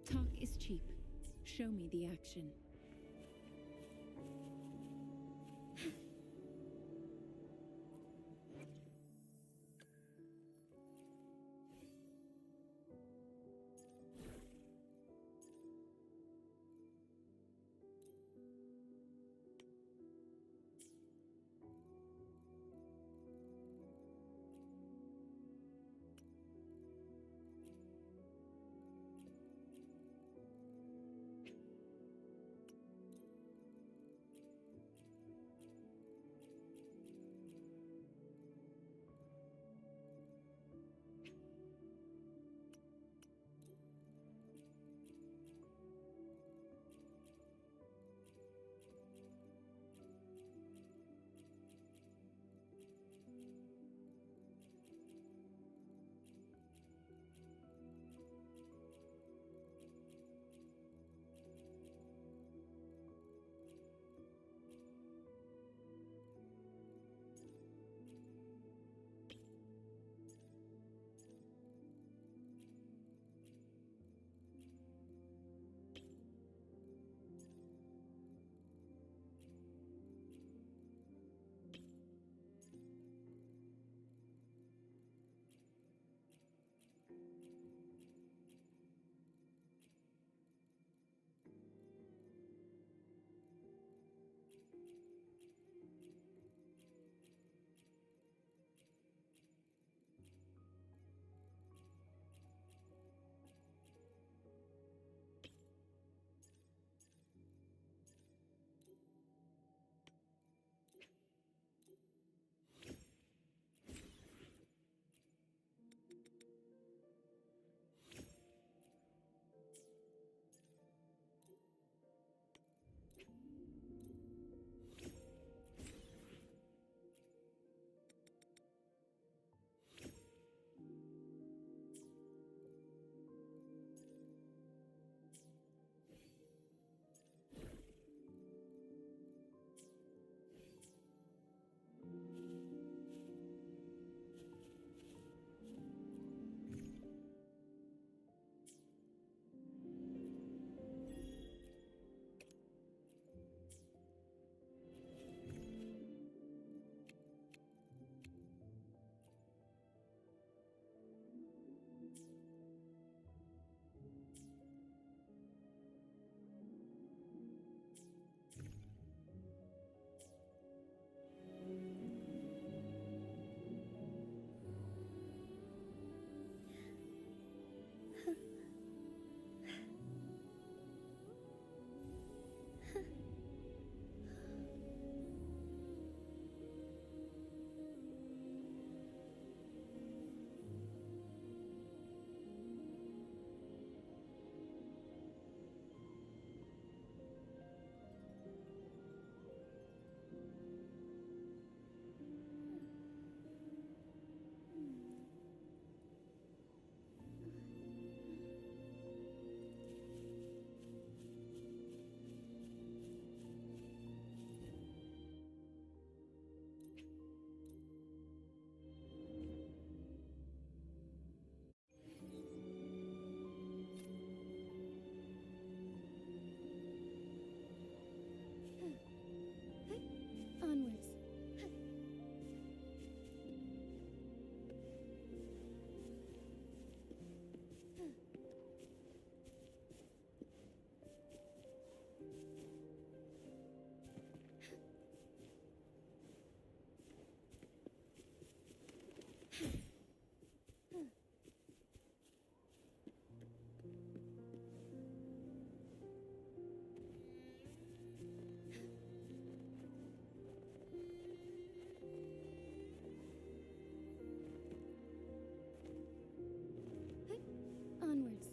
Talk is cheap. Show me the action. Onwards. Onwards.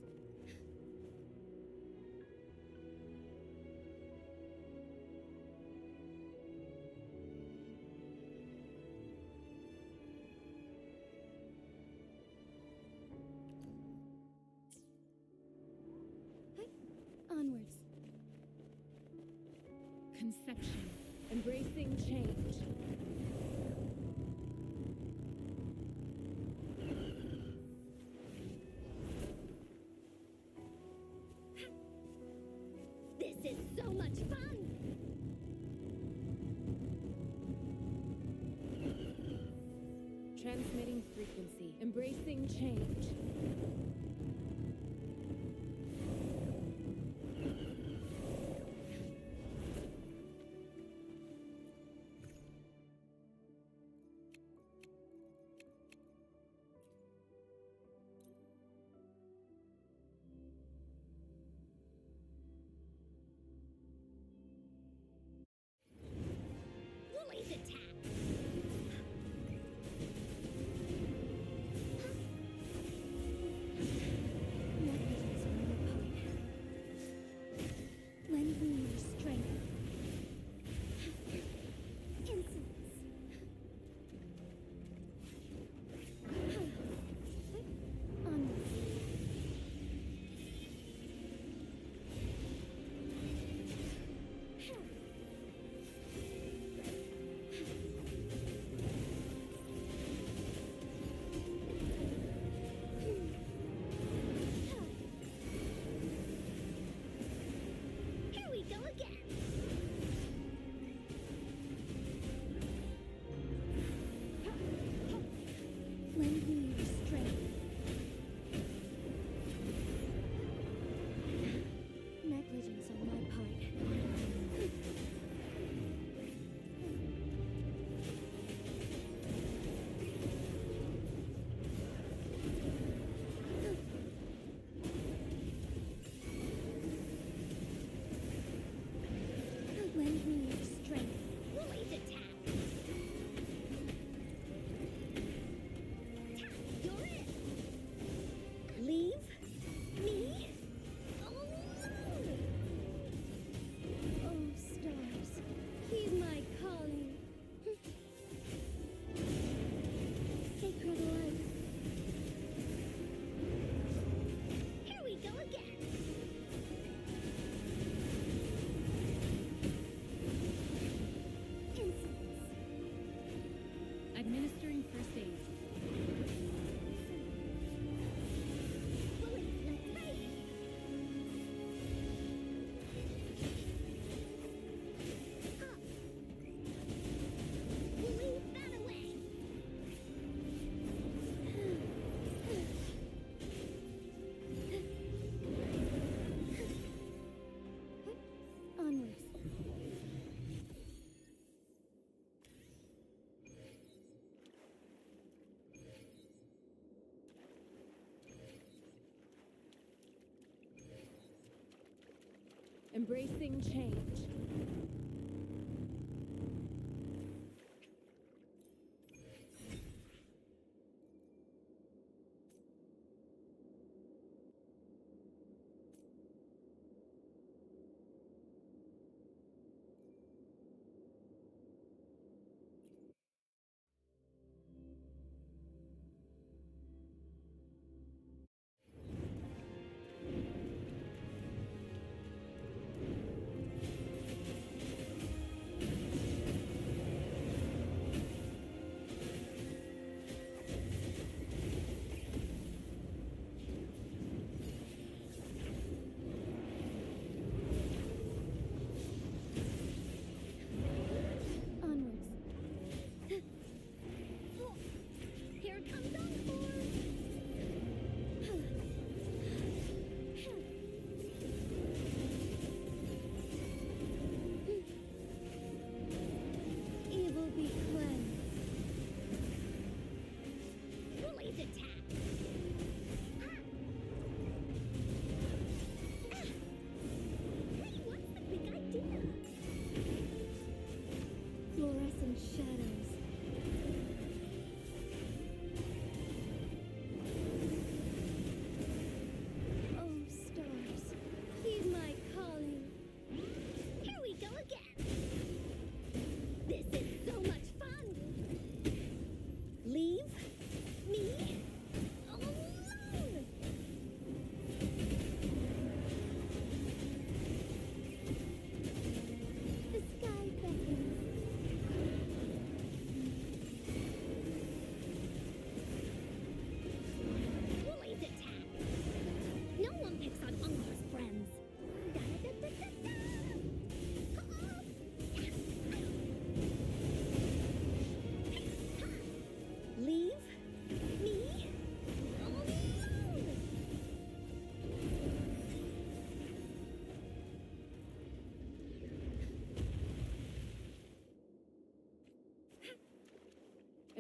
Onwards. Conception. Embracing change. is so much fun! Transmitting frequency. Embracing change. Woolly's attack! Lend me your strength. Insolence. Onwards. Here we go again. Lend me your strength. Negligence on my part. Lend me your strength. Woolly's attack. You're it. Leave me alone. Oh, stars, heed my calling. Sacred light. Here we go again. Insolence. Administering first aid. Woolly, let's fight. Up. Woolly, that away. Onwards. Embracing change.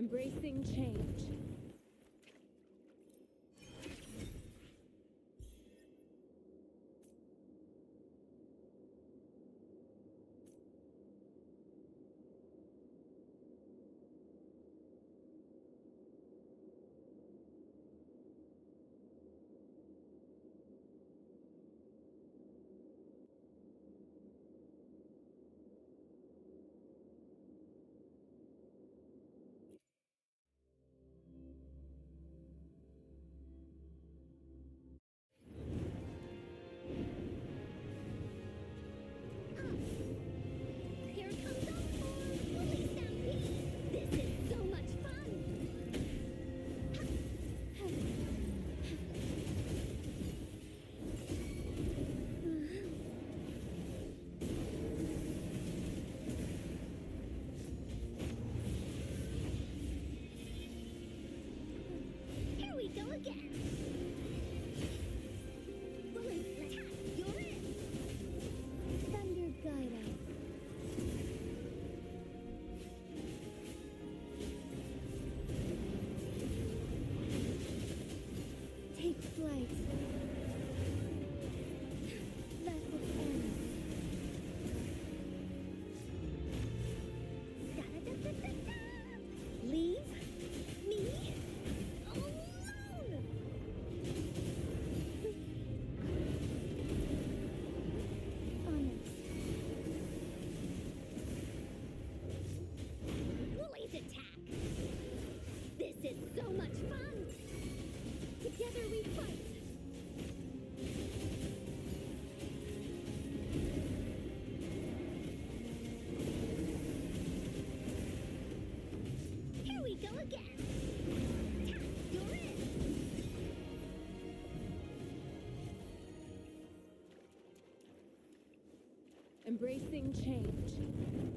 Embracing change. Here comes our fully stampede! This is so much fun! Here we go again! Bullet attack! You're in! Thunder guide us. Take flight. Let it end. Da-da-da-da-da-da! Leave me alone! Honest. Blaze attack! This is so much fun! Together we fight! Here we go again! Tap, you're in! Embracing change. You're in!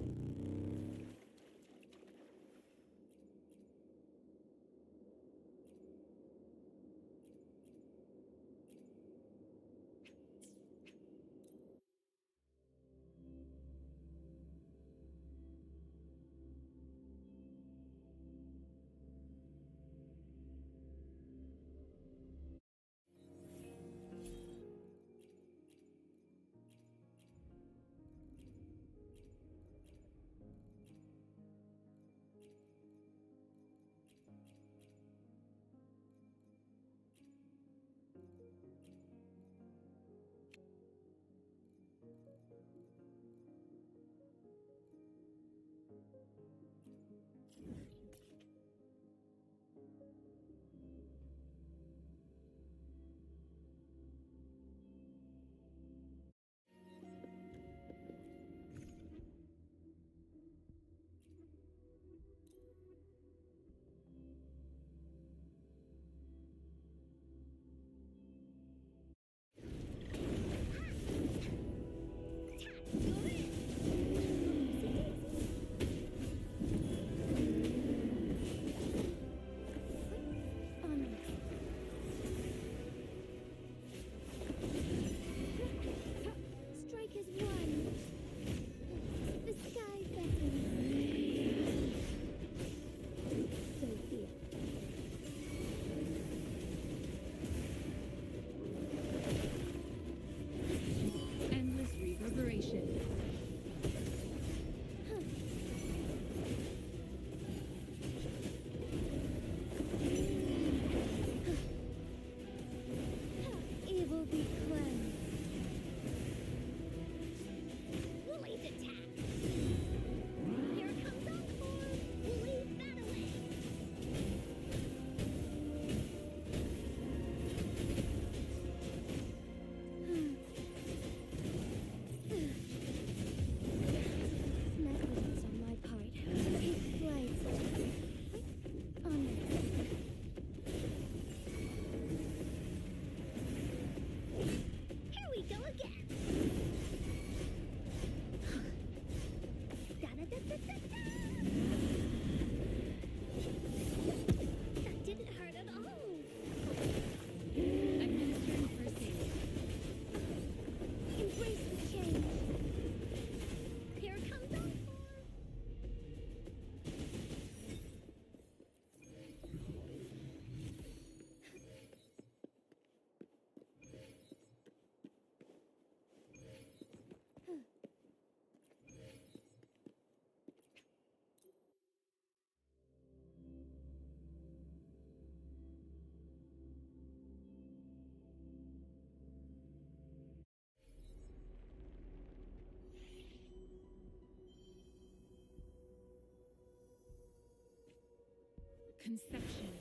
Conception.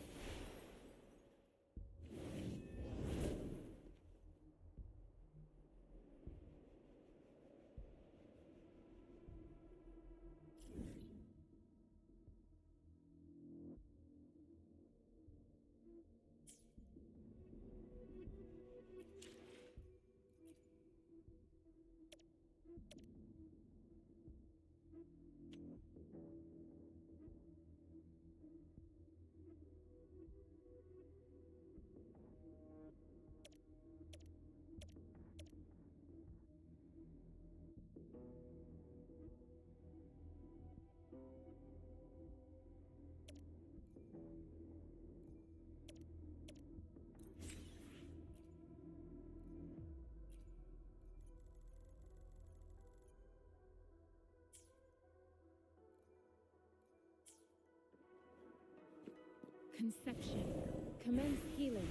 Conception. Commence healing.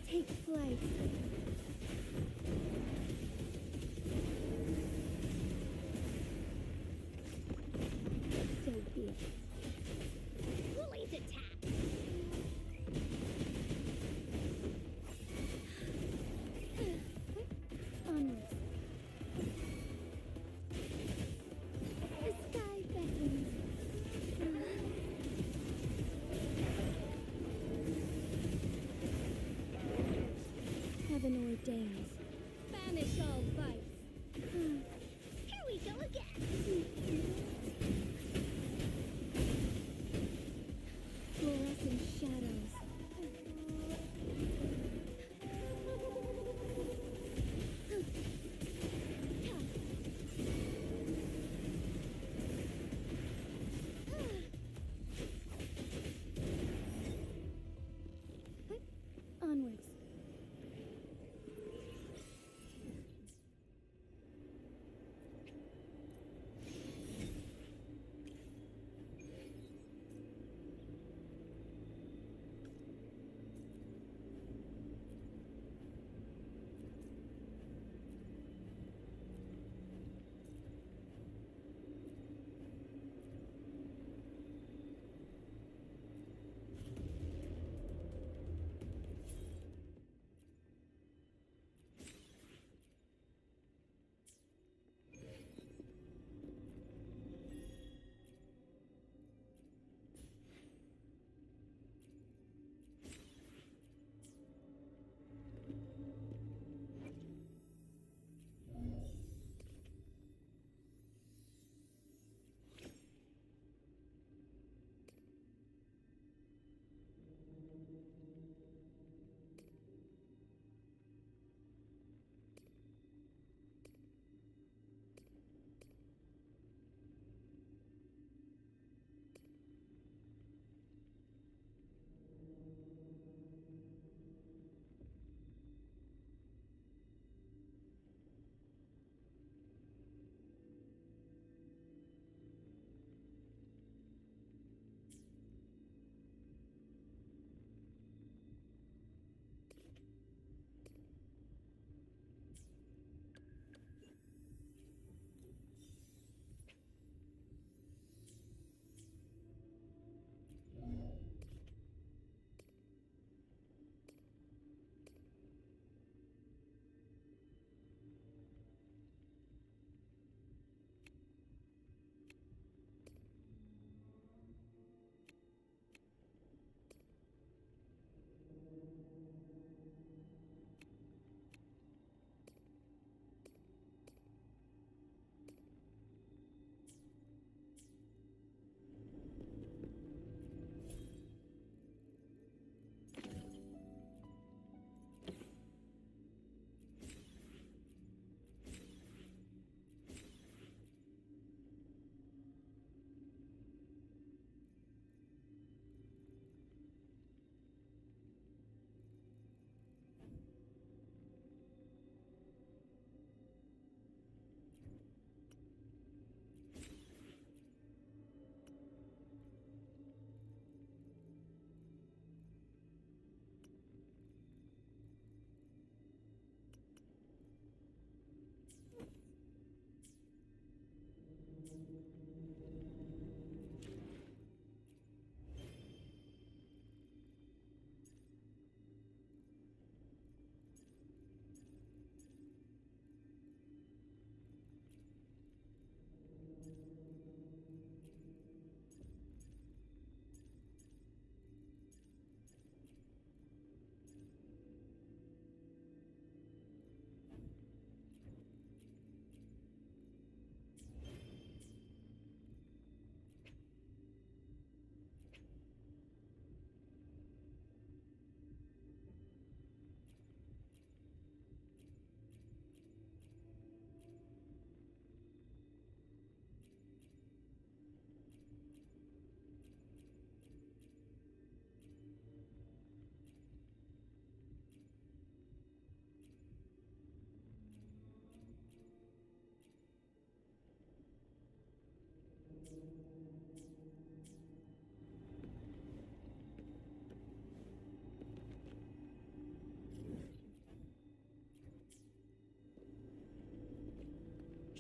Take flight. So be it. Bully's attack! Onwards. The sky beckons.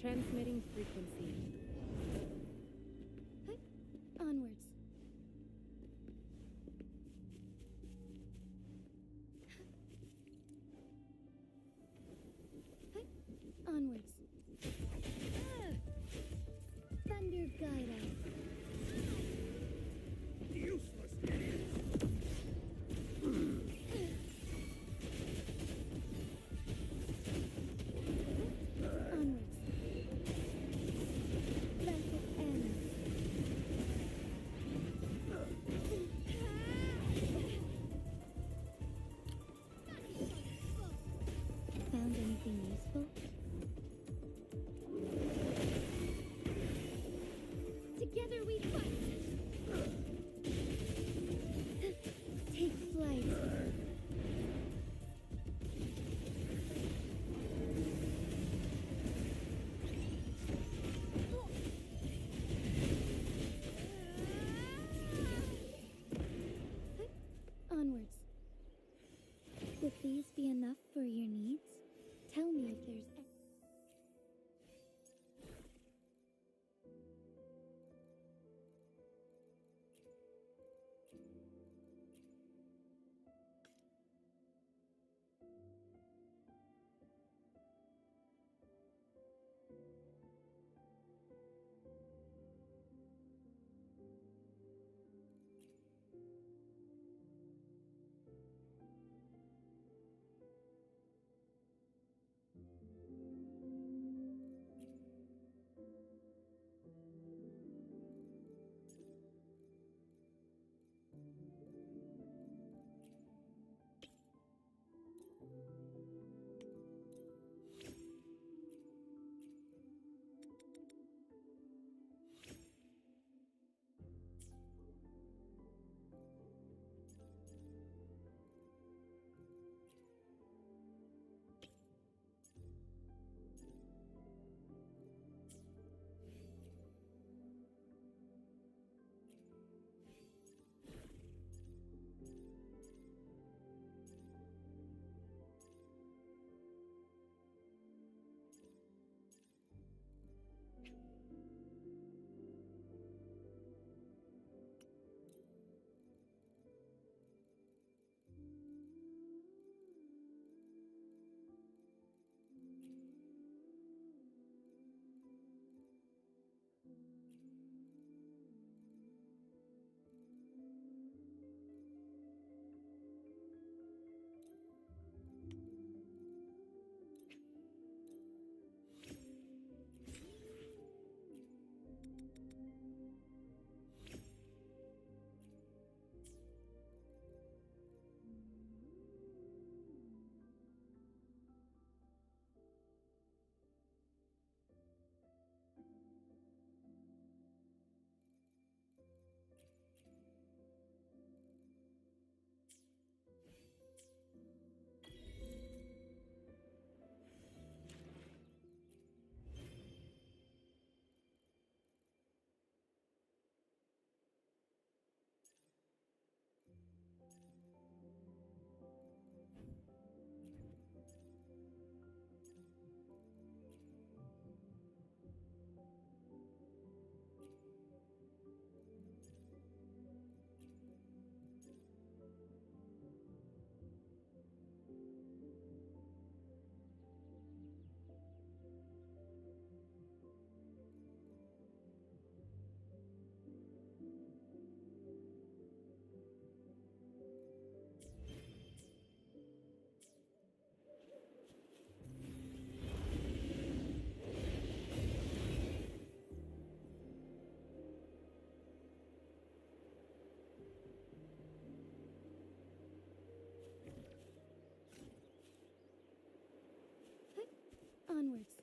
Transmitting frequency. Onwards. Onwards. Thunder guide us. Useless idiots! Onwards. Let it end. Found anything useful? Together we fight! Take flight. Onwards. Would these be enough for your needs? Tell me if there's... Onwards.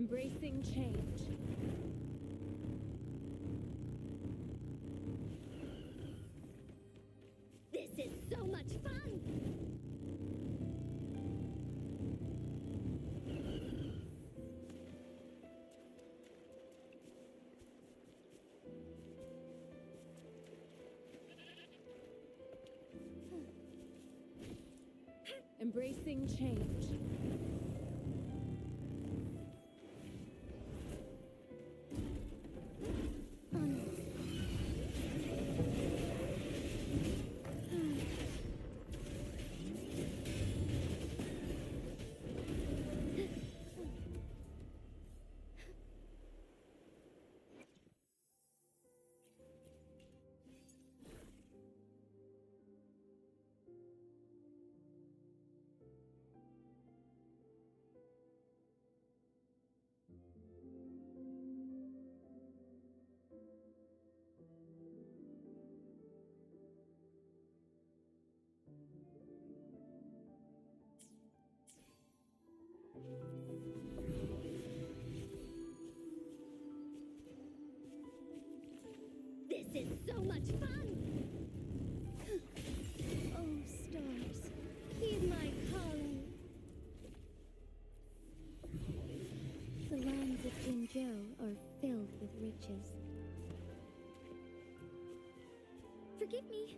Embracing change. This is so much fun! Embracing change. This is so much fun! Oh, stars, heed my calling. The lands of Jinzhou are filled with riches. Forgive me.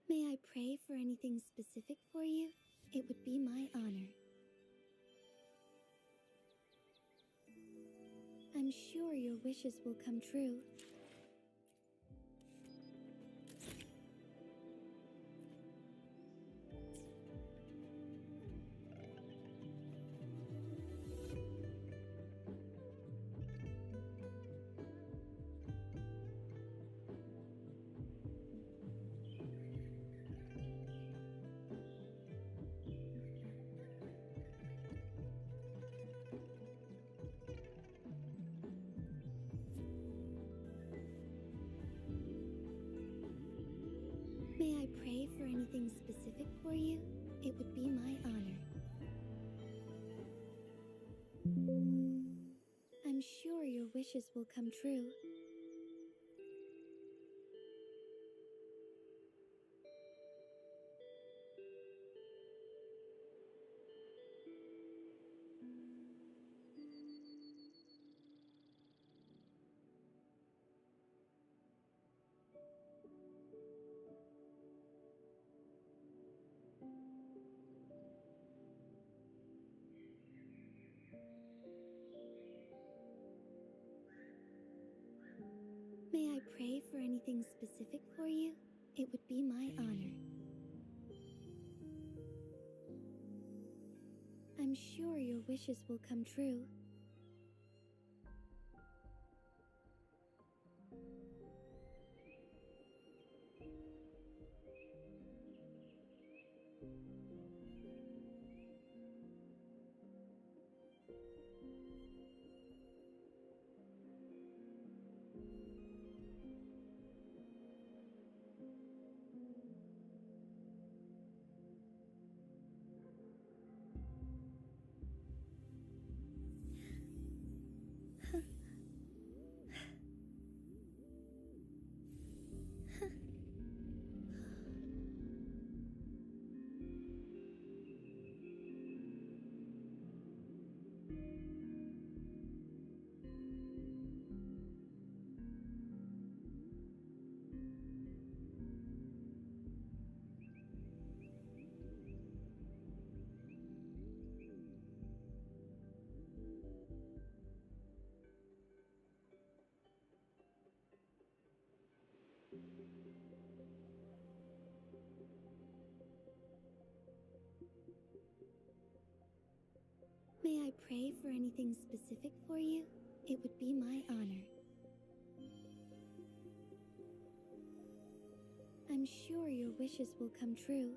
May I pray for anything specific for you? It would be my honor. I'm sure your wishes will come true. May I pray for anything specific for you? It would be my honor. I'm sure your wishes will come true. May I pray for anything specific for you? It would be my honor. I'm sure your wishes will come true. May I pray for anything specific for you? It would be my honor. I'm sure your wishes will come true.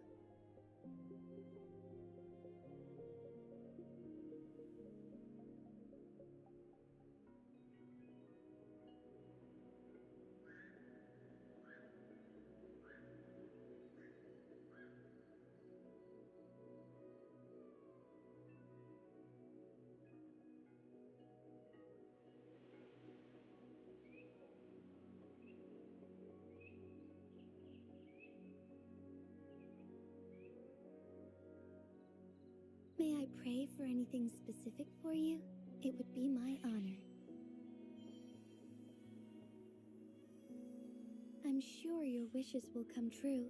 May I pray for anything specific for you? It would be my honor. I'm sure your wishes will come true.